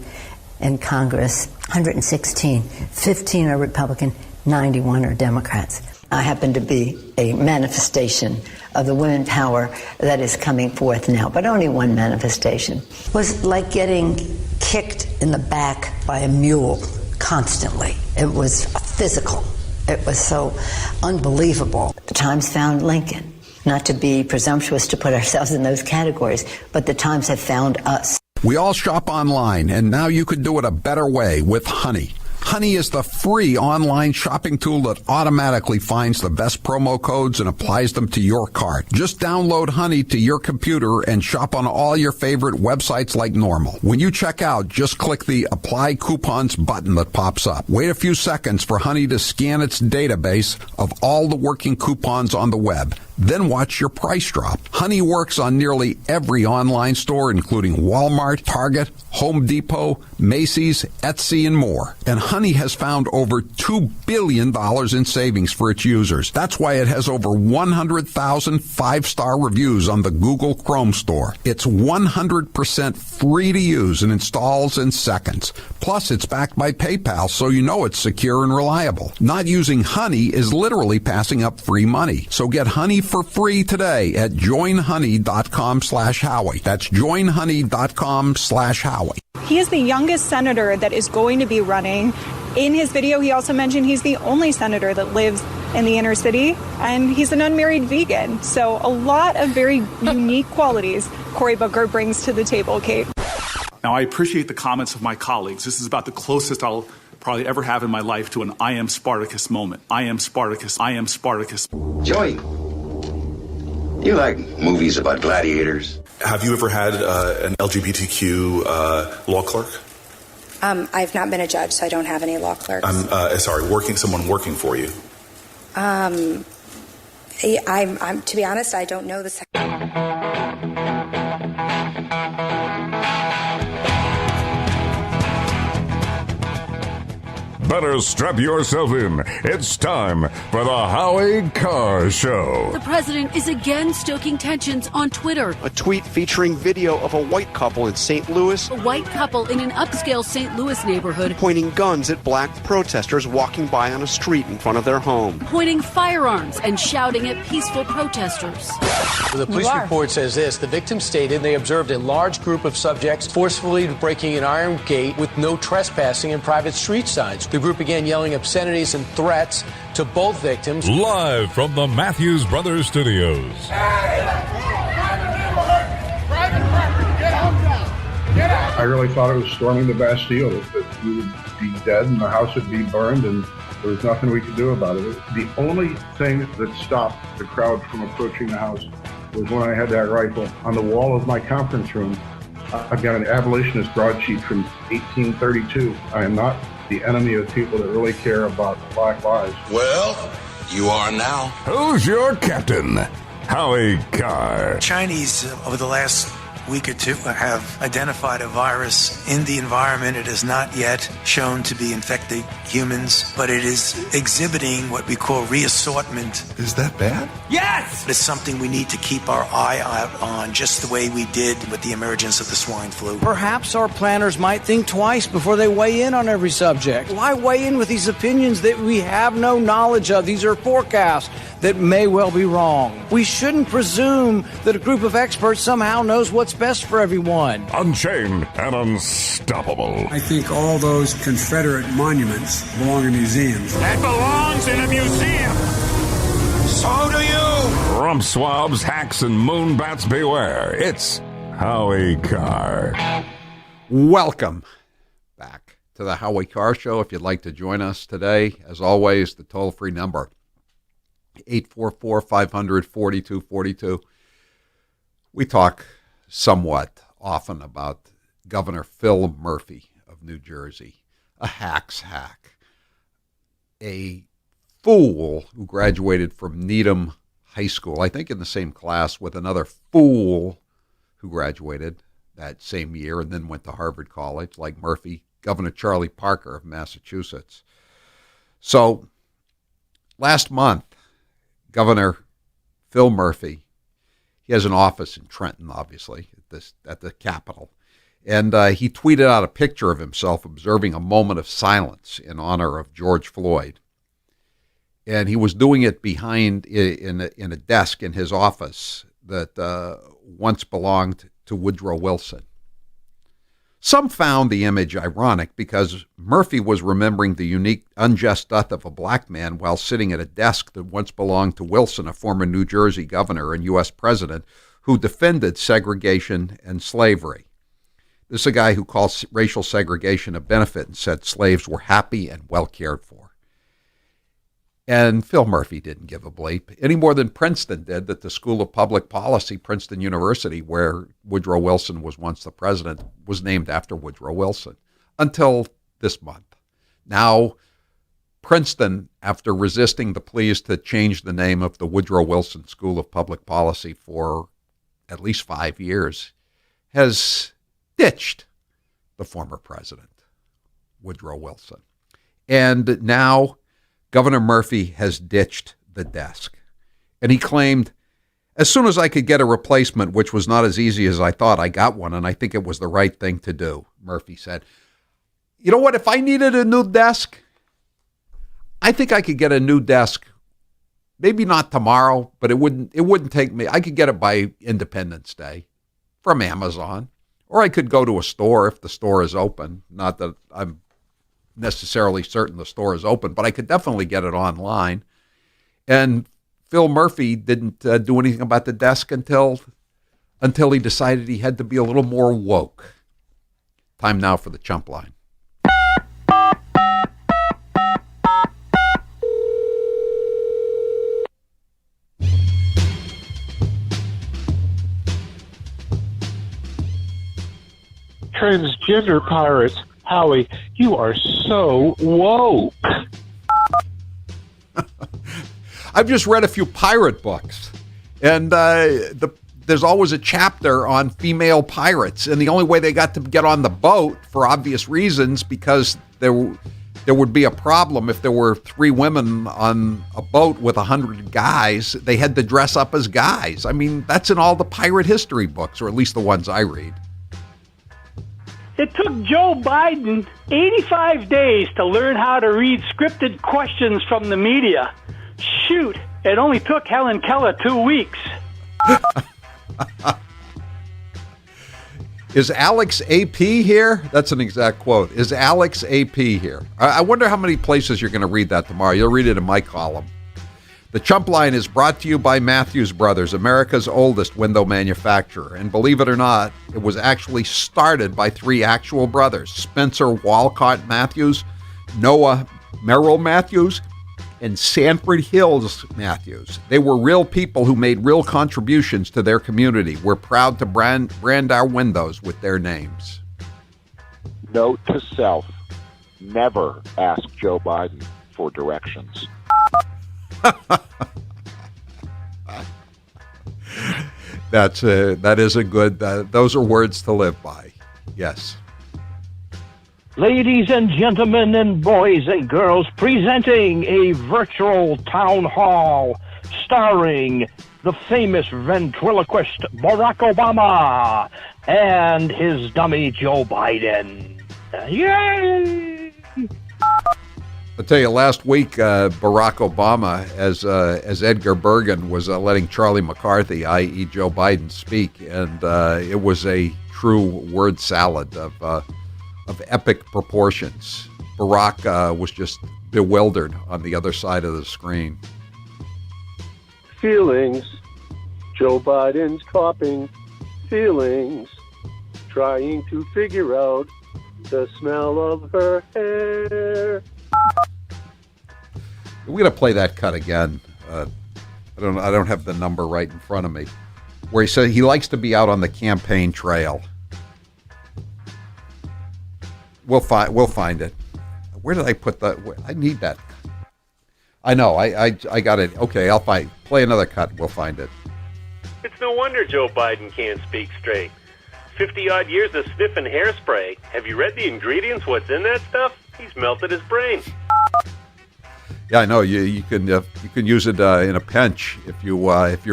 in Congress, 116. 15 are Republican, 91 are Democrats. I happen to be a manifestation of the women power that is coming forth now, but only one manifestation. It was like getting kicked in the back by a mule constantly. It was physical. It was so unbelievable. The Times found Lincoln. Not to be presumptuous to put ourselves in those categories, but the Times have found us. We all shop online, and now you could do it a better way with Honey. Honey is the free online shopping tool that automatically finds the best promo codes and applies them to your cart. Just download Honey to your computer and shop on all your favorite websites like normal. When you check out, just click the Apply Coupons button that pops up. Wait a few seconds for Honey to scan its database of all the working coupons on the web. Then watch your price drop. Honey works on nearly every online store, including Walmart, Target, Home Depot, Macy's, Etsy, and more. And Honey has found over $2 billion in savings for its users. That's why it has over 100,000 5-star reviews on the Google Chrome store. It's 100% free to use and installs in seconds. Plus, it's backed by PayPal, so you know it's secure and reliable. Not using Honey is literally passing up free money. So get Honey for free today at joinhoney.com/Howie. That's joinhoney.com/Howie. He is the youngest senator that is going to be running. In his video, he also mentioned he's the only senator that lives in the inner city, and he's an unmarried vegan. So a lot of very unique qualities Cory Booker brings to the table, Kate. Now, I appreciate the comments of my colleagues. This is about the closest I'll probably ever have in my life to an I am Spartacus moment. I am Spartacus. I am Spartacus. Joey, you like movies about gladiators? Have you ever had an LGBTQ law clerk? I've not been a judge, so I don't have any law clerks. Someone working for you. I'm to be honest, I don't know the Better strap yourself in. It's time for the Howie Carr Show. The president is again stoking tensions on Twitter. A tweet featuring video of a white couple in St. Louis. A white couple in an upscale St. Louis neighborhood. Pointing guns at black protesters walking by on a street in front of their home. Pointing firearms and shouting at peaceful protesters. The police report says this. The victims stated they observed a large group of subjects forcefully breaking an iron gate with no trespassing and private street signs. The group began yelling obscenities and threats to both victims. Live from the Matthews Brothers Studios. I really thought it was storming the Bastille, that we would be dead and the house would be burned and there was nothing we could do about it. The only thing that stopped the crowd from approaching the house was when I had that rifle. On the wall of my conference room, I've got an abolitionist broadsheet from 1832. I am not the enemy of people that really care about black lives. Well, you are now. Who's your captain? Howie Carr. Chinese, over the last week or two, have identified a virus in the environment. It has not yet shown to be infecting humans, but it is exhibiting what we call reassortment. Is that bad? Yes! It's something we need to keep our eye out on, just the way we did with the emergence of the swine flu. Perhaps our planners might think twice before they weigh in on every subject. Why weigh in with these opinions that we have no knowledge of? These are forecasts that may well be wrong. We shouldn't presume that a group of experts somehow knows what's best for everyone. Unchained and unstoppable. I think all those Confederate monuments belong in museums. That belongs in a museum. So do you. Rump swabs, hacks, and moonbats beware. It's Howie Carr. Welcome back to the Howie Carr Show. If you'd like to join us today, as always, the toll-free number, 844-500-4242. We talk somewhat often about Governor Phil Murphy of New Jersey, a hack's hack, a fool who graduated from Needham High School, I think in the same class with another fool who graduated that same year and then went to Harvard College, like Murphy, Governor Charlie Parker of Massachusetts. So last month, Governor Phil Murphy, he has an office in Trenton, obviously, at the Capitol, and he tweeted out a picture of himself observing a moment of silence in honor of George Floyd. And he was doing it behind in a desk in his office that once belonged to Woodrow Wilson. Some found the image ironic because Murphy was remembering the unique, unjust death of a black man while sitting at a desk that once belonged to Wilson, a former New Jersey governor and U.S. president who defended segregation and slavery. This is a guy who calls racial segregation a benefit and said slaves were happy and well cared for. And Phil Murphy didn't give a bleep, any more than Princeton did, that the School of Public Policy, Princeton University, where Woodrow Wilson was once the president, was named after Woodrow Wilson, until this month. Now, Princeton, after resisting the pleas to change the name of the Woodrow Wilson School of Public Policy for at least 5 years, has ditched the former president, Woodrow Wilson. And now Governor Murphy has ditched the desk. And he claimed, as soon as I could get a replacement, which was not as easy as I thought, I got one, and I think it was the right thing to do, Murphy said. You know what? If I needed a new desk, I think I could get a new desk, maybe not tomorrow, but it wouldn't take me. I could get it by Independence Day from Amazon, or I could go to a store if the store is open. Not that I'm necessarily certain the store is open, but I could definitely get it online. And Phil Murphy didn't do anything about the desk until he decided he had to be a little more woke. Time now for the chump line. Transgender pirates. Howie, you are so woke. I've just read a few pirate books, and there's always a chapter on female pirates, and the only way they got to get on the boat, for obvious reasons, because there would be a problem if there were 3 women on a boat with 100 guys. They had to dress up as guys. I mean, that's in all the pirate history books, or at least the ones I read. It took Joe Biden 85 days to learn how to read scripted questions from the media. Shoot, it only took Helen Keller 2 weeks. Is Alex AP here? That's an exact quote. Is Alex AP here? I wonder how many places you're going to read that tomorrow. You'll read it in my column. The Chump Line is brought to you by Matthews Brothers, America's oldest window manufacturer. And believe it or not, it was actually started by 3 actual brothers, Spencer Walcott Matthews, Noah Merrill Matthews, and Sanford Hills Matthews. They were real people who made real contributions to their community. We're proud to brand our windows with their names. Note to self, never ask Joe Biden for directions. That is a good, those are words to live by. Yes. Ladies and gentlemen and boys and girls, presenting a virtual town hall starring the famous ventriloquist Barack Obama and his dummy Joe Biden. Yay! I'll tell you, last week, Barack Obama, as Edgar Bergen, was letting Charlie McCarthy, i.e. Joe Biden, speak, and it was a true word salad of epic proportions. Barack was just bewildered on the other side of the screen. Feelings. Joe Biden's copying. Feelings. Trying to figure out the smell of her hair. We're gonna play that cut again. I don't have the number right in front of me, where he said he likes to be out on the campaign trail. We'll find it. Where did I put that? I need that. I know. I got it. Okay, I'll play another cut. We'll find it. It's no wonder Joe Biden can't speak straight. 50-odd years of sniffing hairspray. Have you read the ingredients? What's in that stuff? He's melted his brain. Yeah, I know. You can use it in a pinch if you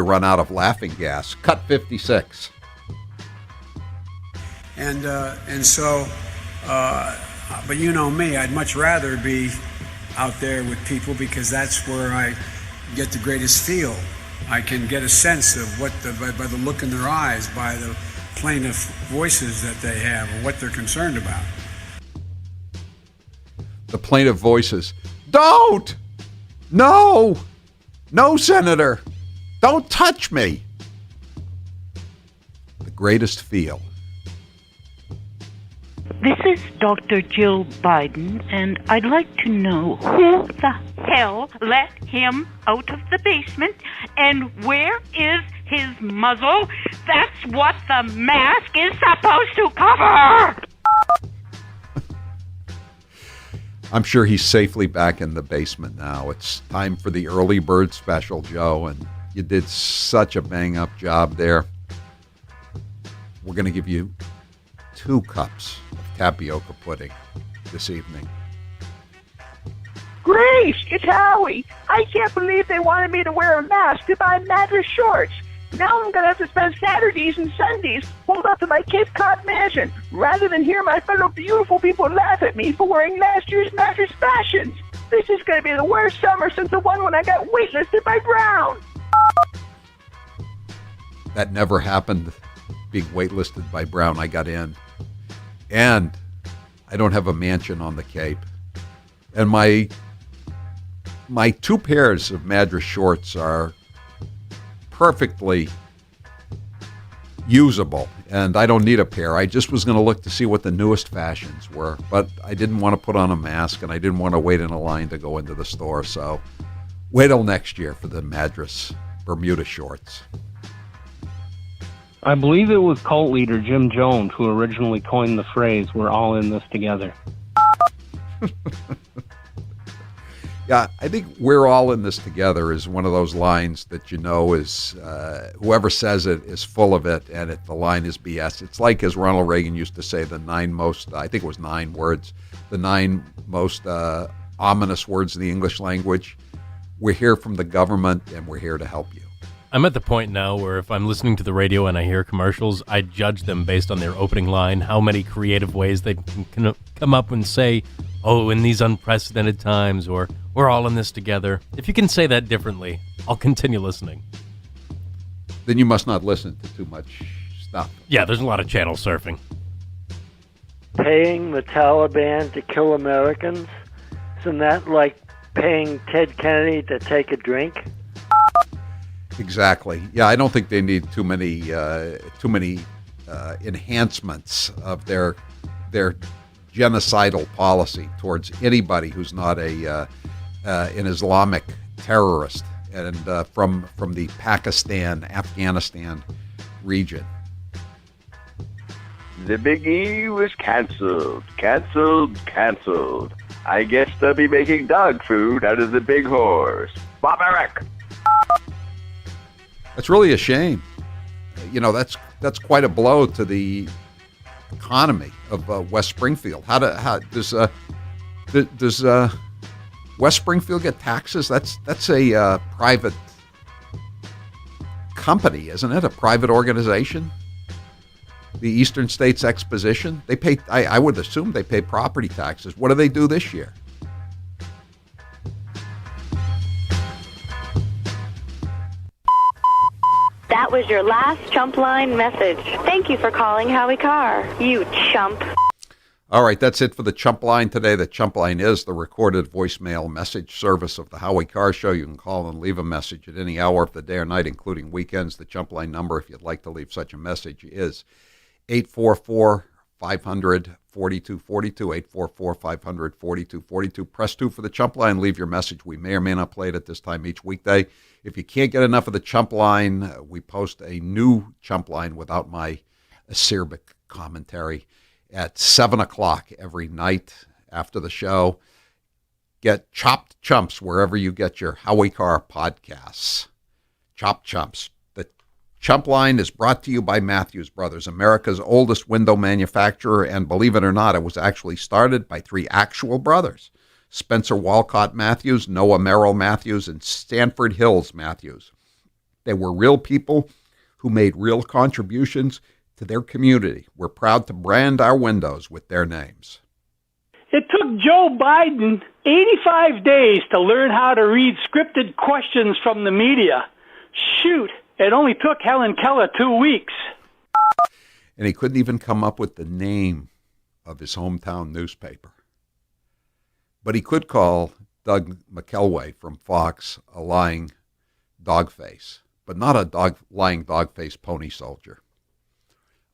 run out of laughing gas. Cut 56. And so, but you know me, I'd much rather be out there with people because that's where I get the greatest feel. I can get a sense of what by the look in their eyes, by the plaintive voices that they have, or what they're concerned about. The plaintive voices. Don't! No! No, Senator! Don't touch me! The greatest feel. This is Dr. Jill Biden, and I'd like to know who the hell let him out of the basement, and where is his muzzle? That's what the mask is supposed to cover! I'm sure he's safely back in the basement now. It's time for the early bird special, Joe, and you did such a bang-up job there. We're going to give you 2 cups of tapioca pudding this evening. Grace, it's Howie. I can't believe they wanted me to wear a mask to buy mattress shorts. Now I'm going to have to spend Saturdays and Sundays holed up in my Cape Cod mansion rather than hear my fellow beautiful people laugh at me for wearing last year's mattress fashions. This is going to be the worst summer since the one when I got waitlisted by Brown. That never happened, being waitlisted by Brown. I got in. And I don't have a mansion on the Cape. And my 2 pairs of Madras shorts are perfectly usable, and I don't need a pair. I just was going to look to see what the newest fashions were, but I didn't want to put on a mask, and I didn't want to wait in a line to go into the store, so wait till next year for the Madras Bermuda shorts. I believe it was cult leader Jim Jones who originally coined the phrase, "We're all in this together." Yeah, I think "we're all in this together" is one of those lines that you know is, whoever says it is full of it, and the line is BS. It's like, as Ronald Reagan used to say, the 9 most, I think it was 9 words, the 9 most ominous words in the English language. We're here from the government, and we're here to help you. I'm at the point now where if I'm listening to the radio and I hear commercials, I judge them based on their opening line, how many creative ways they can come up and say, "Oh, in these unprecedented times," or "We're all in this together." If you can say that differently, I'll continue listening. Then you must not listen to too much stuff. Yeah, there's a lot of channel surfing. Paying the Taliban to kill Americans? Isn't that like paying Ted Kennedy to take a drink? Exactly. Yeah, I don't think they need too many enhancements of their genocidal policy towards anybody who's not an Islamic terrorist and from the Pakistan-Afghanistan region. The Big E was canceled. I guess they'll be making dog food out of the big horse. Bob Eric. That's really a shame. You know, that's quite a blow to the economy of West Springfield. How does West Springfield get taxes? That's a private company, isn't it? A private organization. The Eastern States Exposition. They pay. I would assume they pay property taxes. What do they do this year? That was your last chump line message. Thank you for calling Howie Carr, you chump. All right, that's it for the Chump Line today. The Chump Line is the recorded voicemail message service of the Howie Carr Show. You can call and leave a message at any hour of the day or night, including weekends. The Chump Line number, if you'd like to leave such a message, is 844-500-4242, 844-500-4242. Press 2 for the Chump Line. Leave your message. We may or may not play it at this time each weekday. If you can't get enough of the Chump Line, we post a new Chump Line without my acerbic commentary at 7 o'clock every night after the show. Get Chopped Chumps wherever you get your Howie Carr podcasts. Chopped Chumps. The Chump Line is brought to you by Matthews Brothers, America's oldest window manufacturer, and believe it or not, it was actually started by 3 actual brothers: Spencer Walcott Matthews, Noah Merrill Matthews, and Stanford Hills Matthews. They were real people who made real contributions to their community. We're proud to brand our windows with their names. It took Joe Biden 85 days to learn how to read scripted questions from the media. Shoot, it only took Helen Keller 2 weeks. And he couldn't even come up with the name of his hometown newspaper. But he could call Doug McElway from Fox a lying dogface, but not a lying dogface pony soldier.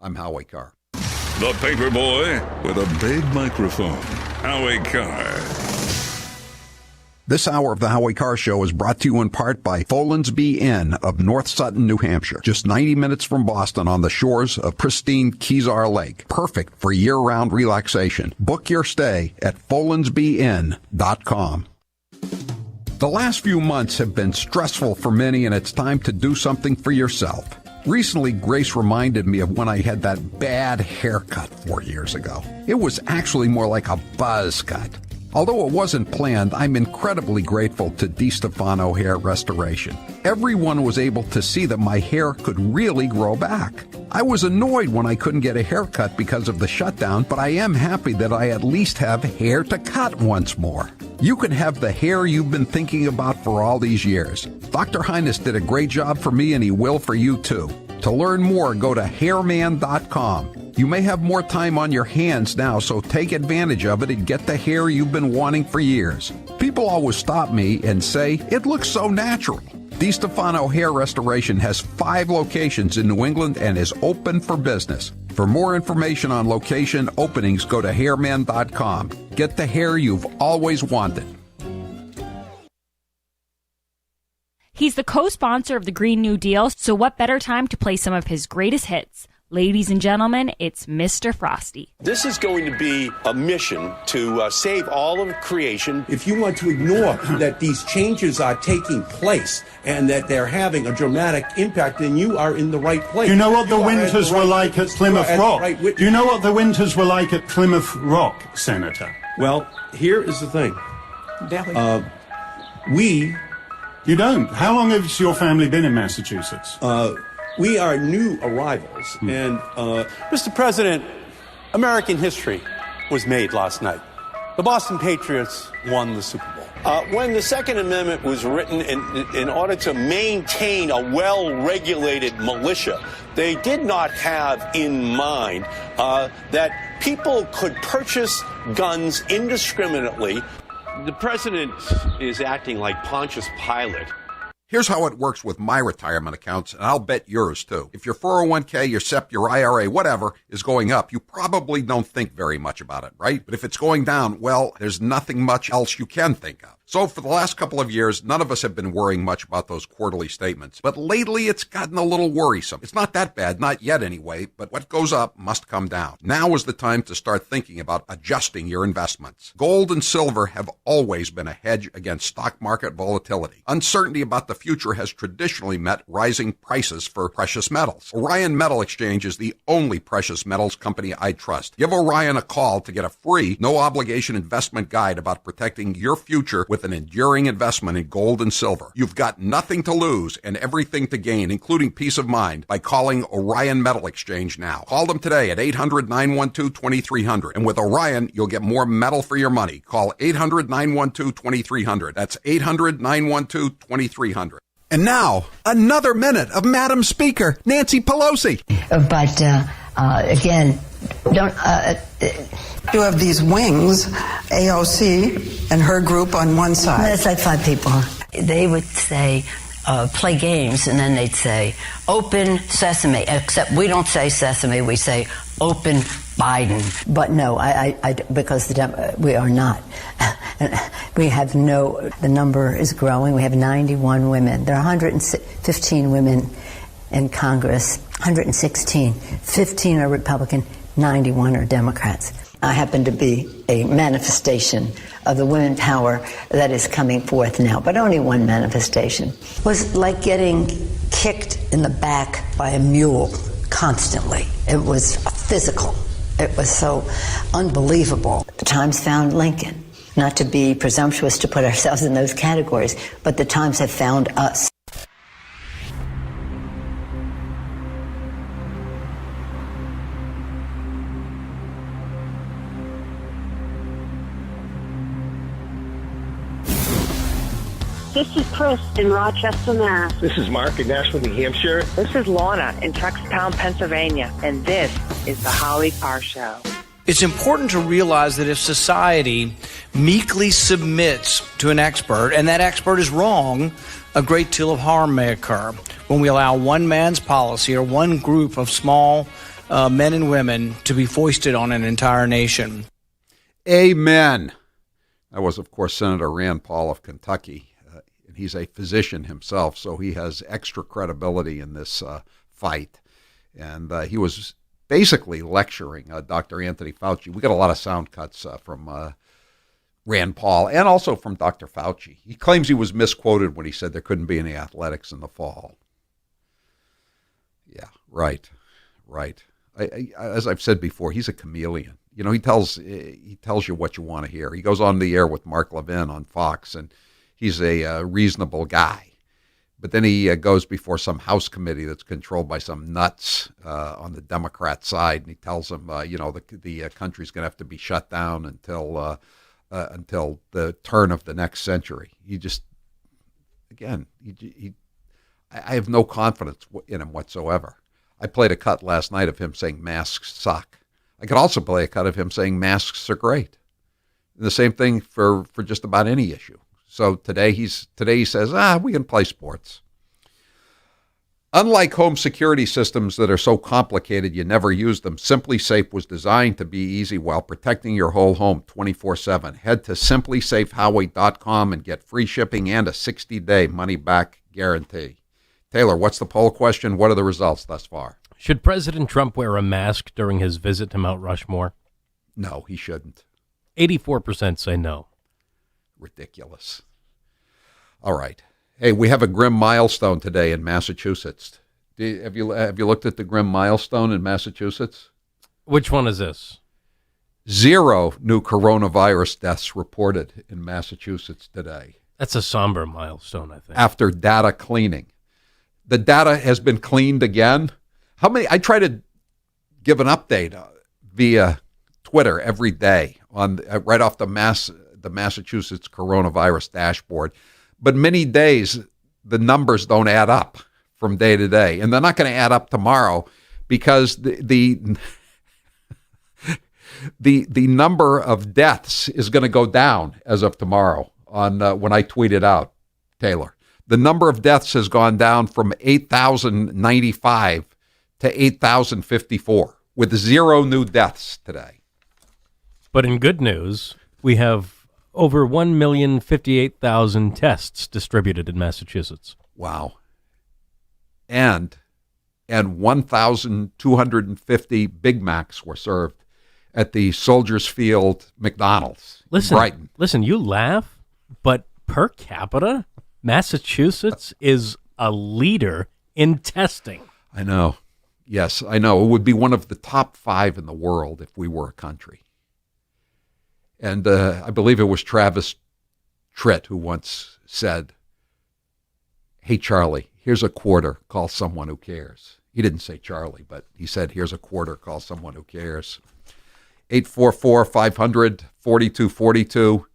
I'm Howie Carr. The paper boy with a big microphone. Howie Carr. This hour of the Howie Carr Show is brought to you in part by Folensby Inn of North Sutton, New Hampshire. Just 90 minutes from Boston on the shores of pristine Kezar Lake. Perfect for year-round relaxation. Book your stay at folensbyin.com. The last few months have been stressful for many, and it's time to do something for yourself. Recently, Grace reminded me of when I had that bad haircut 4 years ago. It was actually more like a buzz cut. Although it wasn't planned, I'm incredibly grateful to DiStefano Hair Restoration. Everyone was able to see that my hair could really grow back. I was annoyed when I couldn't get a haircut because of the shutdown, but I am happy that I at least have hair to cut once more. You can have the hair you've been thinking about for all these years. Dr. Highness did a great job for me, and he will for you too. To learn more, go to hairman.com. You may have more time on your hands now, so take advantage of it and get the hair you've been wanting for years. People always stop me and say, it looks so natural. DiStefano Hair Restoration has 5 locations in New England and is open for business. For more information on location openings, go to hairman.com. Get the hair you've always wanted. He's the co-sponsor of the Green New Deal, so what better time to play some of his greatest hits? Ladies and gentlemen, it's Mr. Frosty. This is going to be a mission to save all of creation. If you want to ignore that these changes are taking place and that they're having a dramatic impact, then you are in the right place. Do you know what the winters were like at Plymouth Rock? Do you know what the winters were like at Plymouth Rock, Senator? Well, here is the thing. You don't. How long has your family been in Massachusetts? We are new arrivals, and Mr. President, American history was made last night. The Boston Patriots won the Super Bowl. When the Second Amendment was written in order to maintain a well-regulated militia, they did not have in mind that people could purchase guns indiscriminately. The president is acting like Pontius Pilate. Here's how it works with my retirement accounts, and I'll bet yours too. If your 401k, your SEP, your IRA, whatever, is going up, you probably don't think very much about it, right? But if it's going down, well, there's nothing much else you can think of. So for the last couple of years, none of us have been worrying much about those quarterly statements. But lately, it's gotten a little worrisome. It's not that bad, not yet anyway, but what goes up must come down. Now is the time to start thinking about adjusting your investments. Gold and silver have always been a hedge against stock market volatility. Uncertainty about the future has traditionally met rising prices for precious metals. Orion Metal Exchange is the only precious metals company I trust. Give Orion a call to get a free, no-obligation investment guide about protecting your future with an enduring investment in gold and silver. You've got nothing to lose and everything to gain, including peace of mind, by calling Orion Metal Exchange now. Call them today at 800-912-2300. And with Orion, you'll get more metal for your money. Call 800-912-2300. That's 800-912-2300. And now, another minute of Madam Speaker, Nancy Pelosi. But again, don't. You have these wings, AOC and her group on one side. That's like 5 people. They would say, play games, and then they'd say, open sesame. Except we don't say sesame, we say open Biden. But no, because we are not. We have the number is growing. We have 91 women. There are 115 women in Congress, 116. 15 are Republican, 91 are Democrats. I happen to be a manifestation of the women power that is coming forth now, but only one manifestation. It was like getting kicked in the back by a mule constantly. It was physical. It was so unbelievable. The Times found Lincoln. Not to be presumptuous to put ourselves in those categories, but the Times have found us. This is Chris in Rochester, Mass. This is Mark in Nashville, New Hampshire. This is Lorna in Truxtown, Pennsylvania. And this is the Howie Carr Show. It's important to realize that if society meekly submits to an expert, and that expert is wrong, a great deal of harm may occur. When we allow one man's policy or one group of small men and women to be foisted on an entire nation. Amen. That was, of course, Senator Rand Paul of Kentucky. He's a physician himself, so he has extra credibility in this fight. And he was basically lecturing Dr. Anthony Fauci. We got a lot of sound cuts from Rand Paul and also from Dr. Fauci. He claims he was misquoted when he said there couldn't be any athletics in the fall. Yeah, right. As I've said before, he's a chameleon. You know, he tells you what you want to hear. He goes on the air with Mark Levin on Fox, and he's a reasonable guy. But then he goes before some House committee that's controlled by some nuts on the Democrat side, and he tells them, the country's going to have to be shut down until the turn of the next century. I have no confidence in him whatsoever. I played a cut last night of him saying masks suck. I could also play a cut of him saying masks are great. And the same thing for just about any issue. So today he says, we can play sports. Unlike home security systems that are so complicated you never use them, Simply Safe was designed to be easy while protecting your whole home 24/7. Head to simplysafehowie.com and get free shipping and a 60-day money-back guarantee. Taylor, what's the poll question? What are the results thus far? Should President Trump wear a mask during his visit to Mount Rushmore? No, he shouldn't. 84% say no. Ridiculous. All right. Hey, we have a grim milestone today in Massachusetts. Have you looked at the grim milestone in Massachusetts? Which one is this? 0 new coronavirus deaths reported in Massachusetts today. That's a somber milestone, I think. After data cleaning. The data has been cleaned again. How many? I try to give an update via Twitter every day on right off the Massachusetts coronavirus dashboard. But many days, the numbers don't add up from day to day. And they're not going to add up tomorrow because the number of deaths is going to go down as of tomorrow on when I tweet it out, Taylor. The number of deaths has gone down from 8,095 to 8,054 with 0 new deaths today. But in good news, we have over 1,058,000 tests distributed in Massachusetts. Wow. And 1,250 Big Macs were served at the Soldiers Field McDonald's in Brighton. Listen, you laugh, but per capita, Massachusetts is a leader in testing. I know. Yes, I know. It would be one of the top 5 in the world if we were a country. And I believe it was Travis Tritt who once said, "Hey, Charlie, here's a quarter. Call someone who cares." He didn't say Charlie, but he said, "Here's a quarter. Call someone who cares." 844-500-4242.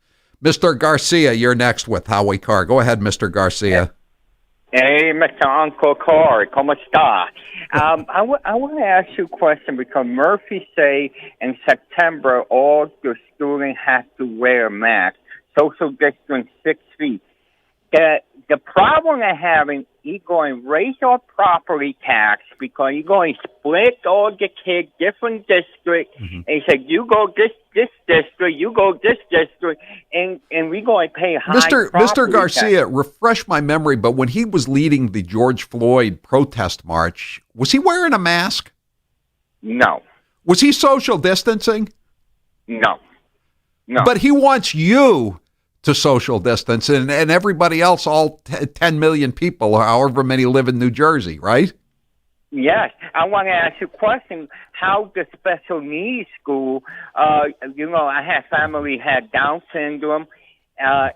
Mr. Garcia, you're next with Howie Carr. Go ahead, Mr. Garcia. Hey, Mr. Uncle Carr, ¿cómo está? I want to ask you a question because Murphy say in September all the students have to wear masks, social distance 6 feet. The problem they're having, you're going to raise our property tax because you're going to split all the kids, different districts, and he said, you go this district, you go this district, and we're going to pay high Mr. Garcia, tax. refresh my memory, but when he was leading the George Floyd protest march, was he wearing a mask? No. Was he social distancing? No. But he wants you to social distance and everybody else, all 10 million people, however many live in New Jersey, right? Yes. I want to ask you a question. How the special needs school, I have family had Down syndrome,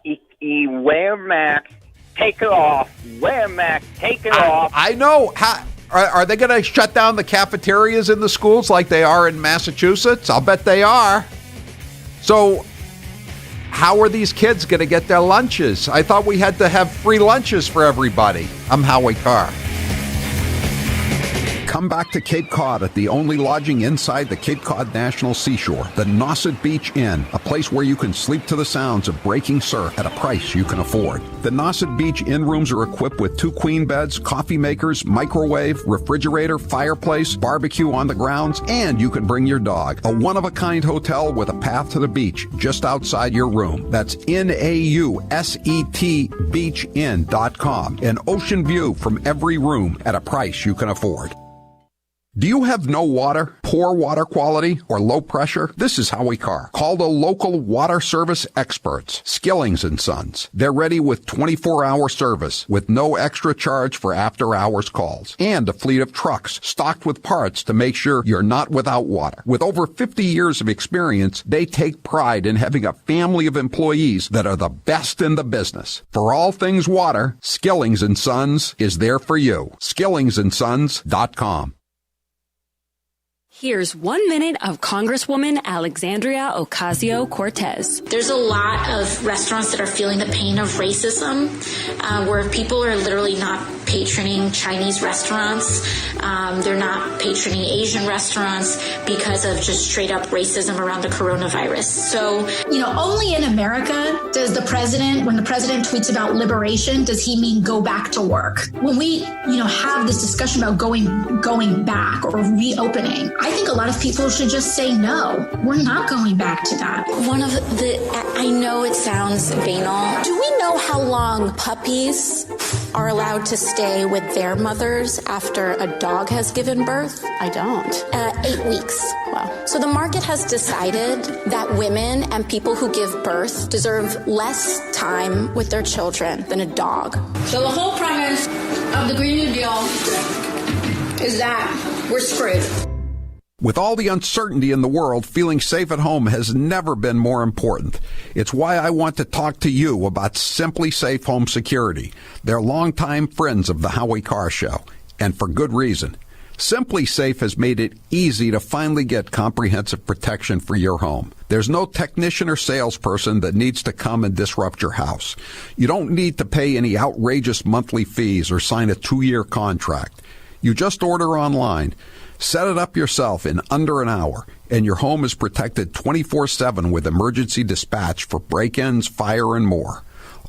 he wear masks, take it off, wear mask, take it off. I know. Are they going to shut down the cafeterias in the schools like they are in Massachusetts? I'll bet they are. So how are these kids going to get their lunches? I thought we had to have free lunches for everybody. I'm Howie Carr. Come back to Cape Cod at the only lodging inside the Cape Cod National Seashore, the Nauset Beach Inn, a place where you can sleep to the sounds of breaking surf at a price you can afford. The Nauset Beach Inn rooms are equipped with 2 queen beds, coffee makers, microwave, refrigerator, fireplace, barbecue on the grounds, and you can bring your dog. A one-of-a-kind hotel with a path to the beach just outside your room. That's Nauset beachinn.com. An ocean view from every room at a price you can afford. Do you have no water, poor water quality, or low pressure? This is Howie Carr. Call the local water service experts, Skillings & Sons. They're ready with 24-hour service with no extra charge for after-hours calls and a fleet of trucks stocked with parts to make sure you're not without water. With over 50 years of experience, they take pride in having a family of employees that are the best in the business. For all things water, Skillings & Sons is there for you. SkillingsandSons.com. Here's 1 minute of Congresswoman Alexandria Ocasio-Cortez. There's a lot of restaurants that are feeling the pain of racism, where people are literally not patroning Chinese restaurants. They're not patroning Asian restaurants because of just straight up racism around the coronavirus. So, only in America does the president, when the president tweets about liberation, does he mean go back to work? When we, have this discussion about going back or reopening, I think a lot of people should just say, no, we're not going back to that. I know it sounds banal. Do we know how long puppies are allowed to stay with their mothers after a dog has given birth? I don't. 8 weeks. Wow. So the market has decided that women and people who give birth deserve less time with their children than a dog. So the whole premise of the Green New Deal is that we're screwed. With all the uncertainty in the world, feeling safe at home has never been more important. It's why I want to talk to you about Simply Safe Home Security. They're longtime friends of the Howie Carr Show, and for good reason. Simply Safe has made it easy to finally get comprehensive protection for your home. There's no technician or salesperson that needs to come and disrupt your house. You don't need to pay any outrageous monthly fees or sign a 2-year contract. You just order online. Set it up yourself in under an hour, and your home is protected 24/7 with emergency dispatch for break-ins, fire, and more.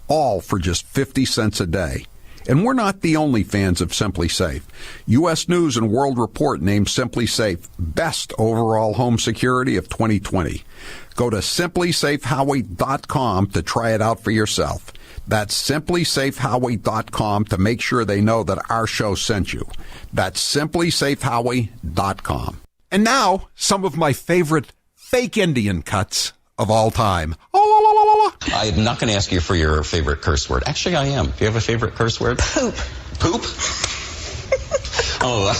All for just 50 cents a day. And we're not the only fans of Simply Safe. U.S. News and World Report named Simply Safe Best Overall Home Security of 2020. Go to simplysafehowie.com to try it out for yourself. That's simplysafehowie.com to make sure they know that our show sent you. That's simplysafehowie.com. And now, some of my favorite fake Indian cuts of all time. I'm not going to ask you for your favorite curse word. Actually, I am. Do you have a favorite curse word? Poop. Poop? Oh,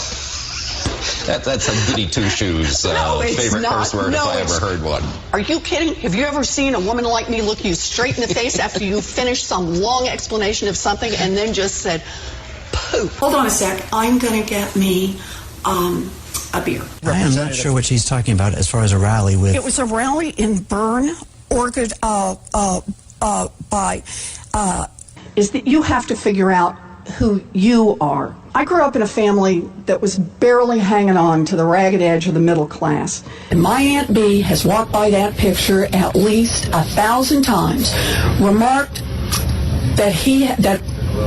that's a goody two-shoes favorite curse word if I ever heard one. Are you kidding? Have you ever seen a woman like me look you straight in the face after you finished some long explanation of something and then just said, poop? Hold on a sec. I'm going to get me a beer. I am not sure what she's talking about as far as a rally with. It was a rally in Bern, is that you have to figure out who you are. I grew up in a family that was barely hanging on to the ragged edge of the middle class. And my Aunt Bee has walked by that picture at least 1,000 times, remarked that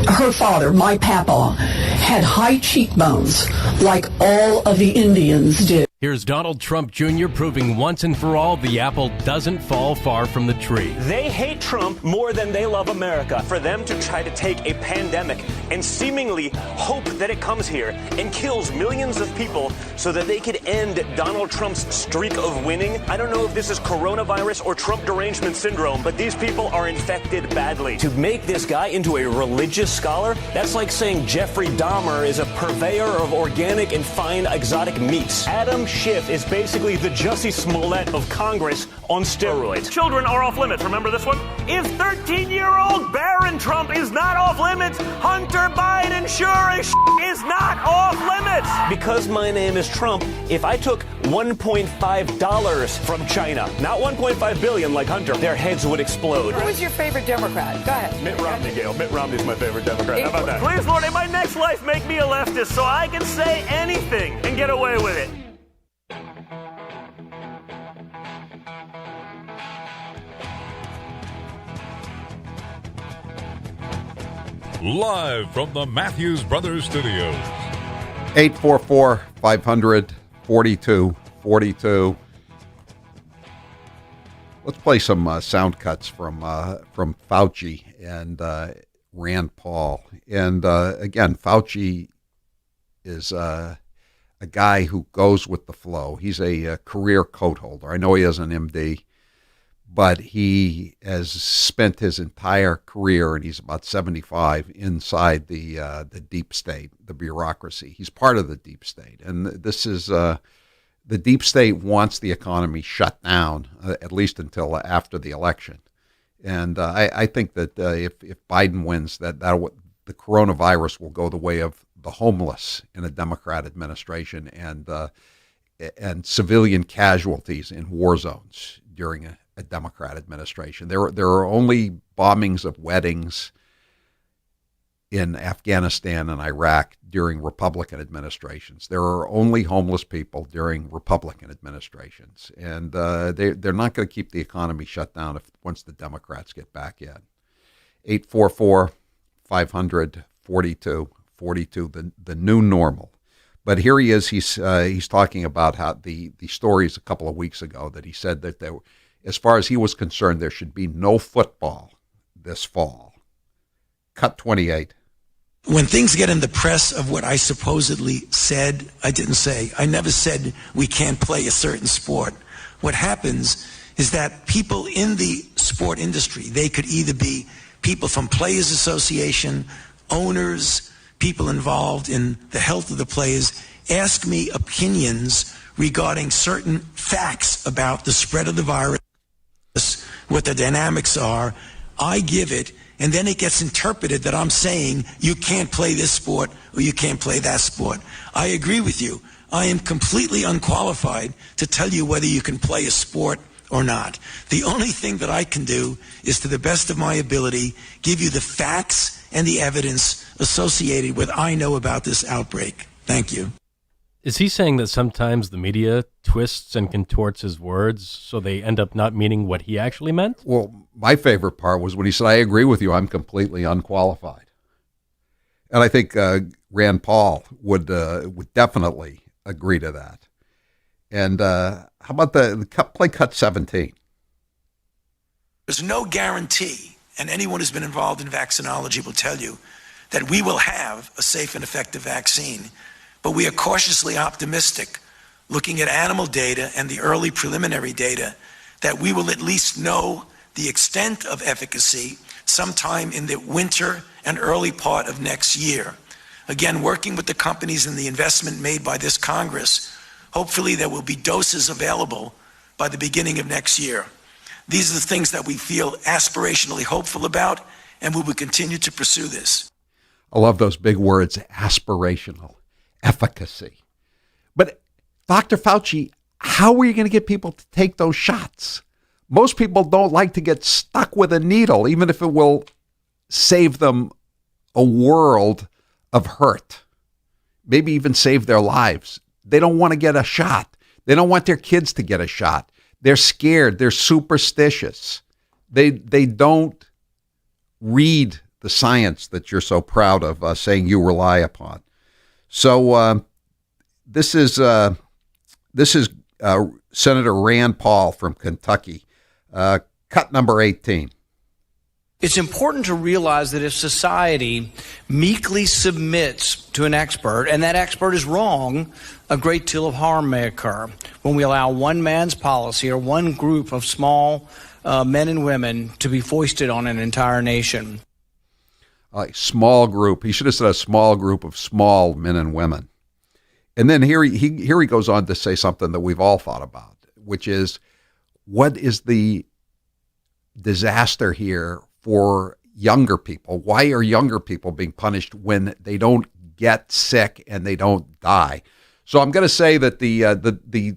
her father, my papa, had high cheekbones like all of the Indians did. Here's Donald Trump Jr. proving once and for all the apple doesn't fall far from the tree. They hate Trump more than they love America. For them to try to take a pandemic and seemingly hope that it comes here and kills millions of people so that they could end Donald Trump's streak of winning. I don't know if this is coronavirus or Trump derangement syndrome, but these people are infected badly. To make this guy into a religious scholar, that's like saying Jeffrey Dahmer is a purveyor of organic and fine exotic meats. Adam Schiff is basically the Jussie Smollett of Congress on steroids. Children are off limits. Remember this one? If 13-year-old Barron Trump is not off limits, Hunter Biden sure as is not off limits. Because my name is Trump, if I took $1.5 from China, not $1.5 billion like Hunter, their heads would explode. Who is your favorite Democrat? Go ahead. Mitt Romney, Gail. Mitt Romney's my favorite Democrat. How about that? Please, Lord, in my next life, make me a leftist so I can say anything and get away with it. Live from the Matthews Brothers Studios. 844-500-4242. Let's play some sound cuts from Fauci and Rand Paul. And again, Fauci is a guy who goes with the flow. He's a career coat holder. I know he has an MD, but he has spent his entire career, and he's about 75, inside the deep state, the bureaucracy. He's part of the deep state, and this is the deep state wants the economy shut down, at least until after the election. And I think that if Biden wins, that the coronavirus will go the way of the homeless in a Democrat administration, and civilian casualties in war zones during a Democrat administration. There are only bombings of weddings in Afghanistan and Iraq during Republican administrations. There are only homeless people during Republican administrations, and they're not going to keep the economy shut down once the Democrats get back in. 844-500-4242, the new normal. But here he is. He's talking about how the stories a couple of weeks ago that he said that there, as far as he was concerned, there should be no football this fall. Cut 28. When things get in the press of what I supposedly said, I didn't say. I never said we can't play a certain sport. What happens is that people in the sport industry, they could either be people from Players Association, owners, people involved in the health of the players, ask me opinions regarding certain facts about the spread of the virus, what the dynamics are. I give it, and then it gets interpreted that I'm saying you can't play this sport or you can't play that sport. I agree with you. I am completely unqualified to tell you whether you can play a sport or not. The only thing that I can do is, to the best of my ability, give you the facts and the evidence associated with I know about this outbreak. Thank you. Is he saying that sometimes the media twists and contorts his words so they end up not meaning what he actually meant? Well, my favorite part was when he said, I agree with you, I'm completely unqualified. And I think Rand Paul would definitely agree to that. And how about play cut 17? There's no guarantee, and anyone who's been involved in vaccinology will tell you, that we will have a safe and effective vaccine. But we are cautiously optimistic, looking at animal data and the early preliminary data, that we will at least know the extent of efficacy sometime in the winter and early part of next year. Again, working with the companies and the investment made by this Congress, hopefully there will be doses available by the beginning of next year. These are the things that we feel aspirationally hopeful about, and we will continue to pursue this. I love those big words, aspirational. Efficacy. But Dr. Fauci, how are you going to get people to take those shots? Most people don't like to get stuck with a needle, even if it will save them a world of hurt, maybe even save their lives. They don't want to get a shot. They don't want their kids to get a shot. They're scared. They're superstitious. They don't read the science that you're so proud of saying you rely upon. So this is Senator Rand Paul from Kentucky. Cut number 18. It's important to realize that if society meekly submits to an expert, and that expert is wrong, a great deal of harm may occur. When we allow one man's policy or one group of small men and women to be foisted on an entire nation. Small group. He should have said a small group of small men and women. And then here he goes on to say something that we've all thought about, which is, what is the disaster here for younger people? Why are younger people being punished when they don't get sick and they don't die? So I'm going to say that the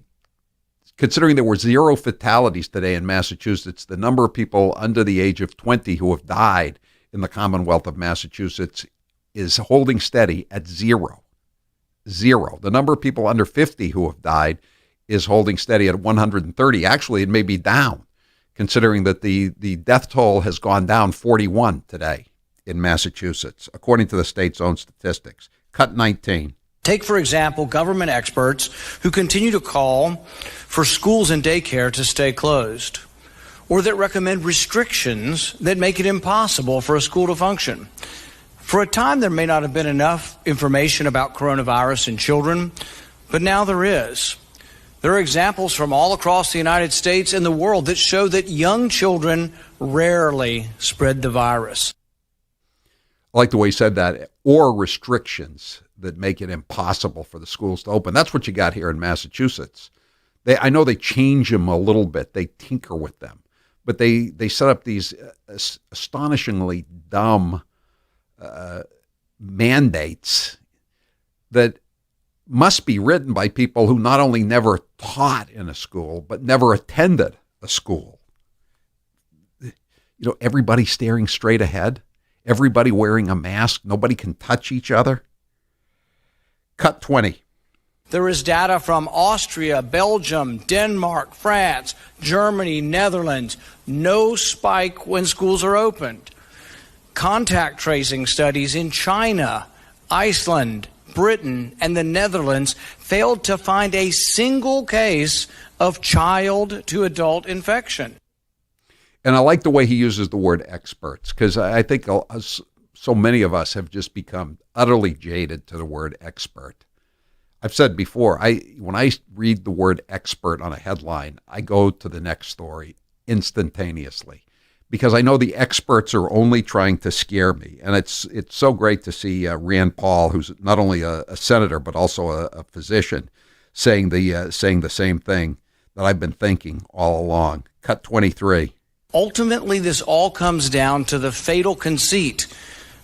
considering there were 0 fatalities today in Massachusetts, the number of people under the age of 20 who have died in the Commonwealth of Massachusetts is holding steady at 0. 0. The number of people under 50 who have died is holding steady at 130. Actually, it may be down, considering that the death toll has gone down 41 today in Massachusetts, according to the state's own statistics. Cut 19. Take, for example, government experts who continue to call for schools and daycare to stay closed, or that recommend restrictions that make it impossible for a school to function. For a time, there may not have been enough information about coronavirus in children, but now there is. There are examples from all across the United States and the world that show that young children rarely spread the virus. I like the way he said that, or restrictions that make it impossible for the schools to open. That's what you got here in Massachusetts. I know they change them a little bit. They tinker with them. But they set up these astonishingly dumb mandates that must be written by people who not only never taught in a school, but never attended a school. You know, everybody staring straight ahead, everybody wearing a mask, nobody can touch each other. Cut 20. There is data from Austria, Belgium, Denmark, France, Germany, Netherlands. No spike when schools are opened. Contact tracing studies in China, Iceland, Britain, and the Netherlands failed to find a single case of child to adult infection. And I like the way he uses the word experts, because I think so many of us have just become utterly jaded to the word expert. I've said before, when I read the word expert on a headline, I go to the next story instantaneously, because I know the experts are only trying to scare me. And it's so great to see Rand Paul, who's not only a senator but also a physician, saying the same thing that I've been thinking all along. Cut 23. Ultimately, this all comes down to the fatal conceit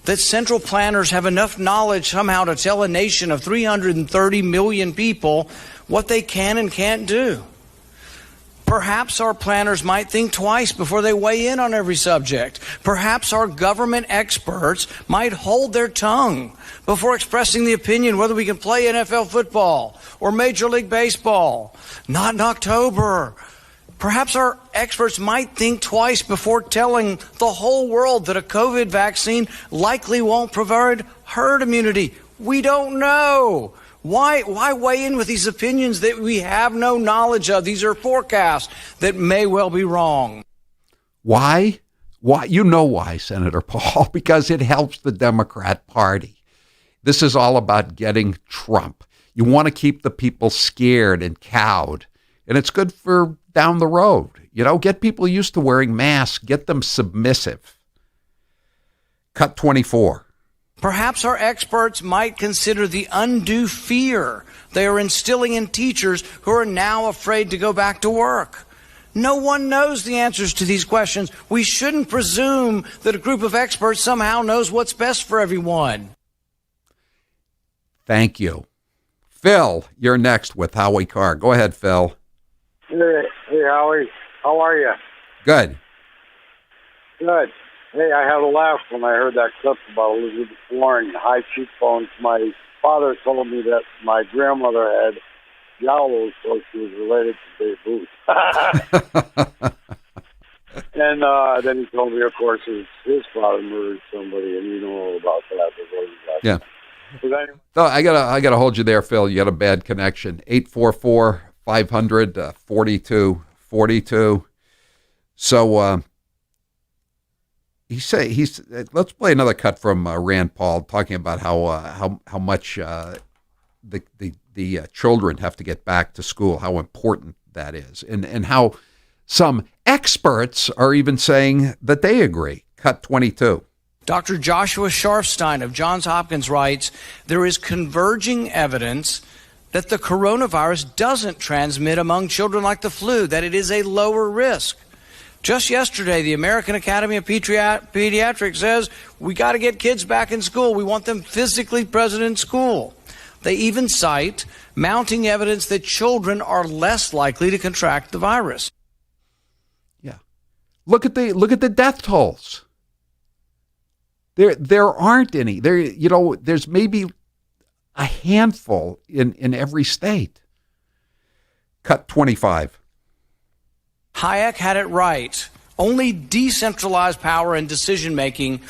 that central planners have enough knowledge somehow to tell a nation of 330 million people what they can and can't do. Perhaps our planners might think twice before they weigh in on every subject. Perhaps our government experts might hold their tongue before expressing the opinion whether we can play NFL football or Major League Baseball. Not in October. Perhaps our experts might think twice before telling the whole world that a COVID vaccine likely won't provide herd immunity. We don't know. Why weigh in with these opinions that we have no knowledge of? These are forecasts that may well be wrong. Why? Why? You know why, Senator Paul, because it helps the Democrat Party. This is all about getting Trump. You want to keep the people scared and cowed, and it's good for down the road. You know, get people used to wearing masks, get them submissive. Cut 24. Perhaps our experts might consider the undue fear they are instilling in teachers who are now afraid to go back to work. No one knows the answers to these questions. We shouldn't presume that a group of experts somehow knows what's best for everyone. Thank you. Phil, you're next with Howie Carr. Go ahead, Phil. Hey, Howie. How are you? Good. Good. Hey, I had a laugh when I heard that clip about Elizabeth Warren, high cheekbones. My father told me that my grandmother had jowls, so she was related to Babe Ruth. And then he told me, of course, his father murdered somebody, and you know all about that. Yeah. Anyway. So I gotta hold you there, Phil. You got a bad connection. 844-500-4242. So he's. Let's play another cut from Rand Paul talking about how much the children have to get back to school, how important that is, and how some experts are even saying that they agree. Cut 22. Dr. Joshua Sharfstein of Johns Hopkins writes, there is converging evidence that the coronavirus doesn't transmit among children like the flu, that it is a lower risk. Just yesterday, the American Academy of Pediatrics says we got to get kids back in school. We want them physically present in school. They even cite mounting evidence that children are less likely to contract the virus. Yeah. Look at the death tolls. There aren't any. There's maybe a handful in every state. Cut 25. Hayek had it right. Only decentralized power and decision-making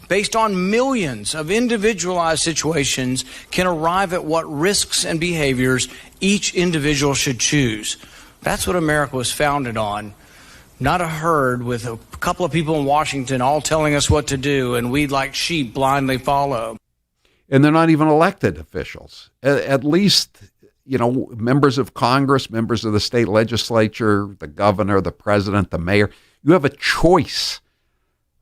based on millions of individualized situations can arrive at what risks and behaviors each individual should choose. That's what America was founded on. Not a herd with a couple of people in Washington all telling us what to do, and we, like sheep, blindly follow. And they're not even elected officials. At least, members of Congress, members of the state legislature, the governor, the president, the mayor, you have a choice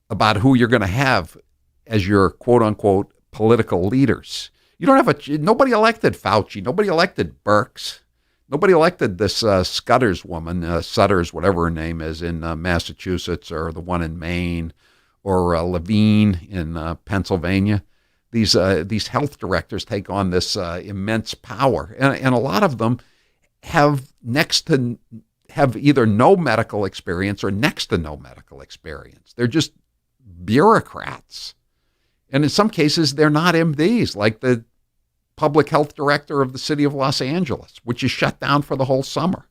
about who you're going to have as your quote-unquote political leaders. You don't have nobody elected Fauci, nobody elected Birx. Nobody elected this Scudders woman, Sutters, whatever her name is, in Massachusetts, or the one in Maine, or Levine in Pennsylvania. These health directors take on this immense power, and a lot of them have either no medical experience or next to no medical experience. They're just bureaucrats, and in some cases, they're not MDs, like the public health director of the city of Los Angeles, which is shut down for the whole summer.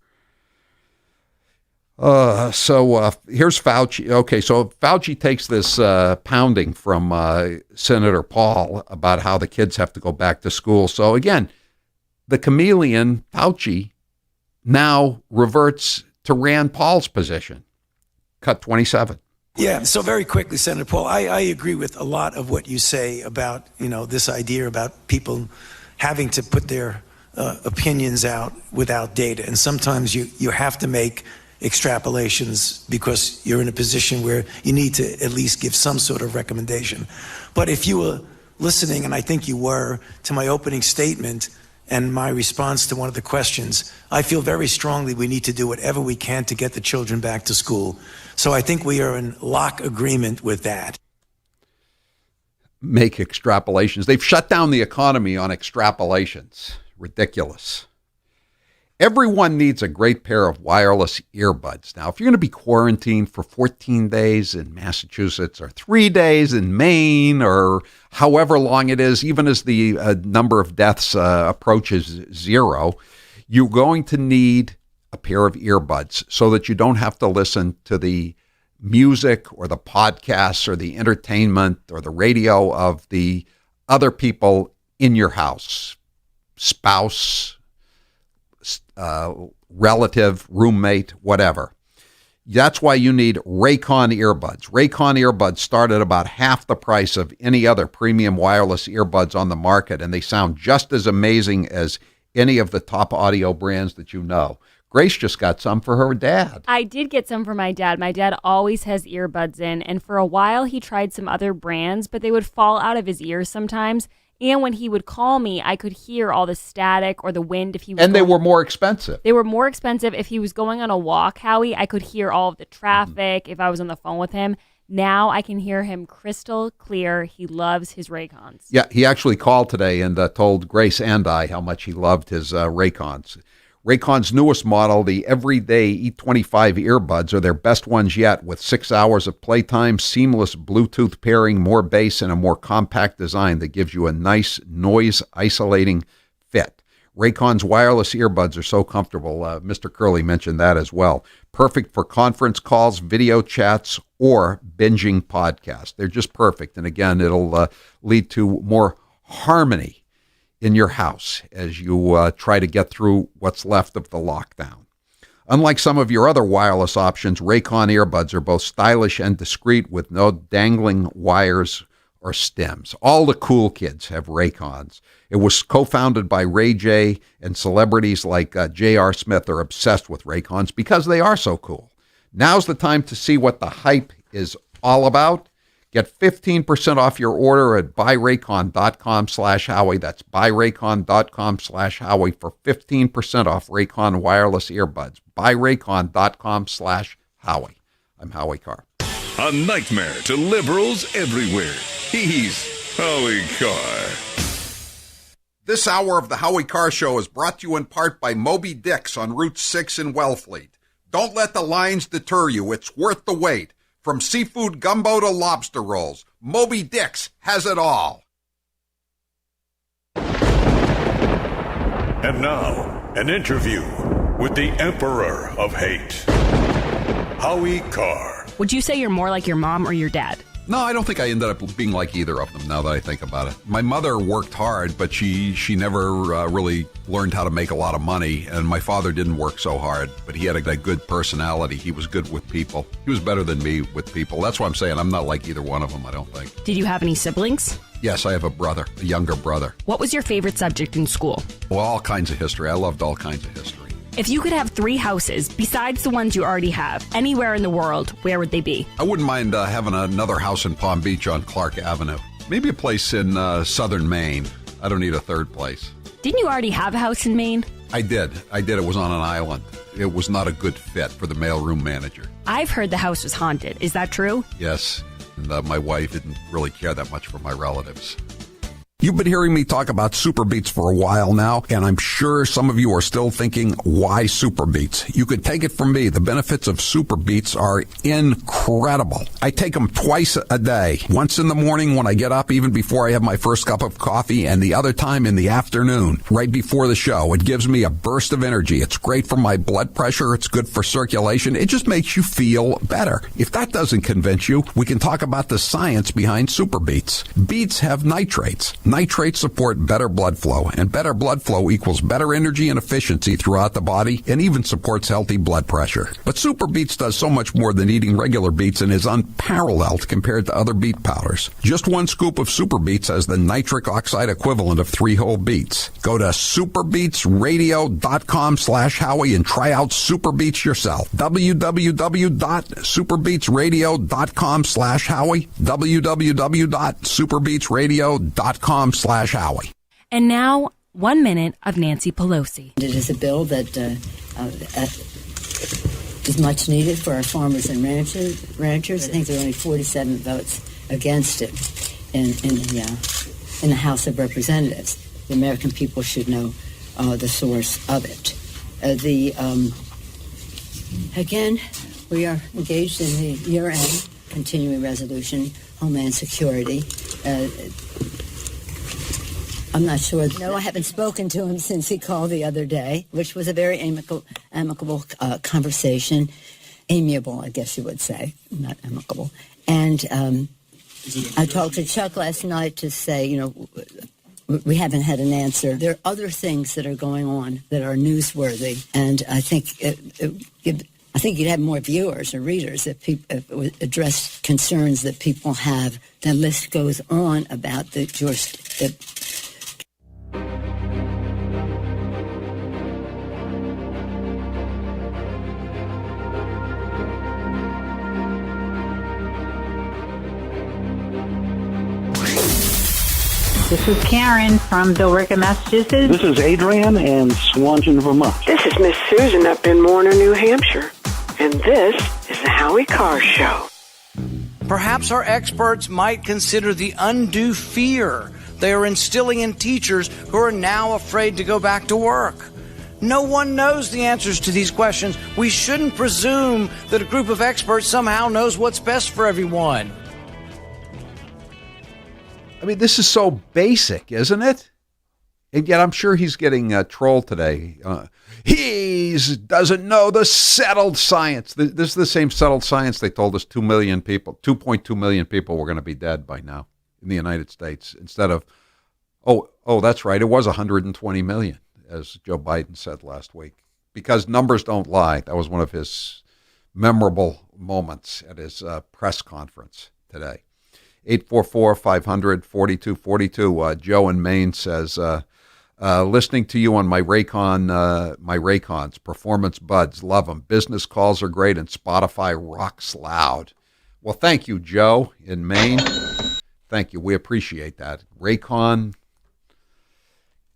So here's Fauci. Okay, so Fauci takes this pounding from Senator Paul about how the kids have to go back to school. So again, the chameleon, Fauci, now reverts to Rand Paul's position. Cut 27. Yeah, so very quickly, Senator Paul, I agree with a lot of what you say about, this idea about people having to put their opinions out without data. And sometimes you have to make extrapolations because you're in a position where you need to at least give some sort of recommendation. But if you were listening, and I think you were, to my opening statement and my response to one of the questions, I feel very strongly we need to do whatever we can to get the children back to school. So I think we are in lock agreement with that. Make extrapolations. They've shut down the economy on extrapolations. Ridiculous. Everyone needs a great pair of wireless earbuds. Now, if you're going to be quarantined for 14 days in Massachusetts or 3 days in Maine or however long it is, even as the number of deaths approaches zero, you're going to need a pair of earbuds so that you don't have to listen to the music or the podcasts or the entertainment or the radio of the other people in your house, spouse, relative, roommate, whatever. That's why you need Raycon earbuds. Raycon earbuds start at about half the price of any other premium wireless earbuds on the market, and they sound just as amazing as any of the top audio brands that you know. Grace just got some for her dad. I did get some for my dad. My dad always has earbuds in, and for a while he tried some other brands, but they would fall out of his ears sometimes. And when he would call me, I could hear all the static or the wind if he was. And they were more expensive. They were more expensive. If he was going on a walk, Howie, I could hear all of the traffic if I was on the phone with him. Now I can hear him crystal clear. He loves his Raycons. Yeah, he actually called today and told Grace and I how much he loved his Raycons. Raycon's newest model, the Everyday E25 earbuds, are their best ones yet, with 6 hours of playtime, seamless Bluetooth pairing, more bass, and a more compact design that gives you a nice noise-isolating fit. Raycon's wireless earbuds are so comfortable. Mr. Curley mentioned that as well. Perfect for conference calls, video chats, or binging podcasts. They're just perfect. And again, it'll lead to more harmony in your house as you try to get through what's left of the lockdown. Unlike some of your other wireless options, Raycon earbuds are both stylish and discreet with no dangling wires or stems. All the cool kids have Raycons. It was co-founded by Ray J, and celebrities like J.R. Smith are obsessed with Raycons because they are so cool. Now's the time to see what the hype is all about. Get 15% off your order at buyraycon.com/Howie. That's buyraycon.com/Howie for 15% off Raycon wireless earbuds. buyraycon.com/Howie. I'm Howie Carr. A nightmare to liberals everywhere. He's Howie Carr. This hour of the Howie Carr Show is brought to you in part by Moby Dick's on Route 6 in Wellfleet. Don't let the lines deter you. It's worth the wait. From seafood gumbo to lobster rolls, Moby Dick's has it all. And now, an interview with the Emperor of Hate, Howie Carr. Would you say you're more like your mom or your dad? No, I don't think I ended up being like either of them, now that I think about it. My mother worked hard, but she never really learned how to make a lot of money, and my father didn't work so hard, but he had a good personality. He was good with people. He was better than me with people. That's why I'm saying I'm not like either one of them, I don't think. Did you have any siblings? Yes, I have a brother, a younger brother. What was your favorite subject in school? Well, all kinds of history. I loved all kinds of history. If you could have 3 houses besides the ones you already have, anywhere in the world, where would they be? I wouldn't mind having another house in Palm Beach on Clark Avenue. Maybe a place in southern Maine. I don't need a third place. Didn't you already have a house in Maine? I did. It was on an island. It was not a good fit for the mailroom manager. I've heard the house was haunted. Is that true? Yes. And my wife didn't really care that much for my relatives. You've been hearing me talk about Super Beets for a while now, and I'm sure some of you are still thinking, why Super Beets? You could take it from me. The benefits of Super Beets are incredible. I take them twice a day. Once in the morning when I get up, even before I have my first cup of coffee, and the other time in the afternoon, right before the show. It gives me a burst of energy. It's great for my blood pressure. It's good for circulation. It just makes you feel better. If that doesn't convince you, we can talk about the science behind Super Beets. Beets have nitrates. Nitrates support better blood flow, and better blood flow equals better energy and efficiency throughout the body, and even supports healthy blood pressure. But Super Beets does so much more than eating regular beets and is unparalleled compared to other beet powders. Just 1 scoop of Super Beets has the nitric oxide equivalent of 3 whole beets. Go to superbeetsradio.com/Howie and try out Super Beets yourself. www.superbeetsradio.com/Howie. www.superbeetsradio.com/Howie. And now, 1 minute of Nancy Pelosi. It is a bill that is much needed for our farmers and ranchers. I think there are only 47 votes against it in the House of Representatives. The American people should know the source of it. Again, we are engaged in the year-end continuing resolution, Homeland Security. I'm not sure. No, I haven't spoken to him since he called the other day, which was a very amicable conversation. Amiable, I guess you would say, not amicable. And I talked to Chuck last night to say, we haven't had an answer. There are other things that are going on that are newsworthy, and I think you'd have more viewers or readers if people address concerns that people have. The list goes on about the This is Karen from Billerica, Massachusetts. This is Adrian in Swanton, Vermont. This is Miss Susan up in Warner, New Hampshire. And this is the Howie Carr Show. Perhaps our experts might consider the undue fear they are instilling in teachers who are now afraid to go back to work. No one knows the answers to these questions. We shouldn't presume that a group of experts somehow knows what's best for everyone. I mean, this is so basic, isn't it? And yet I'm sure he's getting trolled today. He doesn't know the settled science. This is the same settled science they told us 2.2 million people were going to be dead by now in the United States, instead of, oh, that's right, it was 120 million, as Joe Biden said last week, because numbers don't lie. That was one of his memorable moments at his press conference today. 844-500-4242. Joe in Maine says, listening to you on my Raycons, performance buds, love them. Business calls are great, and Spotify rocks loud. Well, thank you, Joe in Maine. Thank you. We appreciate that. Raycon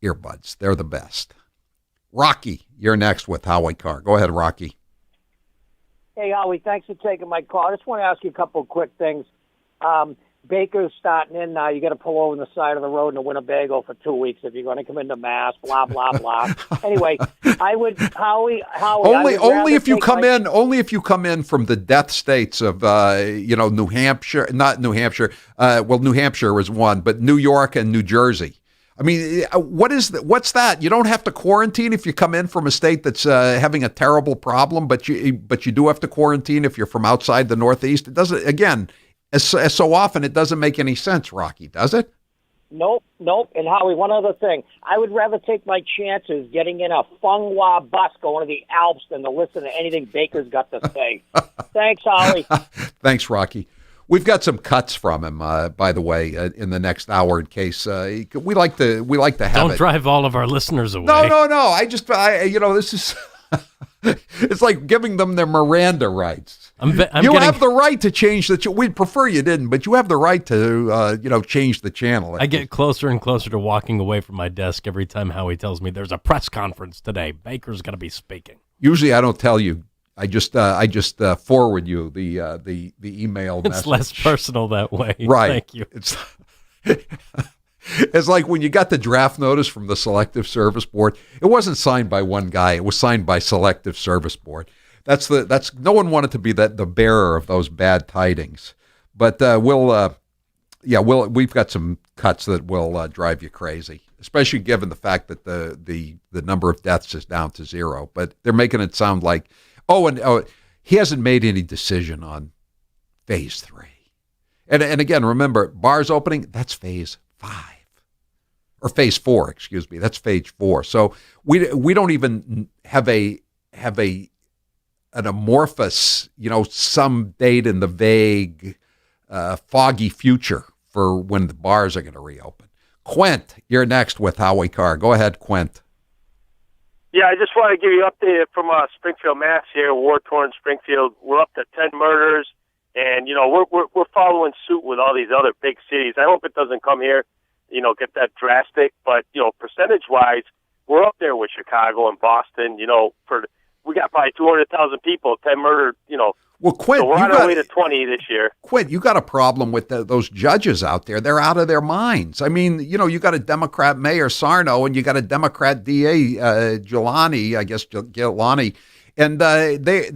earbuds, they're the best. Rocky, you're next with Howie Carr. Go ahead, Rocky. Hey, Howie, thanks for taking my call. I just want to ask you a couple of quick things. Baker's starting in now. You got to pull over on the side of the road in a Winnebago for 2 weeks if you're going to come into Mass. Blah blah blah. Anyway, I would Howie. Only if you come in from the death states of New Hampshire, not New Hampshire. New Hampshire is one, but New York and New Jersey. I mean, what's that? You don't have to quarantine if you come in from a state that's having a terrible problem, but you do have to quarantine if you're from outside the Northeast. It doesn't. Again. As so often, it doesn't make any sense, Rocky, does it? Nope. And Howie, one other thing. I would rather take my chances getting in a Funghua bus going to the Alps than to listen to anything Baker's got to say. Thanks, Howie. Thanks, Rocky. We've got some cuts from him, by the way, in the next hour in case we like to have Don't drive all of our listeners away. No. This is it's like giving them their Miranda rights. You have the right to change the channel. We'd prefer you didn't, but you have the right to, change the channel. I get closer and closer to walking away from my desk every time Howie tells me there's a press conference today. Baker's going to be speaking. Usually I don't tell you. I just forward you the email message. It's less personal that way. Right. Thank you. It's like when you got the draft notice from the Selective Service Board. It wasn't signed by one guy. It was signed by Selective Service Board. That's no one wanted to be the bearer of those bad tidings. But we've got some cuts that will drive you crazy, especially given the fact that the number of deaths is down to 0. But they're making it sound like he hasn't made any decision on phase 3. And again, remember, bars opening, that's phase 5. Or phase 4, excuse me. That's phase 4. So we don't even have an amorphous, some date in the vague, foggy future for when the bars are going to reopen. Quint, you're next with Howie Carr. Go ahead, Quint. Yeah, I just want to give you an update from Springfield, Mass. Here, war-torn Springfield. We're up to 10 murders, and we're following suit with all these other big cities. I hope it doesn't come here, get that drastic. But percentage-wise, we're up there with Chicago and Boston. We got probably 200,000 people, 10 murdered. Well, Quint, so we're on our way to 20 this year. Quint, you got a problem with those judges out there. They're out of their minds. I mean, you got a Democrat mayor, Sarno, and you got a Democrat DA, Giuliani, and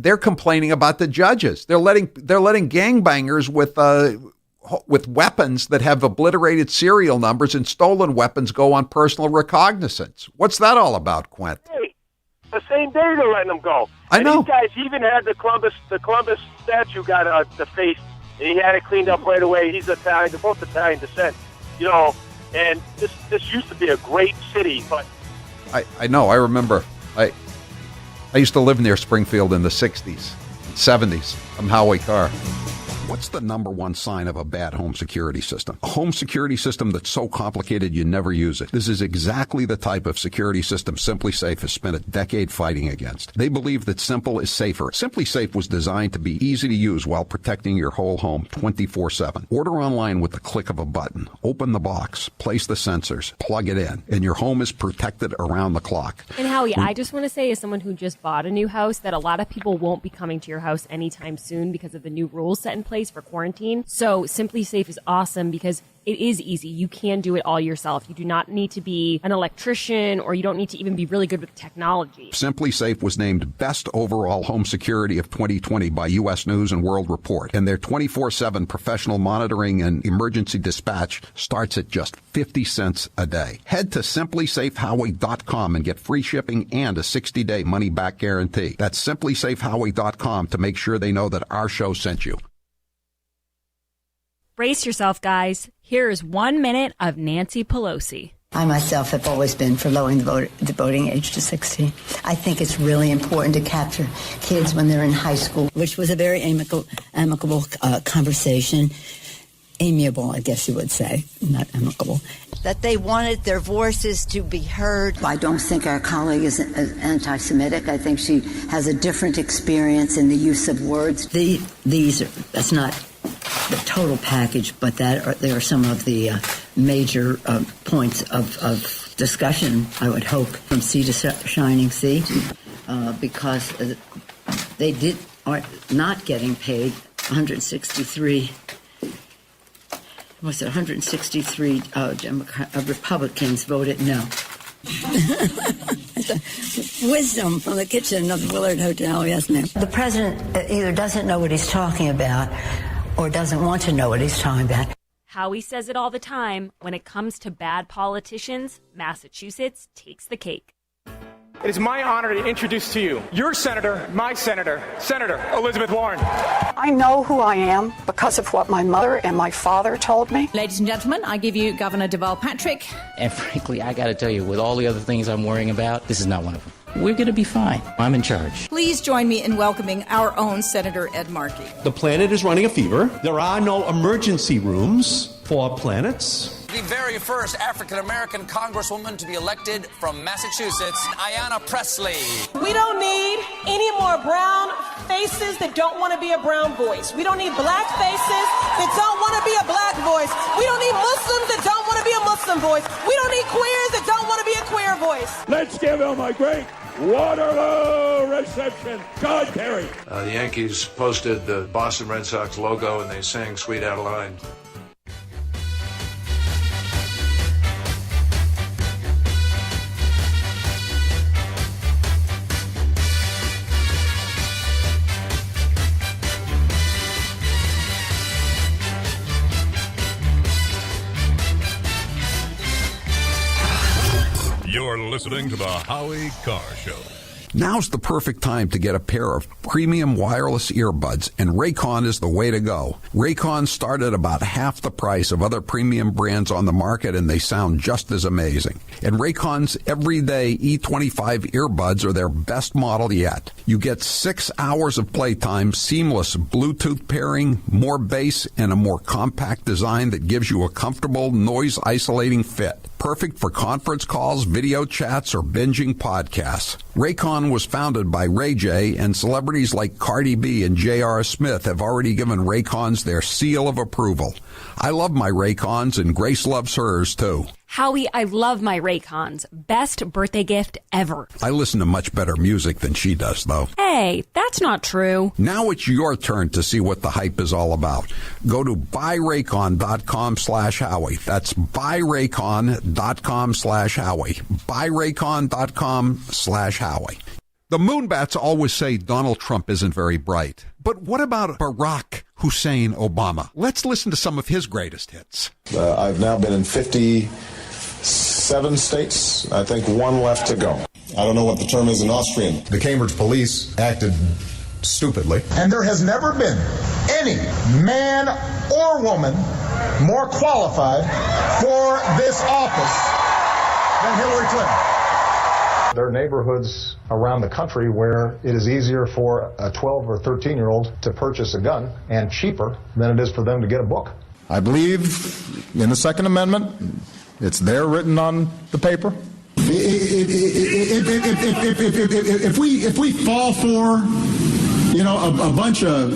they're complaining about the judges. They're letting gangbangers with weapons that have obliterated serial numbers and stolen weapons go on personal recognizance. What's that all about, Quint? Hey, the same day they're letting them go. I know. These guys even had the Columbus statue got defaced, and he had it cleaned up right away. He's Italian. They're both Italian descent, and this used to be a great city, but I know. I remember. I used to live near Springfield in the 60s and 70s. I'm Howie Carr. What's the number one sign of a bad home security system? A home security system that's so complicated you never use it. This is exactly the type of security system SimpliSafe has spent a decade fighting against. They believe that simple is safer. SimpliSafe was designed to be easy to use while protecting your whole home 24/7. Order online with the click of a button. Open the box, place the sensors, plug it in, and your home is protected around the clock. And Howie, I just want to say, as someone who just bought a new house, that a lot of people won't be coming to your house anytime soon because of the new rules set in place place for quarantine. So Simply Safe is awesome because it is easy. You can do it all yourself. You do not need to be an electrician, or you don't need to even be really good with technology. Simply Safe was named Best Overall Home Security of 2020 by U.S. News and World Report, and their 24/7 professional monitoring and emergency dispatch starts at just 50 cents a day. Head to simplysafehowie.com and get free shipping and a 60-day money-back guarantee. That's simplysafehowie.com to make sure they know that our show sent you. Brace yourself, guys. Here is 1 minute of Nancy Pelosi. I myself have always been for lowering the voting age to 16. I think it's really important to capture kids when they're in high school, which was a very amicable conversation. Amiable, I guess you would say, not amicable. That they wanted their voices to be heard. I don't think our colleague is anti-Semitic. I think she has a different experience in the use of words. That's not the total package, but there are some of the major points of discussion, I would hope, from sea to shining sea, because they are not getting paid 163 Republicans voted no. Wisdom from the kitchen of the Willard Hotel, yes, ma'am. The president either doesn't know what he's talking about or doesn't want to know what he's talking about. Howie says it all the time. When it comes to bad politicians, Massachusetts takes the cake. It is my honor to introduce to you your senator, my senator, Senator Elizabeth Warren. I know who I am because of what my mother and my father told me. Ladies and gentlemen, I give you Governor Deval Patrick. And frankly, I got to tell you, with all the other things I'm worrying about, this is not one of them. We're going to be fine. I'm in charge. Please join me in welcoming our own Senator Ed Markey. The planet is running a fever. There are no emergency rooms for planets. The very first African-American congresswoman to be elected from Massachusetts, Ayanna Pressley. We don't need any more brown faces that don't want to be a brown voice. We don't need black faces that don't want to be a black voice. We don't need Muslims that don't want to be a Muslim voice. We don't need queers that don't want to be a queer voice. Let's give him a great Waterloo reception. John Kerry. The Yankees posted the Boston Red Sox logo and they sang Sweet Adeline. You're listening to the Howie Carr Show. Now's the perfect time to get a pair of premium wireless earbuds, and Raycon is the way to go. Raycon start at about half the price of other premium brands on the market, and they sound just as amazing. And Raycon's everyday E25 earbuds are their best model yet. You get 6 hours of playtime, seamless Bluetooth pairing, more bass, and a more compact design that gives you a comfortable, noise-isolating fit. Perfect for conference calls, video chats, or binging podcasts. Raycon was founded by Ray J, and celebrities like Cardi B and J.R. Smith have already given Raycons their seal of approval. I love my Raycons, and Grace loves hers, too. Howie, I love my Raycons. Best birthday gift ever. I listen to much better music than she does, though. Hey, that's not true. Now it's your turn to see what the hype is all about. Go to buyraycon.com/Howie. That's buyraycon.com/Howie. Buyraycon.com/Howie. The Moonbats always say Donald Trump isn't very bright. But what about Barack Hussein Obama? Let's listen to some of his greatest hits. I've now been in 57 states. I think one left to go. I don't know what the term is in Austrian. The Cambridge police acted stupidly. And there has never been any man or woman more qualified for this office than Hillary Clinton. There are neighborhoods around the country where it is easier for a 12 or 13-year-old to purchase a gun and cheaper than it is for them to get a book. I believe in the Second Amendment. It's there written on the paper. If we fall for, a bunch of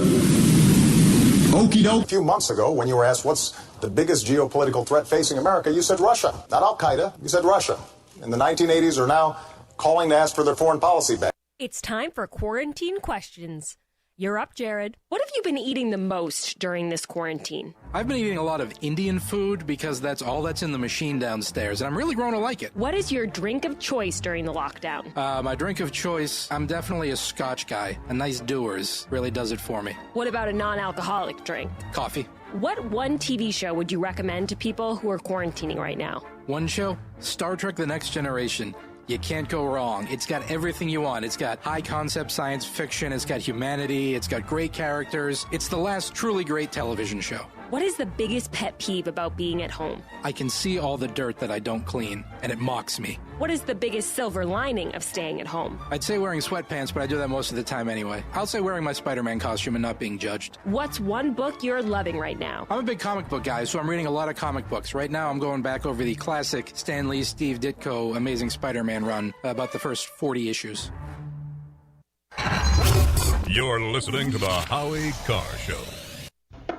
okey doke. A few months ago, when you were asked what's the biggest geopolitical threat facing America, you said Russia, not Al Qaeda. You said Russia. In the 1980s are now calling to ask for their foreign policy back. It's time for quarantine questions. You're up, Jared. What have you been eating the most during this quarantine? I've been eating a lot of Indian food because that's all that's in the machine downstairs, and I'm really growing to like it. What is your drink of choice during the lockdown? My drink of choice, I'm definitely a Scotch guy. A nice Dewar's really does it for me. What about a non-alcoholic drink? Coffee. What one TV show would you recommend to people who are quarantining right now? One show? Star Trek The Next Generation. You can't go wrong. It's got everything you want. It's got high-concept science fiction. It's got humanity. It's got great characters. It's the last truly great television show. What is the biggest pet peeve about being at home? I can see all the dirt that I don't clean, and it mocks me. What is the biggest silver lining of staying at home? I'd say wearing sweatpants, but I do that most of the time anyway. I'll say wearing my Spider-Man costume and not being judged. What's one book you're loving right now? I'm a big comic book guy, so I'm reading a lot of comic books. Right now, I'm going back over the classic Stan Lee, Steve Ditko Amazing Spider-Man run, about the first 40 issues. You're listening to the Howie Carr Show.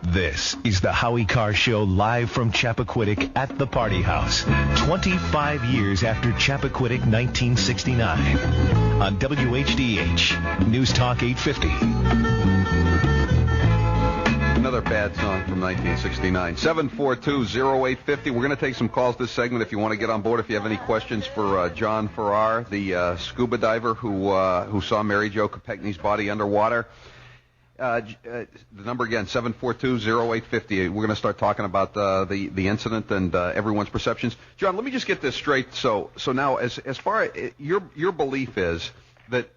This is the Howie Carr Show live from Chappaquiddick at the Party House. 25 years after Chappaquiddick 1969. On WHDH, News Talk 850. Another bad song from 1969. 742-0850. We're going to take some calls this segment if you want to get on board. If you have any questions for John Farrar, the scuba diver who saw Mary Jo Kopechne's body underwater. The number again, 742-0850. We're going to start talking about the incident and everyone's perceptions. John, let me just get this straight. So now, as far as your belief is that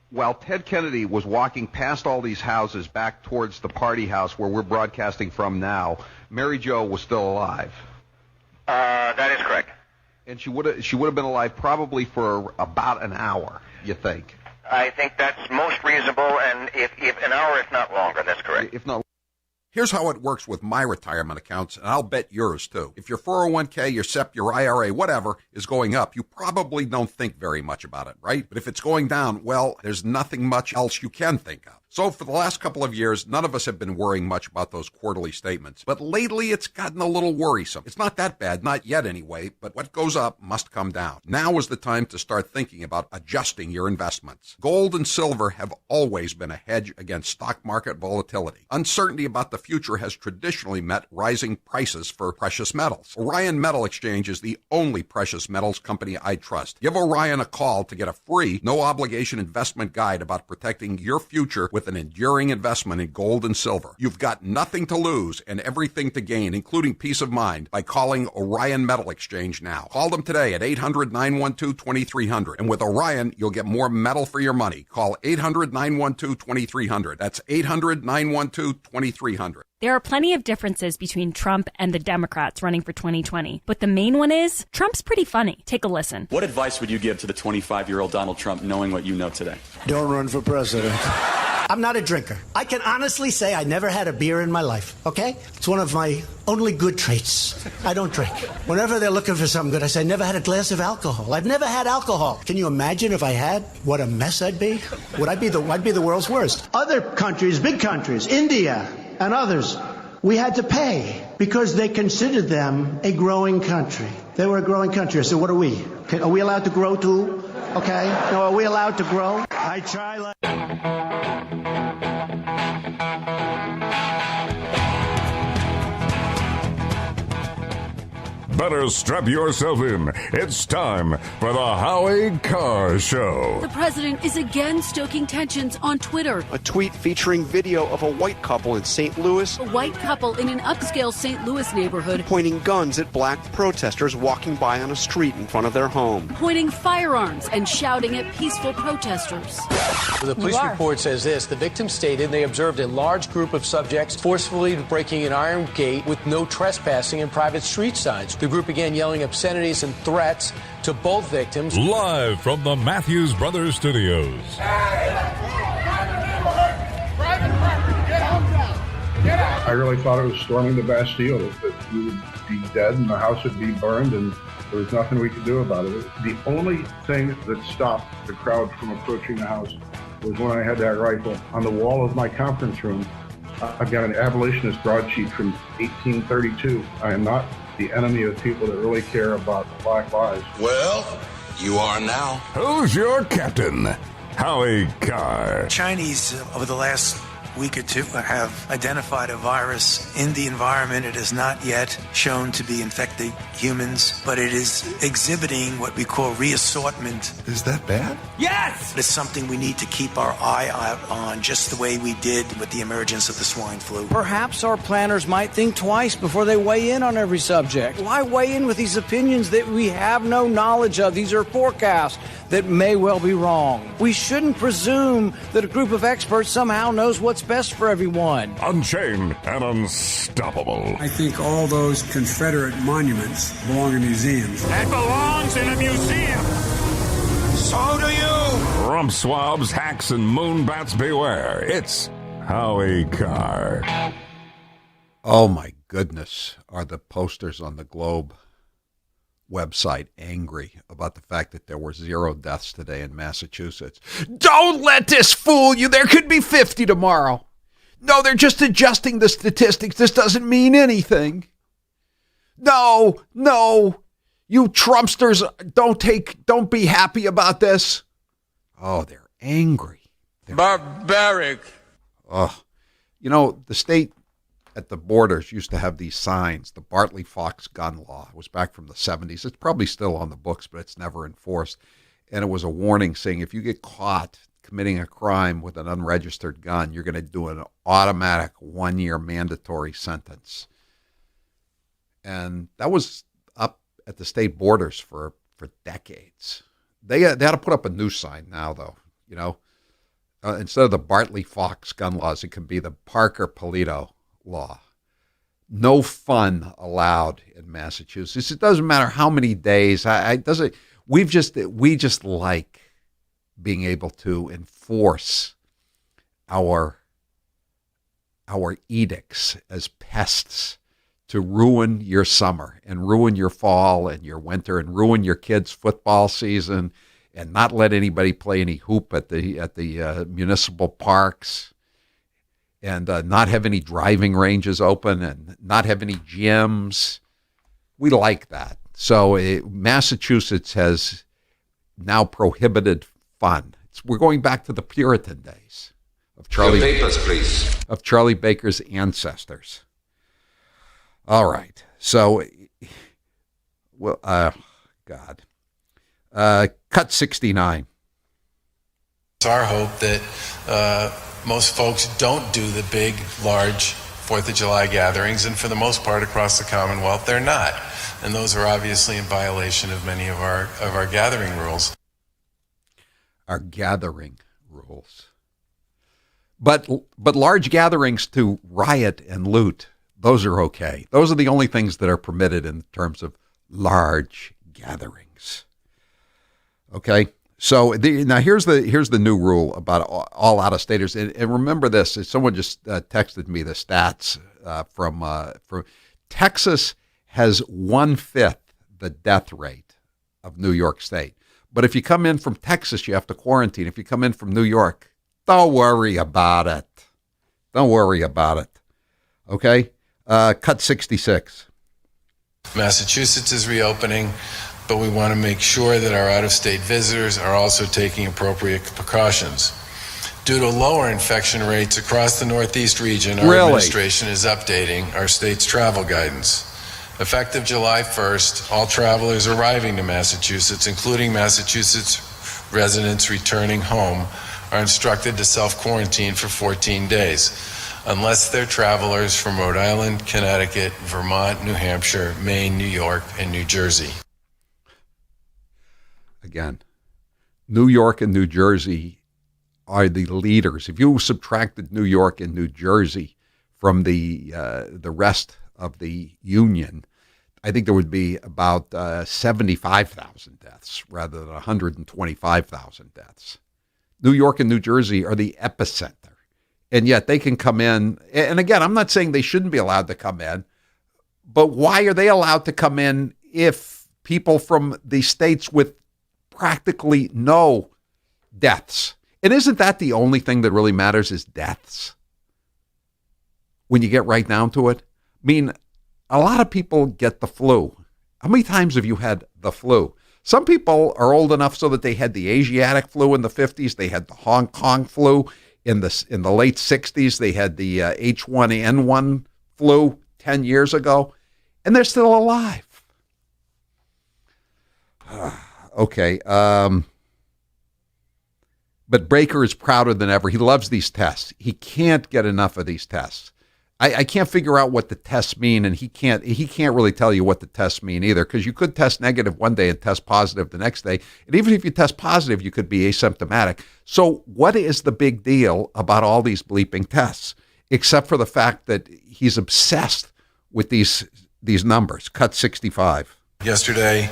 while Ted Kennedy was walking past all these houses back towards the Party House where we're broadcasting from now, Mary Jo was still alive. That is correct. And she would have been alive probably for about an hour, you think? I think that's most reasonable, and if an hour, if not longer, that's correct. If not. Here's how it works with my retirement accounts, and I'll bet yours too. If your 401k, your SEP, your IRA, whatever, is going up, you probably don't think very much about it, right? But if it's going down, well, there's nothing much else you can think of. So for the last couple of years, none of us have been worrying much about those quarterly statements. But lately, it's gotten a little worrisome. It's not that bad, not yet anyway, but what goes up must come down. Now is the time to start thinking about adjusting your investments. Gold and silver have always been a hedge against stock market volatility. Uncertainty about the future has traditionally met rising prices for precious metals. Orion Metal Exchange is the only precious metals company I trust. Give Orion a call to get a free, no-obligation investment guide about protecting your future with an enduring investment in gold and silver. You've got nothing to lose and everything to gain, including peace of mind, by calling Orion Metal Exchange now. Call them today at 800-912-2300. And with Orion, you'll get more metal for your money. Call 800-912-2300. That's 800-912-2300. There are plenty of differences between Trump and the Democrats running for 2020, but the main one is Trump's pretty funny. Take a listen. What advice would you give to the 25-year-old Donald Trump knowing what you know today? Don't run for president. I'm not a drinker. I can honestly say I never had a beer in my life, okay? It's one of my only good traits. I don't drink. Whenever they're looking for something good, I say, I never had a glass of alcohol. I've never had alcohol. Can you imagine if I had? What a mess I'd be? I'd be the world's worst. Other countries, big countries, India and others, we had to pay because they considered them a growing country. They were a growing country. I said, what are we? Okay, are we allowed to grow too? Okay? No, are we allowed to grow? I try like... Better strap yourself in. It's time for the Howie Carr Show. The president is again stoking tensions on Twitter. A tweet featuring video of a white couple in St. Louis. A white couple in an upscale St. Louis neighborhood. Pointing guns at black protesters walking by on a street in front of their home. Pointing firearms and shouting at peaceful protesters. The police report says this. The victims stated they observed a large group of subjects forcefully breaking an iron gate with no trespassing and private street signs. The group began yelling obscenities and threats to both victims. Live from the Matthews Brothers Studios. I really thought it was storming the Bastille, that we would be dead and the house would be burned and there was nothing we could do about it. The only thing that stopped the crowd from approaching the house was when I had that rifle. On the wall of my conference room, I've got an abolitionist broadsheet from 1832. I am not the enemy of people that really care about black lives. Well, you are now. Who's your captain? Howie Carr. Chinese, over the last week or two have identified a virus in the environment. It is not yet shown to be infecting humans, but it is exhibiting what we call reassortment. Is that bad? Yes! It's something we need to keep our eye out on, just the way we did with the emergence of the swine flu. Perhaps our planners might think twice before they weigh in on every subject. Why weigh in with these opinions that we have no knowledge of? These are forecasts that may well be wrong. We shouldn't presume that a group of experts somehow knows what's best for everyone. Unchained and unstoppable. I think all those Confederate monuments belong in museums. It belongs in a museum. So do you. Rump swabs, hacks, and moonbats beware. It's Howie Carr. Oh my goodness, are the posters on the Globe website angry about the fact that there were 0 deaths today in Massachusetts. Don't let this fool you. There could be 50 tomorrow. No, they're just adjusting the statistics. This doesn't mean anything. No. You Trumpsters, don't be happy about this. Oh, they're angry. Barbaric. Oh, you know, the state at the borders used to have these signs. The Bartley-Fox gun law. It was back from the 70s. It's probably still on the books, but it's never enforced. And it was a warning saying if you get caught committing a crime with an unregistered gun, you're going to do an automatic 1-year mandatory sentence. And that was up at the state borders for decades. They had to put up a new sign now, though, you know. Instead of the Bartley-Fox gun laws, it can be the Parker-Polito law. No fun allowed in Massachusetts. It doesn't matter how many days. We just like being able to enforce our edicts as pests to ruin your summer and ruin your fall and your winter and ruin your kids' football season and not let anybody play any hoop at the municipal parks. And not have any driving ranges open and not have any gyms. We like that. So Massachusetts has now prohibited fun. We're going back to the Puritan days of Charlie. Your papers, please. Of Charlie Baker's ancestors. All right. So, well, God. Cut 69. It's our hope that most folks don't do the big, large 4th of July gatherings, and for the most part across the Commonwealth, they're not. And those are obviously in violation of many of our gathering rules. Our gathering rules. But large gatherings to riot and loot, those are okay. Those are the only things that are permitted in terms of large gatherings. Okay? So now here's the new rule about all out-of-staters, and remember this. Someone just texted me the stats from Texas has 1/5 the death rate of New York State. But if you come in from Texas, you have to quarantine. If you come in from New York, don't worry about it. Don't worry about it. Okay? Cut 66. Massachusetts is reopening, but we want to make sure that our out-of-state visitors are also taking appropriate precautions. Due to lower infection rates across the Northeast region, our administration is updating our state's travel guidance. Effective July 1st, all travelers arriving to Massachusetts, including Massachusetts residents returning home, are instructed to self-quarantine for 14 days, unless they're travelers from Rhode Island, Connecticut, Vermont, New Hampshire, Maine, New York, and New Jersey. Again, New York and New Jersey are the leaders. If you subtracted New York and New Jersey from the rest of the union, I think there would be about 75,000 deaths rather than 125,000 deaths. New York and New Jersey are the epicenter, and yet they can come in. And again, I'm not saying they shouldn't be allowed to come in, but why are they allowed to come in if people from the states with practically no deaths? And isn't that the only thing that really matters is deaths? When you get right down to it. I mean, a lot of people get the flu. How many times have you had the flu? Some people are old enough so that they had the Asiatic flu in the 50s. They had the Hong Kong flu In the late 60s, they had the H1N1 flu 10 years ago, and they're still alive. Okay. But Baker is prouder than ever. He loves these tests. He can't get enough of these tests. I can't figure out what the tests mean, and he can't really tell you what the tests mean either, because you could test negative one day and test positive the next day. And even if you test positive, you could be asymptomatic. So what is the big deal about all these bleeping tests, except for the fact that he's obsessed with these numbers? Cut 65. Yesterday,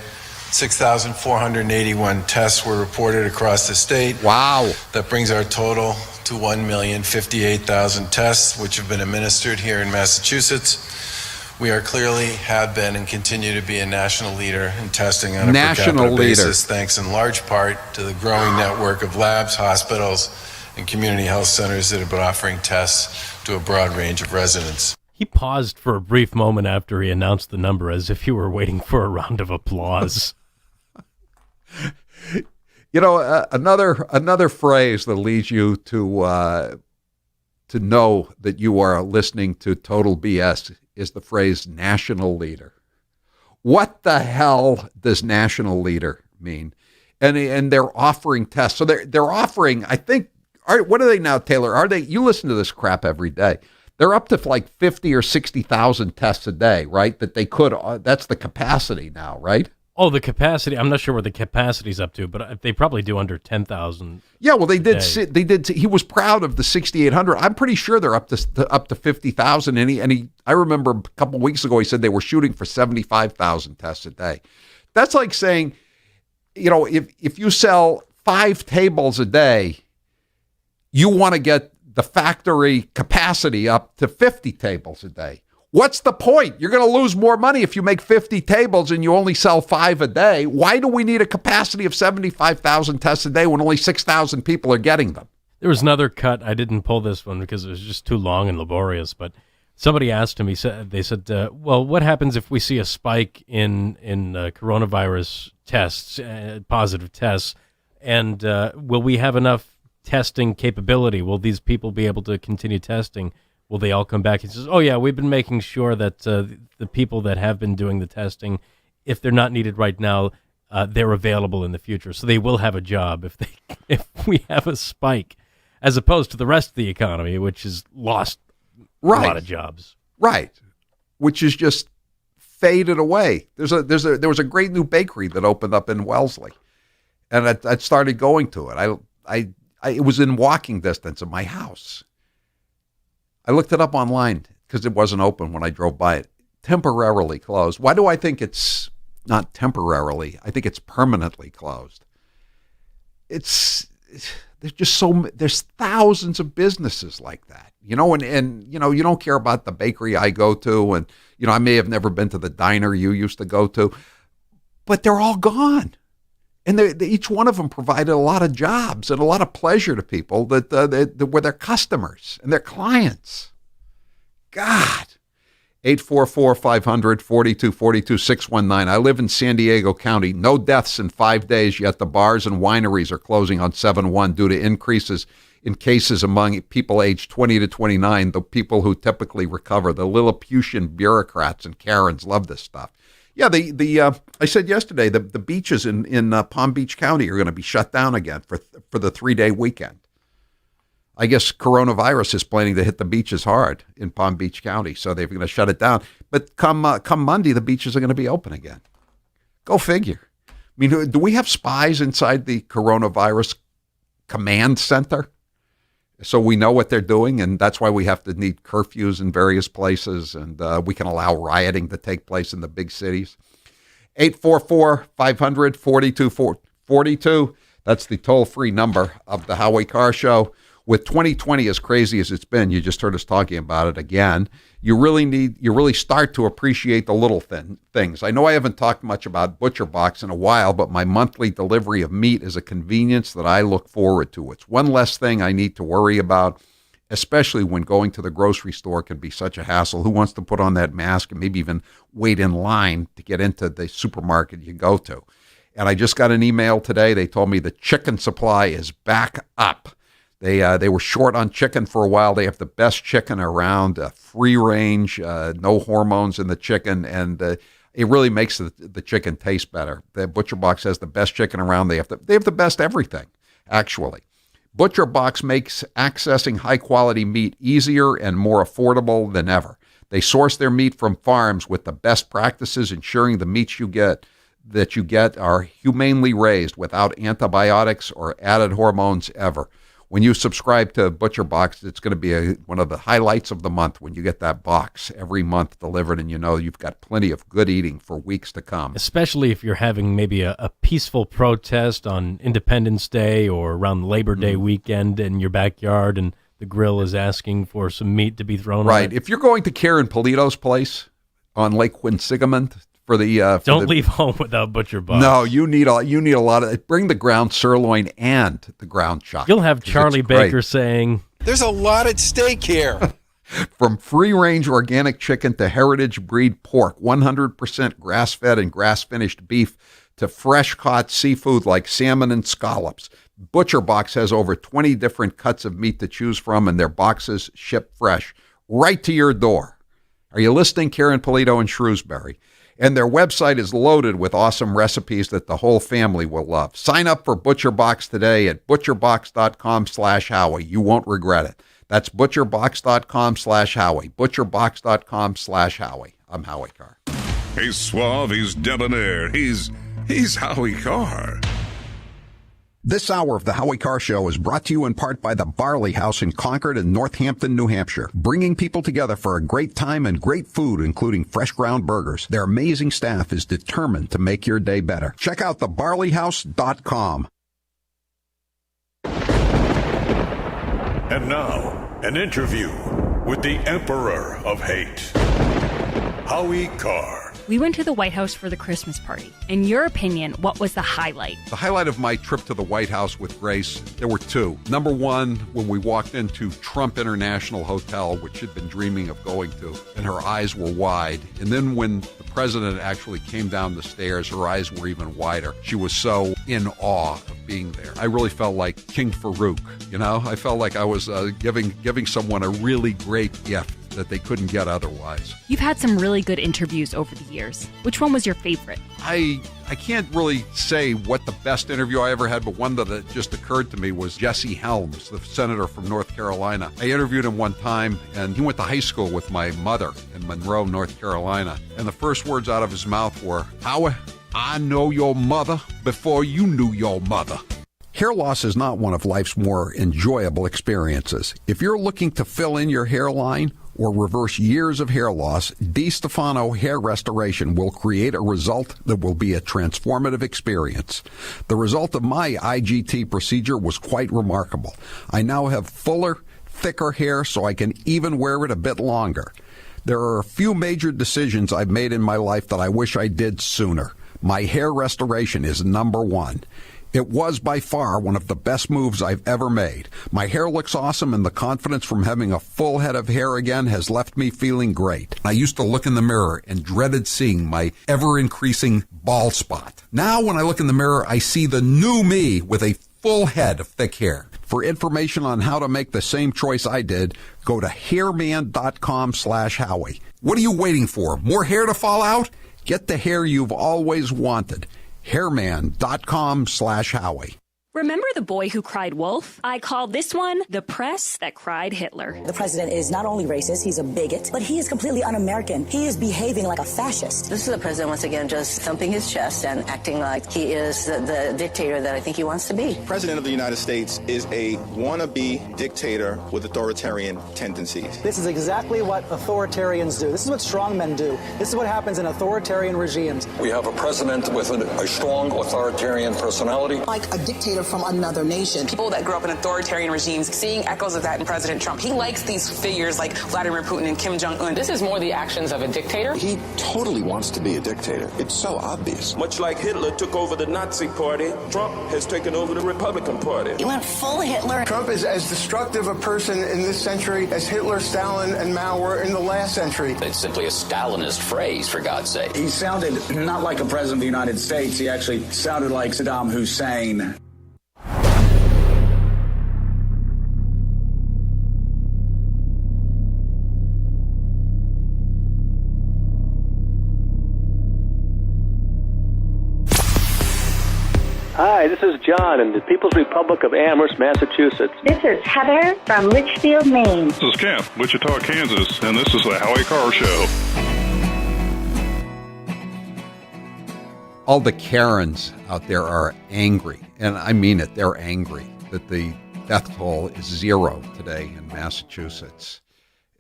6,481 tests were reported across the state. Wow. That brings our total to 1,058,000 tests, which have been administered here in Massachusetts. We are clearly have been and continue to be a national leader in testing on a per capita basis, thanks in large part to the growing network of labs, hospitals, and community health centers that have been offering tests to a broad range of residents. He paused for a brief moment after he announced the number, as if he were waiting for a round of applause. You know, another phrase that leads you to know that you are listening to total BS is the phrase national leader. What the hell does national leader mean? And they're offering tests. So they're offering, I think, what are they now, Taylor? Are they? You listen to this crap every day. They're up to like 50 or 60,000 tests a day, right? That they could. That's the capacity now, right? Oh, the capacity. I'm not sure what the capacity's up to, but they probably do under 10,000. Yeah, well, they did. He was proud of the 6,800. I'm pretty sure they're up to 50,000. And I remember a couple of weeks ago, he said they were shooting for 75,000 tests a day. That's like saying, you know, if you sell 5 tables a day, you want to get the factory capacity up to 50 tables a day. What's the point? You're going to lose more money if you make 50 tables and you only sell 5 a day. Why do we need a capacity of 75,000 tests a day when only 6,000 people are getting them? There was another cut. I didn't pull this one because it was just too long and laborious, but somebody asked him, they said, well, what happens if we see a spike in coronavirus tests, positive tests, and will we have enough testing capability? Will these people be able to continue testing? Will they all come back? He says, oh, yeah, we've been making sure that the people that have been doing the testing, if they're not needed right now, they're available in the future. So they will have a job if we have a spike, as opposed to the rest of the economy, which has lost a lot of jobs. Right, which is just faded away. There was a great new bakery that opened up in Wellesley, and I started going to it. It was in walking distance of my house. I looked it up online because it wasn't open when I drove by it. Temporarily closed. Why do I think it's not temporarily? I think it's permanently closed. There's thousands of businesses like that, you know, and you know, you don't care about the bakery I go to, and you know, I may have never been to the diner you used to go to, but they're all gone. And each one of them provided a lot of jobs and a lot of pleasure to people that were their customers and their clients. God. 844-500-4242-619. I live in San Diego County. No deaths in 5 days, yet the bars and wineries are closing on 7/1 due to increases in cases among people aged 20 to 29, the people who typically recover. The Lilliputian bureaucrats and Karens love this stuff. Yeah, I said yesterday the beaches in Palm Beach County are going to be shut down again for the 3-day weekend. I guess coronavirus is planning to hit the beaches hard in Palm Beach County, so they're going to shut it down. But come Monday, the beaches are going to be open again. Go figure. I mean, do we have spies inside the coronavirus command center? So we know what they're doing, and that's why we have to need curfews in various places, and we can allow rioting to take place in the big cities. 844-500-4242. That's the toll-free number of the Howie Carr Show. With 2020 as crazy as it's been, you just heard us talking about it again, you really start to appreciate the little things. I know I haven't talked much about ButcherBox in a while, but my monthly delivery of meat is a convenience that I look forward to. It's one less thing I need to worry about, especially when going to the grocery store can be such a hassle. Who wants to put on that mask and maybe even wait in line to get into the supermarket you go to? And I just got an email today. They told me the chicken supply is back up. They were short on chicken for a while. They have the best chicken around, free range, no hormones in the chicken, and it really makes the chicken taste better. The Butcher Box has the best chicken around. They have the best everything, actually. Butcher Box makes accessing high-quality meat easier and more affordable than ever. They source their meat from farms with the best practices, ensuring the meats you get are humanely raised without antibiotics or added hormones ever. When you subscribe to Butcher Box, it's going to be one of the highlights of the month when you get that box every month delivered, and you know you've got plenty of good eating for weeks to come. Especially if you're having maybe a peaceful protest on Independence Day or around Labor Day weekend in your backyard, and the grill is asking for some meat to be thrown on it. If you're going to Karen Polito's place on Lake Quinsigamond, don't leave home without Butcher Box. No, you need a lot of. Bring the ground sirloin and the ground chuck. You'll have Charlie Baker saying, "There's a lot at stake here." From free-range organic chicken to heritage breed pork, 100% grass-fed and grass-finished beef to fresh-caught seafood like salmon and scallops, Butcher Box has over 20 different cuts of meat to choose from, and their boxes ship fresh right to your door. Are you listening, Karen Polito in Shrewsbury? And their website is loaded with awesome recipes that the whole family will love. Sign up for Butcher Box today at butcherbox.com/Howie. You won't regret it. That's butcherbox.com/Howie. Butcherbox.com/Howie. I'm Howie Carr. He's suave, he's debonair, he's Howie Carr. This hour of the Howie Carr Show is brought to you in part by the Barley House in Concord and Northampton, New Hampshire, bringing people together for a great time and great food, including fresh ground burgers. Their amazing staff is determined to make your day better. Check out thebarleyhouse.com. And now, an interview with the Emperor of Hate, Howie Carr. We went to the White House for the Christmas party. In your opinion, what was the highlight? The highlight of my trip to the White House with Grace, there were two. Number one, when we walked into Trump International Hotel, which she'd been dreaming of going to, and her eyes were wide. And then when the president actually came down the stairs, her eyes were even wider. She was so in awe of being there. I really felt like King Farouk, you know? I felt like I was giving someone a really great gift that they couldn't get otherwise. You've had some really good interviews over the years. Which one was your favorite? I can't really say what the best interview I ever had, but one that just occurred to me was Jesse Helms, the senator from North Carolina. I interviewed him one time, and he went to high school with my mother in Monroe, North Carolina. And the first words out of his mouth were, "Howie, I know your mother before you knew your mother." Hair loss is not one of life's more enjoyable experiences. If you're looking to fill in your hairline or reverse years of hair loss, DiStefano Hair Restoration will create a result that will be a transformative experience. The result of my IGT procedure was quite remarkable. I now have fuller, thicker hair so I can even wear it a bit longer. There are a few major decisions I've made in my life that I wish I did sooner. My hair restoration is number one. It was by far one of the best moves I've ever made. My hair looks awesome, and the confidence from having a full head of hair again has left me feeling great. I used to look in the mirror and dreaded seeing my ever-increasing bald spot. Now when I look in the mirror, I see the new me with a full head of thick hair. For information on how to make the same choice I did, go to hairman.com/Howie. What are you waiting for? More hair to fall out? Get the hair you've always wanted. hairman.com/Howie. Remember the boy who cried wolf? I call this one the press that cried Hitler. The president is not only racist, he's a bigot, but he is completely un-American. He is behaving like a fascist. This is the president, once again, just thumping his chest and acting like he is the dictator that I think he wants to be. The president of the United States is a wannabe dictator with authoritarian tendencies. This is exactly what authoritarians do. This is what strongmen do. This is what happens in authoritarian regimes. We have a president with a strong authoritarian personality. Like a dictator from another nation. People that grew up in authoritarian regimes, seeing echoes of that in President Trump. He likes these figures like Vladimir Putin and Kim Jong-un. This is more the actions of a dictator. He totally wants to be a dictator. It's so obvious. Much like Hitler took over the Nazi Party, Trump has taken over the Republican Party. He went full Hitler. Trump is as destructive a person in this century as Hitler, Stalin, and Mao were in the last century. It's simply a Stalinist phrase, for God's sake. He sounded not like a president of the United States. He actually sounded like Saddam Hussein. Hi, this is John in the People's Republic of Amherst, Massachusetts. This is Heather from Litchfield, Maine. This is Kent, Wichita, Kansas, and this is the Howie Carr Show. All the Karens out there are angry, and I mean it, they're angry that the death toll is 0 today in Massachusetts.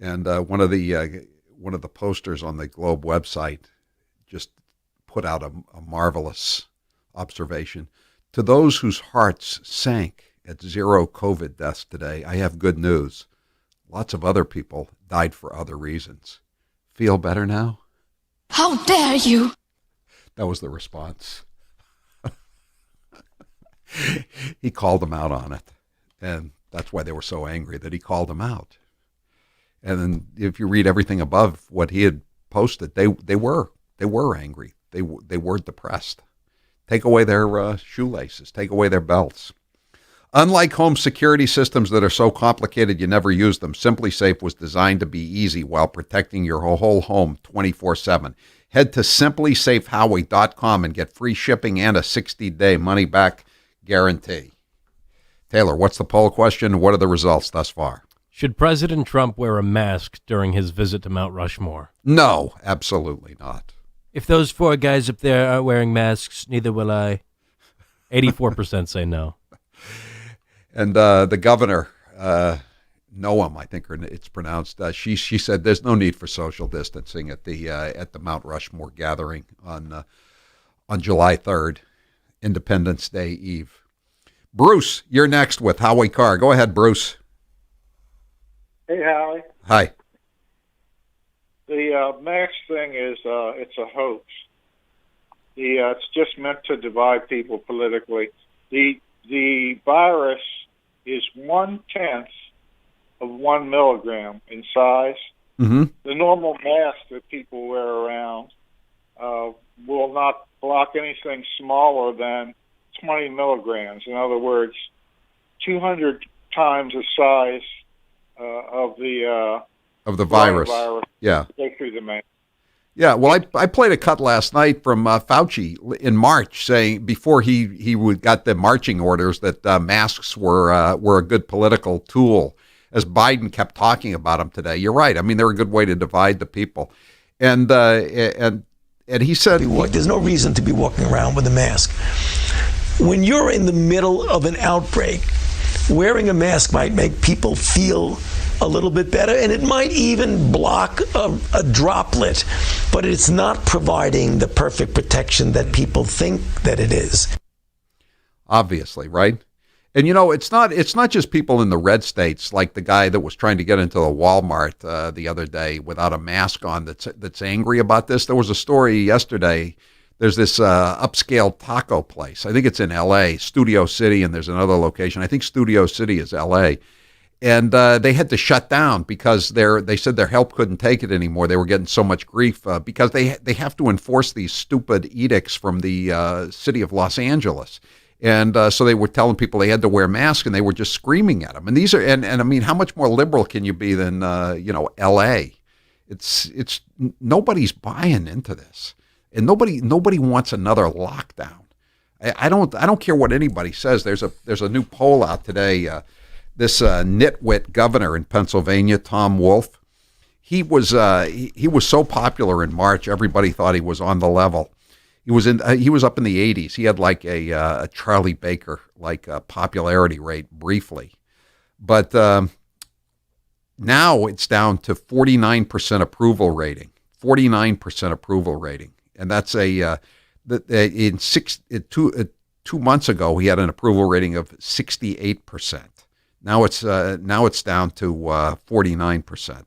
And one of the posters on the Globe website just put out a marvelous observation. To those whose hearts sank at 0 COVID deaths today, I have good news. Lots of other people died for other reasons. Feel better now? How dare you! That was the response. He called them out on it. And that's why they were so angry that he called them out. And then if you read everything above what he had posted, they were angry. They were depressed. Take away their shoelaces. Take away their belts. Unlike home security systems that are so complicated you never use them, Simply Safe was designed to be easy while protecting your whole home 24/7. Head to simplysafehowie.com and get free shipping and a 60-day money-back guarantee. Taylor, what's the poll question? What are the results thus far? Should President Trump wear a mask during his visit to Mount Rushmore? No, absolutely not. If those 4 guys up there aren't wearing masks, neither will I. 84% say no. And the governor, Noam, I think it's pronounced, she said there's no need for social distancing at the Mount Rushmore gathering on July 3rd, Independence Day Eve. Bruce, you're next with Howie Carr. Go ahead, Bruce. Hey, Howie. Hi. The mask thing is it's a hoax. It's just meant to divide people politically. The virus is 1/10 of 1 milligram in size. Mm-hmm. The normal mask that people wear around will not block anything smaller than 20 milligrams. In other words, 200 times the size of the virus. Yeah, go through the mask. Yeah, well, I played a cut last night from Fauci in March, saying before he got the marching orders that masks were a good political tool. As Biden kept talking about them today, you're right. I mean, they're a good way to divide the people, and he said there's no reason to be walking around with a mask. When you're in the middle of an outbreak, wearing a mask might make people feel a little bit better, and it might even block a droplet, but it's not providing the perfect protection that people think that it is. Obviously, right? And it's not just people in the red states, like the guy that was trying to get into the Walmart the other day without a mask on that's angry about this. There was a story yesterday. There's this upscale taco place. I think it's in L.A., Studio City, and there's another location. I think Studio City is L.A., and they had to shut down because they said their help couldn't take it anymore. They were getting so much grief because they have to enforce these stupid edicts from the city of Los Angeles. And so they were telling people they had to wear masks, and they were just screaming at them. And these are, and I mean, how much more liberal can you be than L.A.? It's nobody's buying into this, and nobody wants another lockdown. I don't care what anybody says. There's a new poll out today. This nitwit governor in Pennsylvania, Tom Wolf, he was so popular in March, everybody thought he was on the level. He was up in the 80s. He had like a Charlie Baker like popularity rate briefly, but now it's down to 49% approval rating. 49% approval rating, and that's two months ago he had an approval rating of 68%. Now it's down to 49%,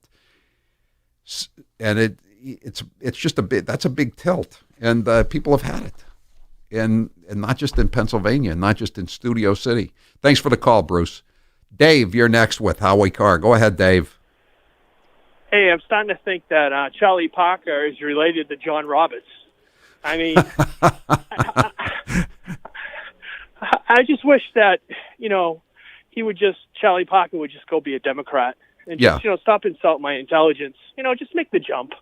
and it's just that's a big tilt, and people have had it, and not just in Pennsylvania, not just in Studio City. Thanks for the call, Bruce. Dave, you're next with Howie Carr. Go ahead, Dave. Hey, I'm starting to think that Charlie Parker is related to John Roberts. I mean, I just wish that Charlie Parker would just go be a Democrat and just stop insulting my intelligence. Just make the jump.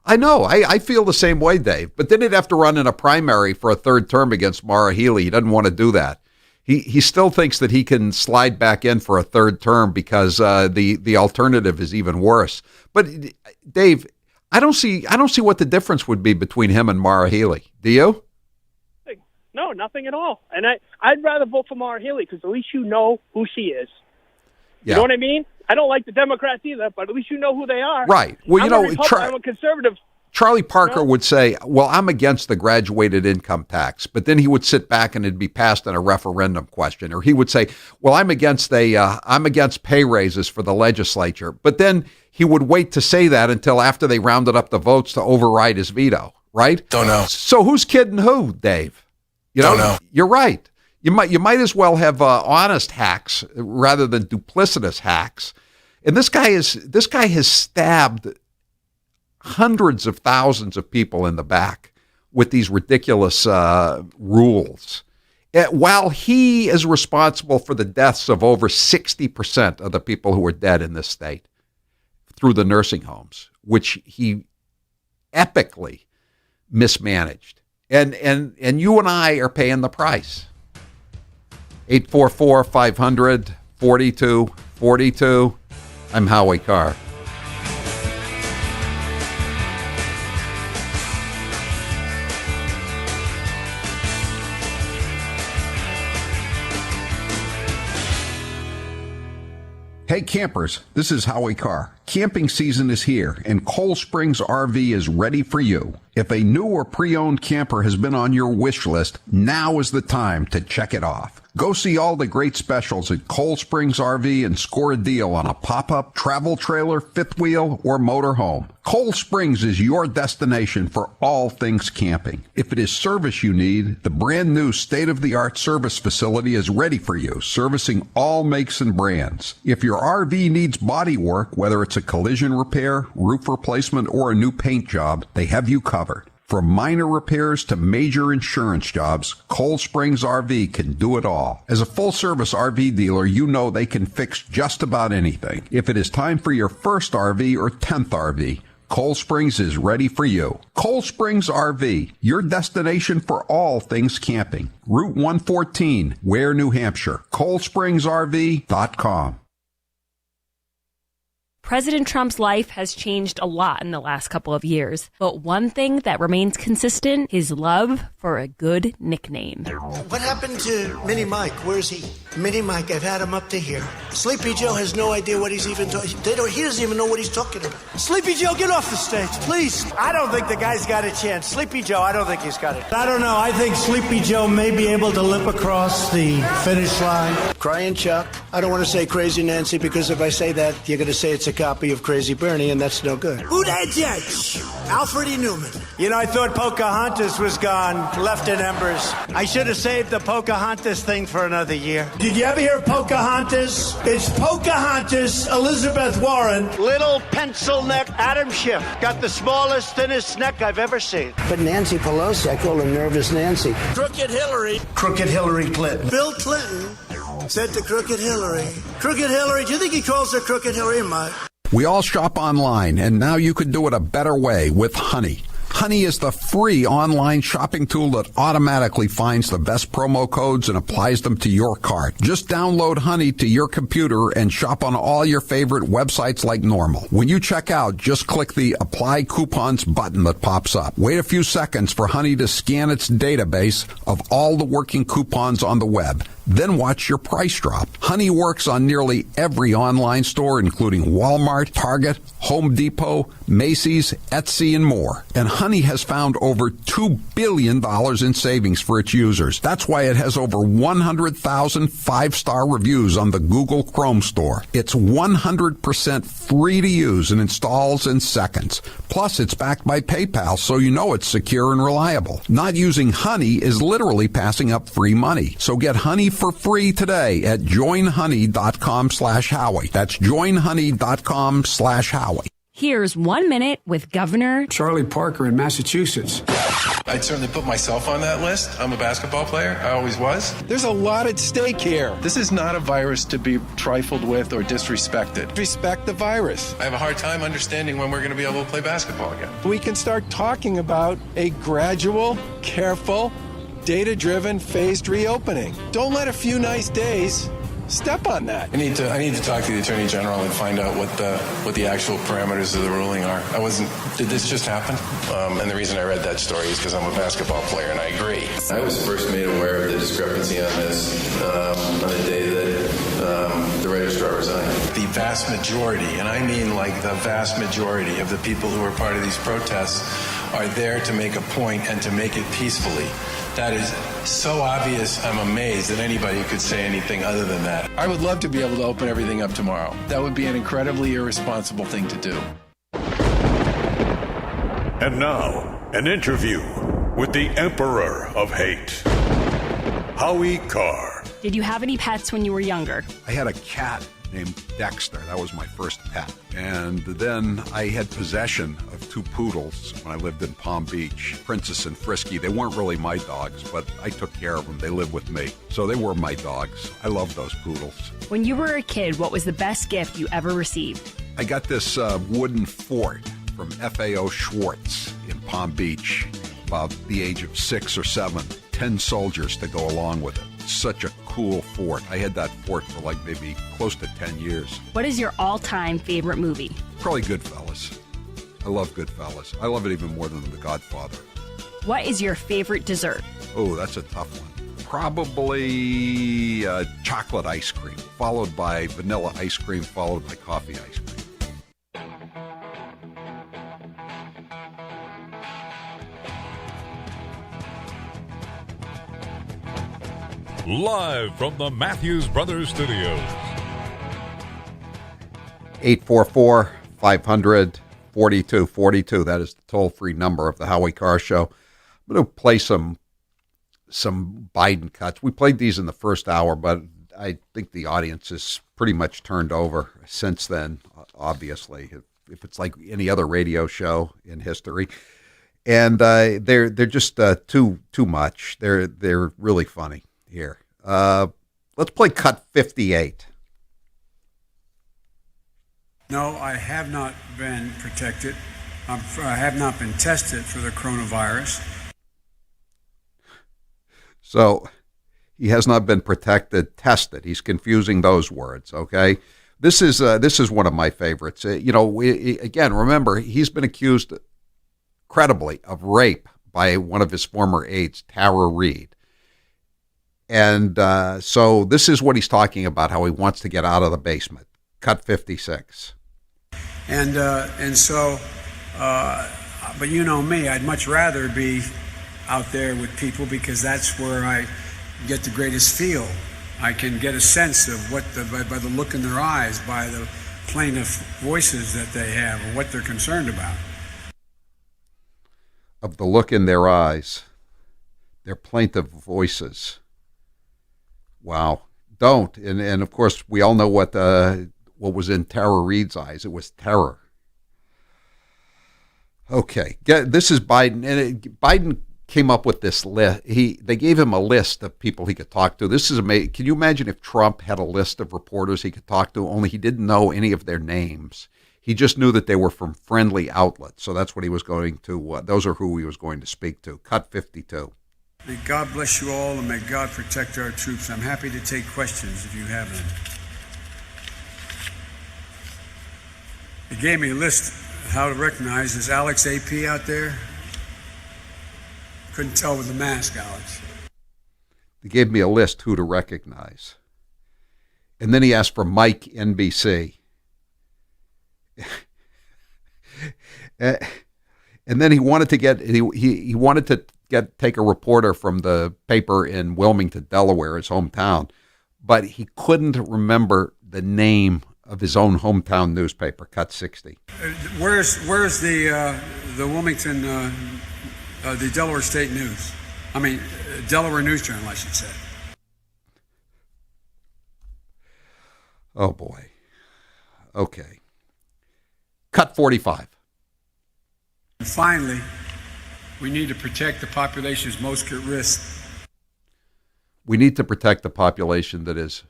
I know. I feel the same way, Dave. But then he'd have to run in a primary for a third term against Maura Healey. He doesn't want to do that. He still thinks that he can slide back in for a third term because the alternative is even worse. But Dave, I don't see what the difference would be between him and Maura Healey. Do you? No, nothing at all. And I'd rather vote for Maura Healey because at least you know who she is. You know what I mean? I don't like the Democrats either, but at least you know who they are. Right. Well, I'm a conservative. Charlie Parker would say, well, I'm against the graduated income tax, but then he would sit back and it'd be passed in a referendum question. Or he would say, well, I'm against pay raises for the legislature. But then he would wait to say that until after they rounded up the votes to override his veto, right? Don't know. So who's kidding who, Dave? Don't know. You're right. You might as well have honest hacks rather than duplicitous hacks. And this guy has stabbed hundreds of thousands of people in the back with these ridiculous rules, while he is responsible for the deaths of over 60% of the people who are dead in this state through the nursing homes, which he epically mismanaged. And you and I are paying the price. 844-500-4242. I'm Howie Carr. Hey campers, this is Howie Carr. Camping season is here, and Cold Springs RV is ready for you. If a new or pre-owned camper has been on your wish list, now is the time to check it off. Go see all the great specials at Cold Springs RV and score a deal on a pop-up, travel trailer, fifth wheel, or motorhome. Cold Springs is your destination for all things camping. If it is service you need, the brand new state-of-the-art service facility is ready for you, servicing all makes and brands. If your RV needs body work, whether it's a collision repair, roof replacement, or a new paint job, they have you covered. From minor repairs to major insurance jobs, Cold Springs RV can do it all. As a full-service RV dealer, you know they can fix just about anything. If it is time for your first RV or 10th RV, Cold Springs is ready for you. Cold Springs RV, your destination for all things camping. Route 114, Ware, New Hampshire. ColdSpringsRV.com. President Trump's life has changed a lot in the last couple of years, but one thing that remains consistent, his love for a good nickname. What happened to Mini Mike? Where's he? Mini Mike, I've had him up to here. Sleepy Joe has no idea what he's even talking. He doesn't even know what he's talking about. Sleepy Joe, get off the stage, please. I don't think the guy's got a chance. Sleepy Joe, I don't think he's got it. I don't know. I think Sleepy Joe may be able to limp across the finish line. Crying Chuck. I don't want to say Crazy Nancy because if I say that, you're going to say it's a copy of Crazy Bernie, and that's no good. Who that judge? Alfred E. Newman. You know, I thought Pocahontas was gone, left in embers. I should have saved the Pocahontas thing for another year. Did you ever hear Pocahontas? It's Pocahontas, Elizabeth Warren. Little pencil neck Adam Schiff. Got the smallest, thinnest neck I've ever seen. But Nancy Pelosi, I call her Nervous Nancy. Crooked Hillary. Crooked Hillary Clinton. Bill Clinton said to Crooked Hillary. Crooked Hillary, do you think he calls her Crooked Hillary, Mike? We all shop online, and now you can do it a better way with Honey. Honey is the free online shopping tool that automatically finds the best promo codes and applies them to your cart. Just download Honey to your computer and shop on all your favorite websites like normal. When you check out, just click the Apply Coupons button that pops up. Wait a few seconds for Honey to scan its database of all the working coupons on the web. Then watch your price drop. Honey works on nearly every online store, including Walmart, Target, Home Depot, Macy's, Etsy, and more. And Honey has found over $2 billion in savings for its users. That's why it has over 100,000 five-star reviews on the Google Chrome store. It's 100% free to use and installs in seconds. Plus, it's backed by PayPal, so you know it's secure and reliable. Not using Honey is literally passing up free money. So get Honey for free today at joinhoney.com/Howie. That's joinhoney.com/Howie. Here's 1 minute with Governor Charlie Parker in Massachusetts. I'd certainly put myself on that list. I'm a basketball player. I always was. There's a lot at stake here. This is not a virus to be trifled with or disrespected. Respect the virus. I have a hard time understanding when we're going to be able to play basketball again. We can start talking about a gradual, careful, data-driven, phased reopening. Don't let a few nice days step on that. I need to talk to the Attorney General and find out what the actual parameters of the ruling are. Did this just happen? And the reason I read that story is because I'm a basketball player and I agree. I was first made aware of the discrepancy on this on the day that the registrar resigned. The vast majority, and I mean like the vast majority of the people who are part of these protests are there to make a point and to make it peacefully. That is so obvious, I'm amazed that anybody could say anything other than that. I would love to be able to open everything up tomorrow. That would be an incredibly irresponsible thing to do. And now, an interview with the Emperor of Hate, Howie Carr. Did you have any pets when you were younger? I had a cat named Dexter. That was my first pet. And then I had possession of 2 poodles when I lived in Palm Beach, Princess and Frisky. They weren't really my dogs, but I took care of them. They lived with me. So they were my dogs. I love those poodles. When you were a kid, what was the best gift you ever received? I got this wooden fort from FAO Schwartz in Palm Beach, about the age of 6 or 7. 10 soldiers to go along with it. Such a cool fort. I had that fort for like maybe close to 10 years. What is your all-time favorite movie? Probably Goodfellas. I love Goodfellas. I love it even more than The Godfather. What is your favorite dessert? Oh, that's a tough one. Probably chocolate ice cream, followed by vanilla ice cream, followed by coffee ice cream. Live from the Matthews Brothers Studios. 844-500-4242. That is the toll-free number of the Howie Carr Show. I'm going to play some Biden cuts. We played these in the first hour, but I think the audience is pretty much turned over since then, obviously, if it's like any other radio show in history. And they're just too much. They're really funny. Here. Let's play cut 58. No, I have not been protected. I have not been tested for the coronavirus. So he has not been protected, tested. He's confusing those words, okay? This is one of my favorites. Again, remember, he's been accused credibly of rape by one of his former aides, Tara Reid. And so this is what he's talking about, how he wants to get out of the basement. Cut 56. And so, but you know me, I'd much rather be out there with people because that's where I get the greatest feel. I can get a sense of what by the look in their eyes, by the plaintive voices that they have, or what they're concerned about. Of the look in their eyes, their plaintive voices. Wow. Don't. And of course, we all know what was in Tara Reid's eyes. It was terror. Okay. This is Biden. And Biden came up with this list. They gave him a list of people he could talk to. This is amazing. Can you imagine if Trump had a list of reporters he could talk to, only he didn't know any of their names? He just knew that they were from friendly outlets. So that's what he was going to, those are who he was going to speak to. Cut 52. May God bless you all, and may God protect our troops. I'm happy to take questions if you have them. They gave me a list of how to recognize. Is Alex AP out there? Couldn't tell with the mask, Alex. They gave me a list who to recognize. And then he asked for Mike NBC. And then he wanted to take a reporter from the paper in Wilmington, Delaware, his hometown, but he couldn't remember the name of his own hometown newspaper. Cut 60. Where's the Wilmington, the Delaware State News? I mean, Delaware News Journal, I should say. Oh boy. Okay. Cut 45. And finally, We need to protect the populations most at risk. We need to protect the population that is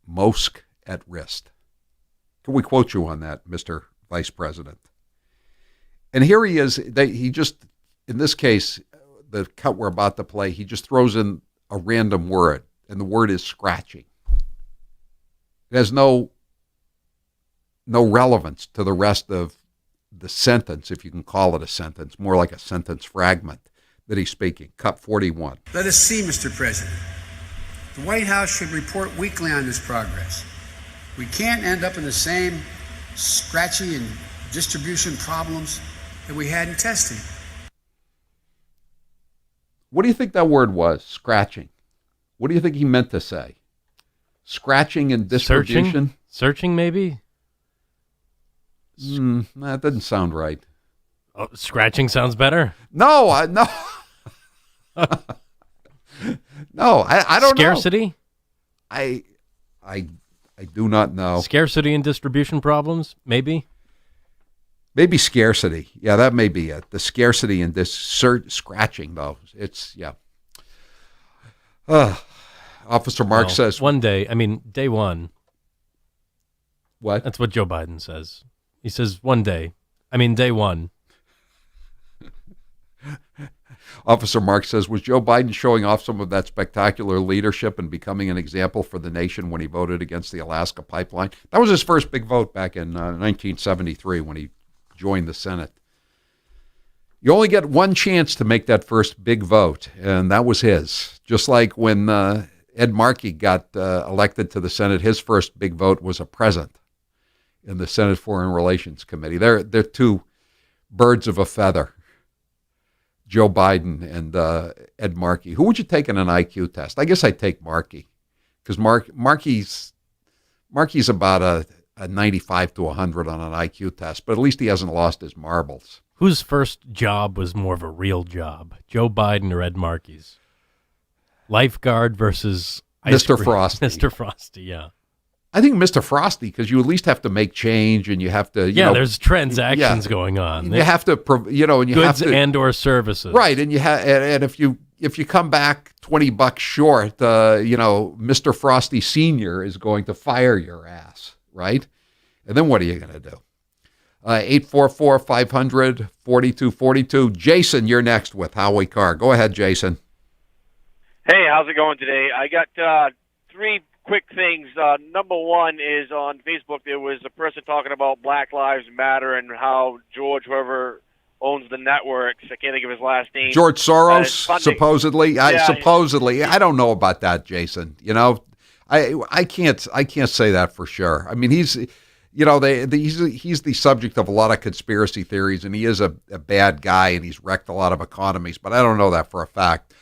most at risk. Can we quote you on that, Mr. Vice President? And here he is. He just, in this case, the cut we're about to play, he just throws in a random word, and the word is scratching. It has no relevance to the rest of the sentence, if you can call it a sentence, more like a sentence fragment that he's speaking. Cut 41. Let us see, Mr. President. The White House should report weekly on this progress. We can't end up in the same scratchy and distribution problems that we had in testing. What do you think that word was, scratching? What do you think he meant to say? Scratching and distribution? Searching maybe? That doesn't sound right. Oh, scratching sounds better? No, no. No, I don't Scarcity? know. I do not know. Scarcity and distribution problems, maybe? Maybe scarcity. Yeah, that may be it. The scarcity and this scratching, though. It's, yeah. Officer Mark says. One day, day one. What? That's what Joe Biden says. He says day one. Officer Mark says, was Joe Biden showing off some of that spectacular leadership and becoming an example for the nation when he voted against the Alaska pipeline? That was his first big vote back in 1973 when he joined the Senate. You only get one chance to make that first big vote, and that was his. Just like when Ed Markey got elected to the Senate, his first big vote was a present in the Senate Foreign Relations Committee. They're two birds of a feather, Joe Biden and Ed Markey. Who would you take in an IQ test? I guess I'd take Markey, because Markey's about a 95 to 100 on an IQ test, but at least he hasn't lost his marbles. Whose first job was more of a real job, Joe Biden or Ed Markey's? Lifeguard versus Mr. Frosty. Mr. Frosty, yeah. I think Mr. Frosty, because you at least have to make change, and you have to, there's transactions going on. You have to, and you goods have to, and or services, right? And and if you come back $20 short, Mr. Frosty Senior is going to fire your ass, right? And then what are you going to do? 844-500-4242. Jason, you're next with Howie Carr. Go ahead, Jason. Hey, how's it going today? I got three quick things. Number one is on Facebook, there was a person talking about Black Lives Matter and how George, whoever owns the networks, I can't think of his last name. George Soros, supposedly. Supposedly. I don't know about that, Jason. I can't say that for sure. I mean, he's the subject of a lot of conspiracy theories, and he is a bad guy, and he's wrecked a lot of economies, but I don't know that for a fact.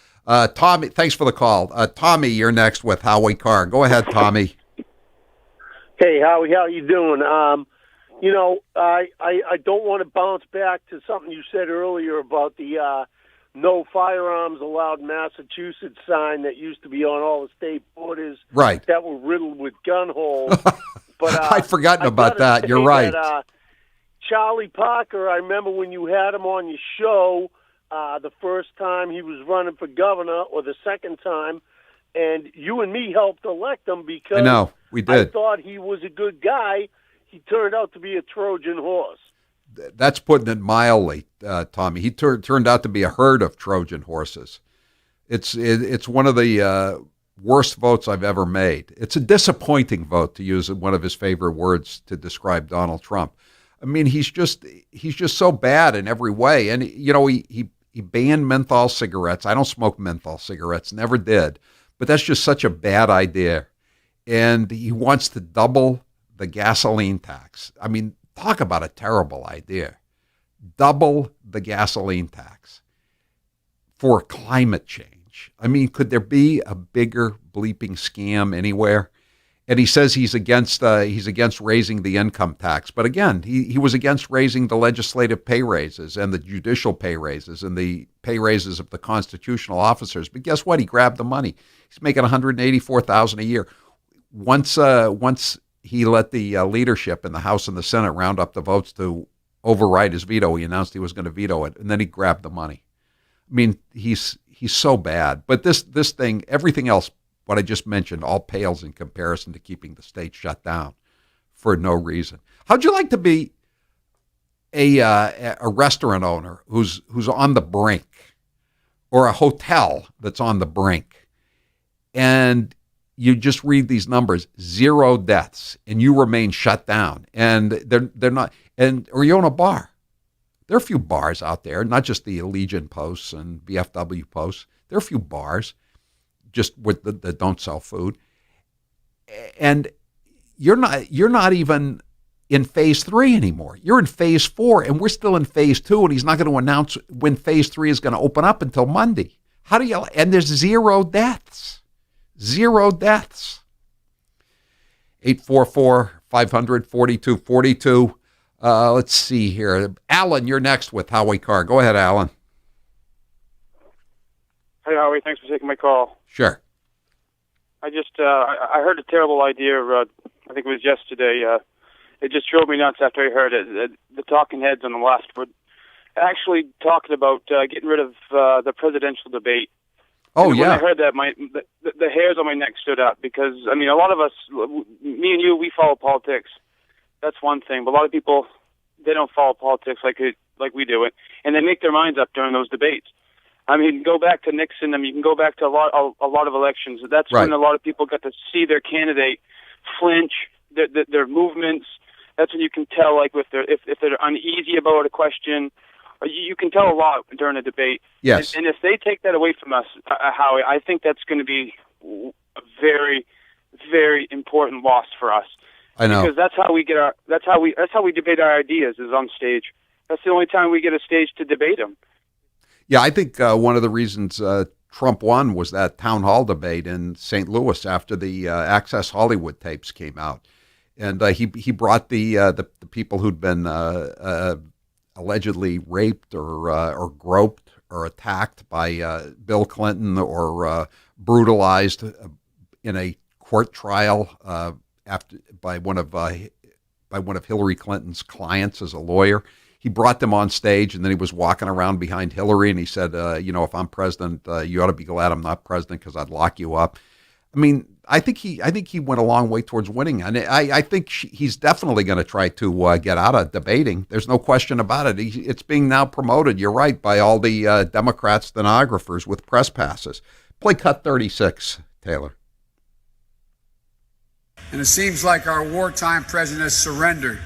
Tommy, thanks for the call. Tommy, you're next with Howie Carr. Go ahead, Tommy. Hey, Howie, how you doing? I don't want to bounce back to something you said earlier about the no firearms allowed Massachusetts sign that used to be on all the state borders. Right. That were riddled with gun holes. But I'd forgotten about that. You're right. Charlie Parker, I remember when you had him on your show, the first time he was running for governor, or the second time, and you and me helped elect him because I know, we did. I thought he was a good guy. He turned out to be a Trojan horse. That's putting it mildly, Tommy. He turned out to be a herd of Trojan horses. It's one of the worst votes I've ever made. It's a disappointing vote, to use one of his favorite words to describe Donald Trump. I mean, he's just so bad in every way. And he banned menthol cigarettes. I don't smoke menthol cigarettes, never did. But that's just such a bad idea. And he wants to double the gasoline tax. I mean, talk about a terrible idea. Double the gasoline tax for climate change. I mean, could there be a bigger bleeping scam anywhere? And he says he's against raising the income tax. But again, he was against raising the legislative pay raises and the judicial pay raises and the pay raises of the constitutional officers. But guess what? He grabbed the money. He's making $184,000 a year. Once he let the leadership in the House and the Senate round up the votes to override his veto, he announced he was going to veto it, and then he grabbed the money. I mean, he's so bad. But this thing, everything else, what I just mentioned, all pales in comparison to keeping the state shut down for no reason. How'd you like to be a restaurant owner who's on the brink, or a hotel that's on the brink, and you just read these numbers, 0 deaths, and you remain shut down, and they're not, or you own a bar. There are a few bars out there, not just the Allegiant posts and VFW posts. There are a few bars just with that don't sell food, and you're not even in phase 3 anymore. You're in phase 4, and we're still in phase 2, and he's not going to announce when phase 3 is going to open up until Monday. How do you? And there's 0 deaths. 0 deaths. 844-500-4242. Let's see here. Alan, you're next with Howie Carr. Go ahead, Alan. Hey, Howie. Thanks for taking my call. Sure. I just I heard a terrible idea. I think it was yesterday. It just drove me nuts after I heard it. The talking heads on the left were actually talking about getting rid of the presidential debate. Oh, and yeah. When I heard that, the hairs on my neck stood up because, I mean, a lot of us, me and you, we follow politics. That's one thing. But a lot of people, they don't follow politics like we do it, and they make their minds up during those debates. I mean, go back to Nixon. I mean, you can go back to a lot of elections. That's right. When a lot of people got to see their candidate flinch, their movements. That's when you can tell, like, if they're uneasy about a question. You can tell a lot during a debate. Yes. And if they take that away from us, Howie, I think that's going to be a very, very important loss for us. I know. Because that's how we debate our ideas is on stage. That's the only time we get a stage to debate them. Yeah, I think one of the reasons Trump won was that town hall debate in St. Louis after the Access Hollywood tapes came out, and he brought the people who'd been allegedly raped or groped or attacked by Bill Clinton or brutalized in a court trial by one of Hillary Clinton's clients as a lawyer. He brought them on stage, and then he was walking around behind Hillary, and he said, if I'm president, you ought to be glad I'm not president because I'd lock you up. I mean, I think he went a long way towards winning, and I think he's definitely going to try to get out of debating. There's no question about it. It's being now promoted, you're right, by all the Democrat stenographers with press passes. Play cut 36, Taylor. And it seems like our wartime president has surrendered,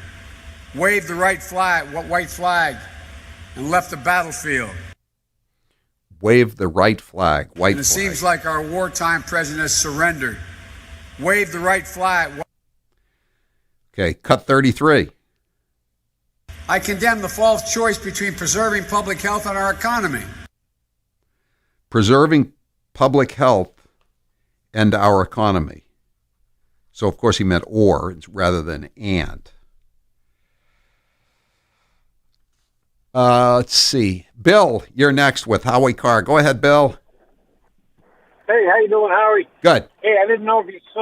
waved the white flag, and left the battlefield. Wave the right flag, white and it flag. Seems like our wartime president has surrendered, waved the right flag. Okay, cut 33. I condemn the false choice between preserving public health and our economy. Preserving public health and our economy. So, of course, he meant or rather than and. Let's see. Bill, you're next with Howie Carr. Go ahead, Bill. Hey, how you doing, Howie? Good. Hey, I didn't know if you saw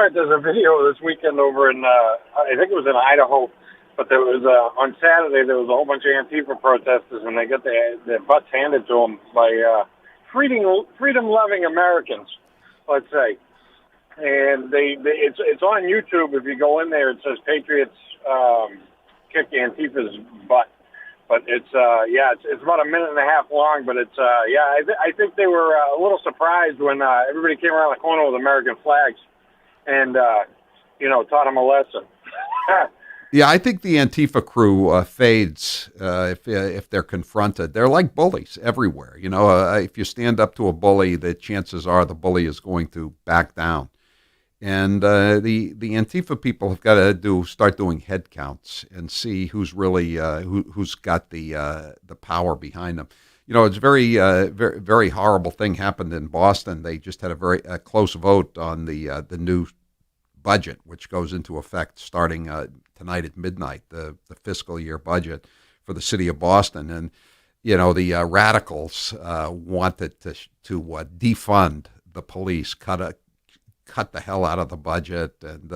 it. There's a video this weekend over in I think it was in Idaho, but there was on Saturday there was a whole bunch of Antifa protesters, and they got their butts handed to them by freedom-loving Americans, let's say. And it's on YouTube. If you go in there, it says Patriots kick Antifa's butt. But it's about a minute and a half long. But it's I think they were a little surprised when everybody came around the corner with American flags, and taught them a lesson. Yeah, I think the Antifa crew fades if they're confronted. They're like bullies everywhere. If you stand up to a bully, the chances are the bully is going to back down. And the Antifa people have got to start doing head counts and see who's really who's got the power behind them. It's very very horrible thing happened in Boston. They just had a very close vote on the new budget, which goes into effect starting tonight at midnight. The fiscal year budget for the city of Boston, and the radicals wanted to defund the police, cut the hell out of the budget, and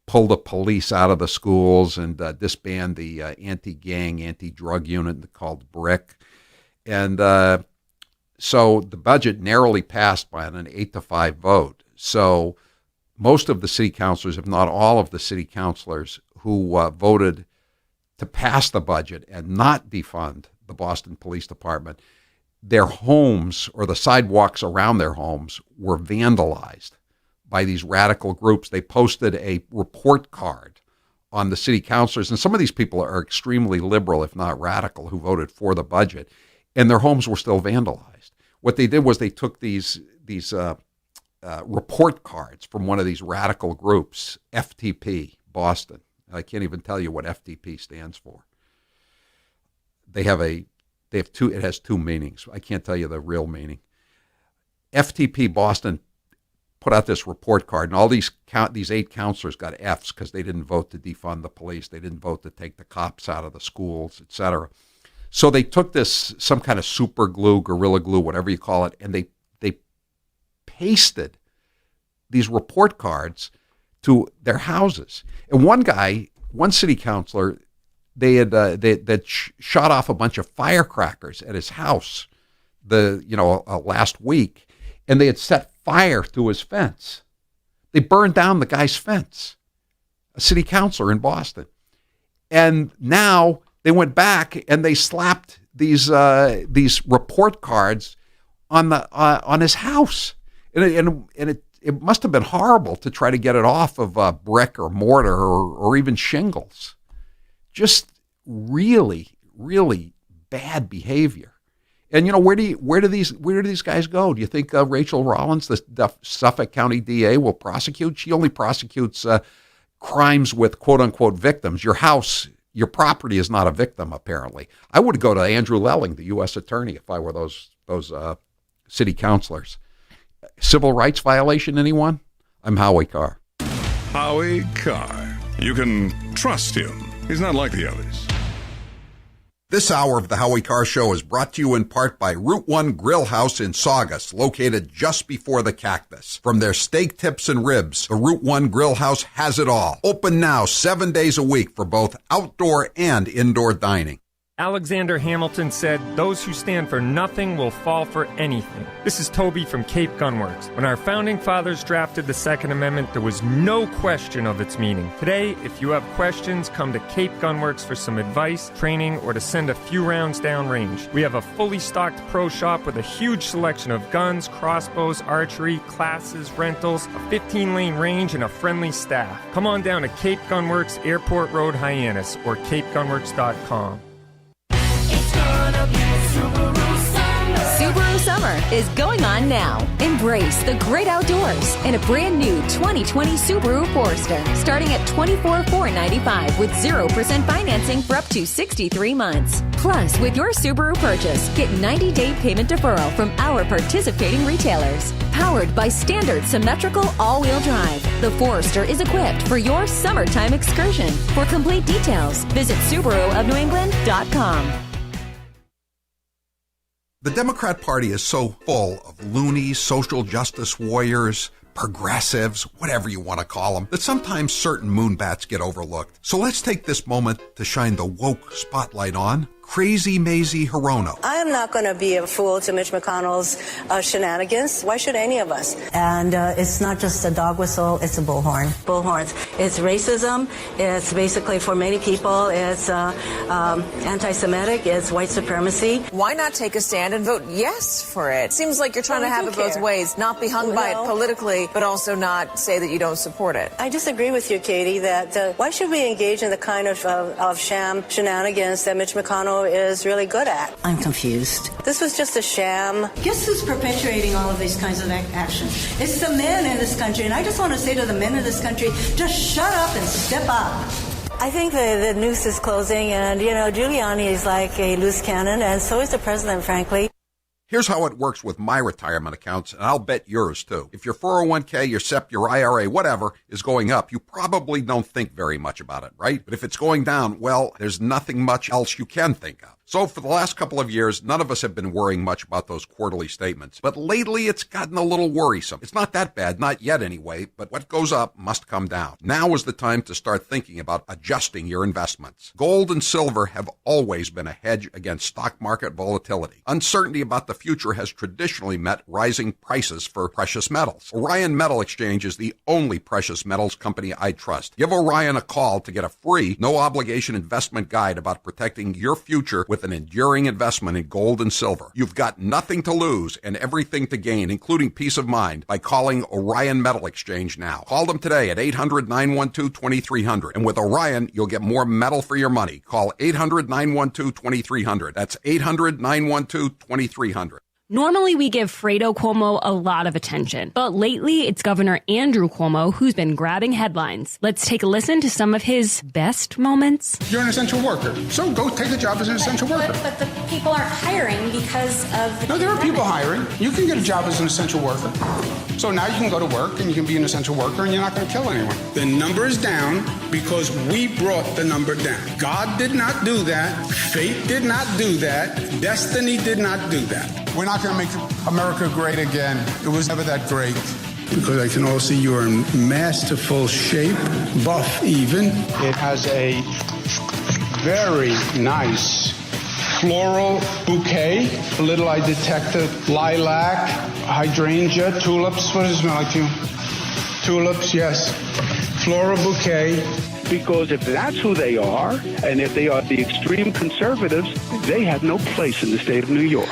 pull the police out of the schools, and disband the anti-gang, anti-drug unit called BRIC. And So the budget narrowly passed by an 8-5 vote. So most of the city councilors, if not all of the city councilors who voted to pass the budget and not defund the Boston Police Department, their homes or the sidewalks around their homes were vandalized by these radical groups. They posted a report card on the city councilors, and some of these people are extremely liberal, if not radical, who voted for the budget, and their homes were still vandalized. What they did was they took these report cards from one of these radical groups, FTP, Boston. I can't even tell you what FTP stands for. They have two. It has two meanings. I can't tell you the real meaning. FTP Boston put out this report card, and all these 8 counselors got Fs because they didn't vote to defund the police. They didn't vote to take the cops out of the schools, etc. So they took this, some kind of super glue, gorilla glue, whatever you call it, and they pasted these report cards to their houses. And one city councilor, they had shot off a bunch of firecrackers at his house last week, and they had set fire to his fence. They burned down the guy's fence, a city councilor in Boston. And now they went back and they slapped these report cards on his house. And it must have been horrible to try to get it off of brick or mortar or even shingles. Just really, really bad behavior. And where do these guys go? Do you think Rachel Rollins, the Suffolk County DA, will prosecute? She only prosecutes crimes with quote unquote victims. Your house, your property is not a victim, apparently. I would go to Andrew Lelling, the U.S. attorney, if I were those city councilors. Civil rights violation, anyone? I'm Howie Carr. Howie Carr. You can trust him. He's not like the others. This hour of the Howie Carr Show is brought to you in part by Route 1 Grill House in Saugus, located just before the Cactus. From their steak tips and ribs, the Route 1 Grill House has it all. Open now 7 days a week for both outdoor and indoor dining. Alexander Hamilton said, "Those who stand for nothing will fall for anything." This is Toby from Cape Gunworks. When our founding fathers drafted the Second Amendment, there was no question of its meaning. Today, if you have questions, come to Cape Gunworks for some advice, training, or to send a few rounds downrange. We have a fully stocked pro shop with a huge selection of guns, crossbows, archery, classes, rentals, a 15-lane range, and a friendly staff. Come on down to Cape Gunworks, Airport Road, Hyannis, or capegunworks.com. Subaru Summer is going on now. Embrace the great outdoors in a brand new 2020 Subaru Forester, starting at $24,495 with 0% financing for up to 63 months. Plus, with your Subaru purchase, get 90-day payment deferral from our participating retailers. Powered by standard symmetrical all-wheel drive, the Forester is equipped for your summertime excursion. For complete details, visit SubaruofNewEngland.com. The Democrat Party is so full of loonies, social justice warriors, progressives, whatever you want to call them, that sometimes certain moonbats get overlooked. So let's take this moment to shine the woke spotlight on Crazy Maisie Hirono. I am not going to be a fool to Mitch McConnell's shenanigans. Why should any of us? And it's not just a dog whistle, it's a bullhorn. Bullhorns. It's racism. It's basically, for many people, it's anti-Semitic. It's white supremacy. Why not take a stand and vote yes for it? Seems like you're trying to have it both ways, not be hung by it politically, but also not say that you don't support it. I disagree with you, Katie, that why should we engage in the kind of sham shenanigans that Mitch McConnell is really good at? I'm confused. This was just a sham. Guess who's perpetuating all of these kinds of actions? It's the men in this country, and I just want to say to the men in this country, just shut up and step up. I think the noose is closing, and, Giuliani is like a loose cannon, and so is the president, frankly. Here's how it works with my retirement accounts, and I'll bet yours too. If your 401k, your SEP, your IRA, whatever, is going up, you probably don't think very much about it, right? But if it's going down, well, there's nothing much else you can think of. So for the last couple of years, none of us have been worrying much about those quarterly statements. But lately, it's gotten a little worrisome. It's not that bad, not yet anyway, but what goes up must come down. Now is the time to start thinking about adjusting your investments. Gold and silver have always been a hedge against stock market volatility. Uncertainty about the future has traditionally met rising prices for precious metals. Orion Metal Exchange is the only precious metals company I trust. Give Orion a call to get a free, no-obligation investment guide about protecting your future with an enduring investment in gold and silver. You've got nothing to lose and everything to gain, including peace of mind, by calling Orion Metal Exchange now. Call them today at 800-912-2300. And with Orion, you'll get more metal for your money. Call 800-912-2300. That's 800-912-2300. Normally, we give Fredo Cuomo a lot of attention, but lately it's Governor Andrew Cuomo who's been grabbing headlines. Let's take a listen to some of his best moments. You're an essential worker, so go take a job as an essential worker. But the people aren't hiring because of... No, there are people hiring. You can get a job as an essential worker. So now you can go to work and you can be an essential worker and you're not going to kill anyone. The number is down because we brought the number down. God did not do that. Fate did not do that. Destiny did not do that. We're not going to make America great again. It was never that great. Because I can all see you're in masterful shape, buff even. It has a very nice floral bouquet. A little I detected lilac, hydrangea, tulips. What does it smell like to you? Tulips, yes. Floral bouquet. Because if that's who they are, and if they are the extreme conservatives, they have no place in the state of New York.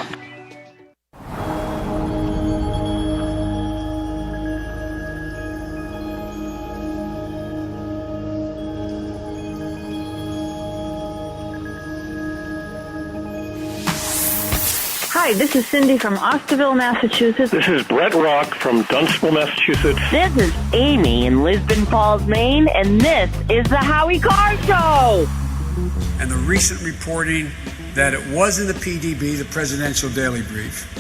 Hi, this is Cindy from Osterville, Massachusetts. This is Brett Rock from Dunstable, Massachusetts. This is Amy in Lisbon Falls, Maine, and this is the Howie Carr Show. And the recent reporting that it was in the PDB, the Presidential Daily Brief.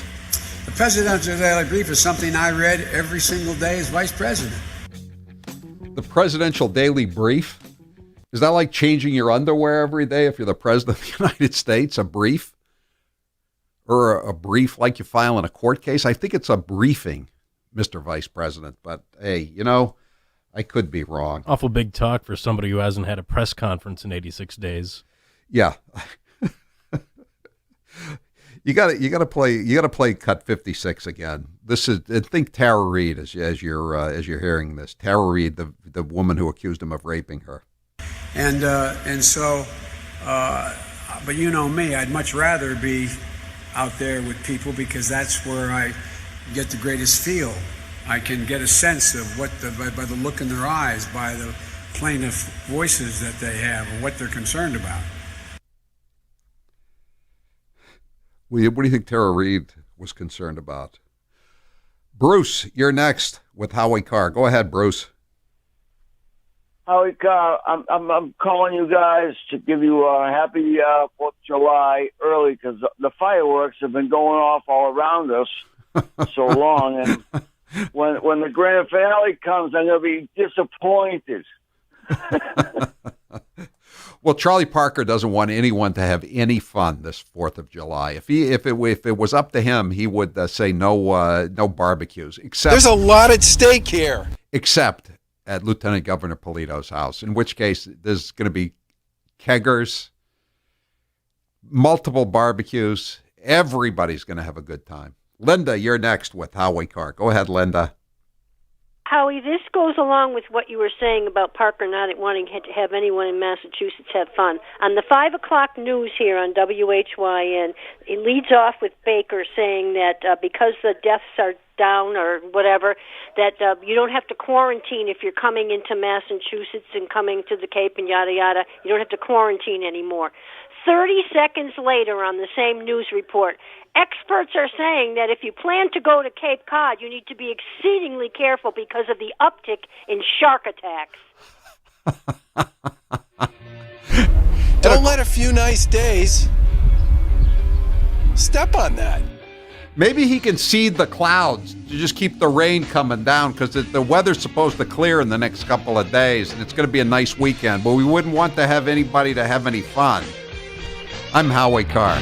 The Presidential Daily Brief is something I read every single day as Vice President. The Presidential Daily Brief? Is that like changing your underwear every day if you're the President of the United States? A brief? Or a brief like you file in a court case? I think it's a briefing, Mr. Vice President. But, hey, you know, I could be wrong. Awful big talk for somebody who hasn't had a press conference in 86 days. Yeah. You got to play cut 56 again. This is, think Tara Reid as you're hearing this. Tara Reid, the woman who accused him of raping her. And so, but you know me, I'd much rather be out there with people because that's where I get the greatest feel. I can get a sense of what by the look in their eyes, by the plaintive voices that they have, or what they're concerned about. What do you think Tara Reid was concerned about? Bruce, you're next with Howie Carr. Go ahead, Bruce. Howie Carr, I'm calling you guys to give you a happy 4th of July early because the fireworks have been going off all around us so long. And when the grand finale comes, I'm going to be disappointed. Well, Charlie Parker doesn't want anyone to have any fun this 4th of July. If it was up to him, he would say no barbecues. Except there's a lot at stake here. Except at Lieutenant Governor Polito's house, in which case there's going to be keggers, multiple barbecues. Everybody's going to have a good time. Linda, you're next with Howie Carr. Go ahead, Linda. Howie, this goes along with what you were saying about Parker not wanting to have anyone in Massachusetts have fun. On the 5 o'clock news here on WHYN, it leads off with Baker saying that because the deaths are down or whatever, that you don't have to quarantine if you're coming into Massachusetts and coming to the Cape and yada yada. You don't have to quarantine anymore. 30 seconds later on the same news report, experts are saying that if you plan to go to Cape Cod, you need to be exceedingly careful because of the uptick in shark attacks. Don't let a few nice days step on that. Maybe he can seed the clouds to just keep the rain coming down because the weather's supposed to clear in the next couple of days, and it's going to be a nice weekend. But we wouldn't want to have anybody to have any fun. I'm Howie Carr.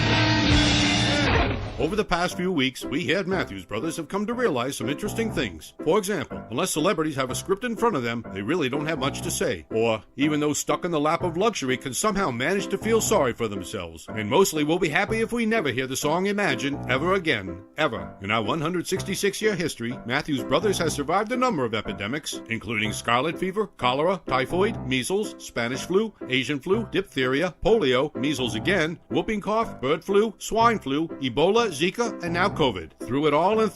Over the past few weeks, we here at Matthews Brothers have come to realize some interesting things. For example, unless celebrities have a script in front of them, they really don't have much to say. Or, even those stuck in the lap of luxury can somehow manage to feel sorry for themselves. And mostly we'll be happy if we never hear the song Imagine ever again. Ever. In our 166-year history, Matthews Brothers has survived a number of epidemics, including scarlet fever, cholera, typhoid, measles, Spanish flu, Asian flu, diphtheria, polio, measles again, whooping cough, bird flu, swine flu, Ebola, Zika, and now COVID. Through it all and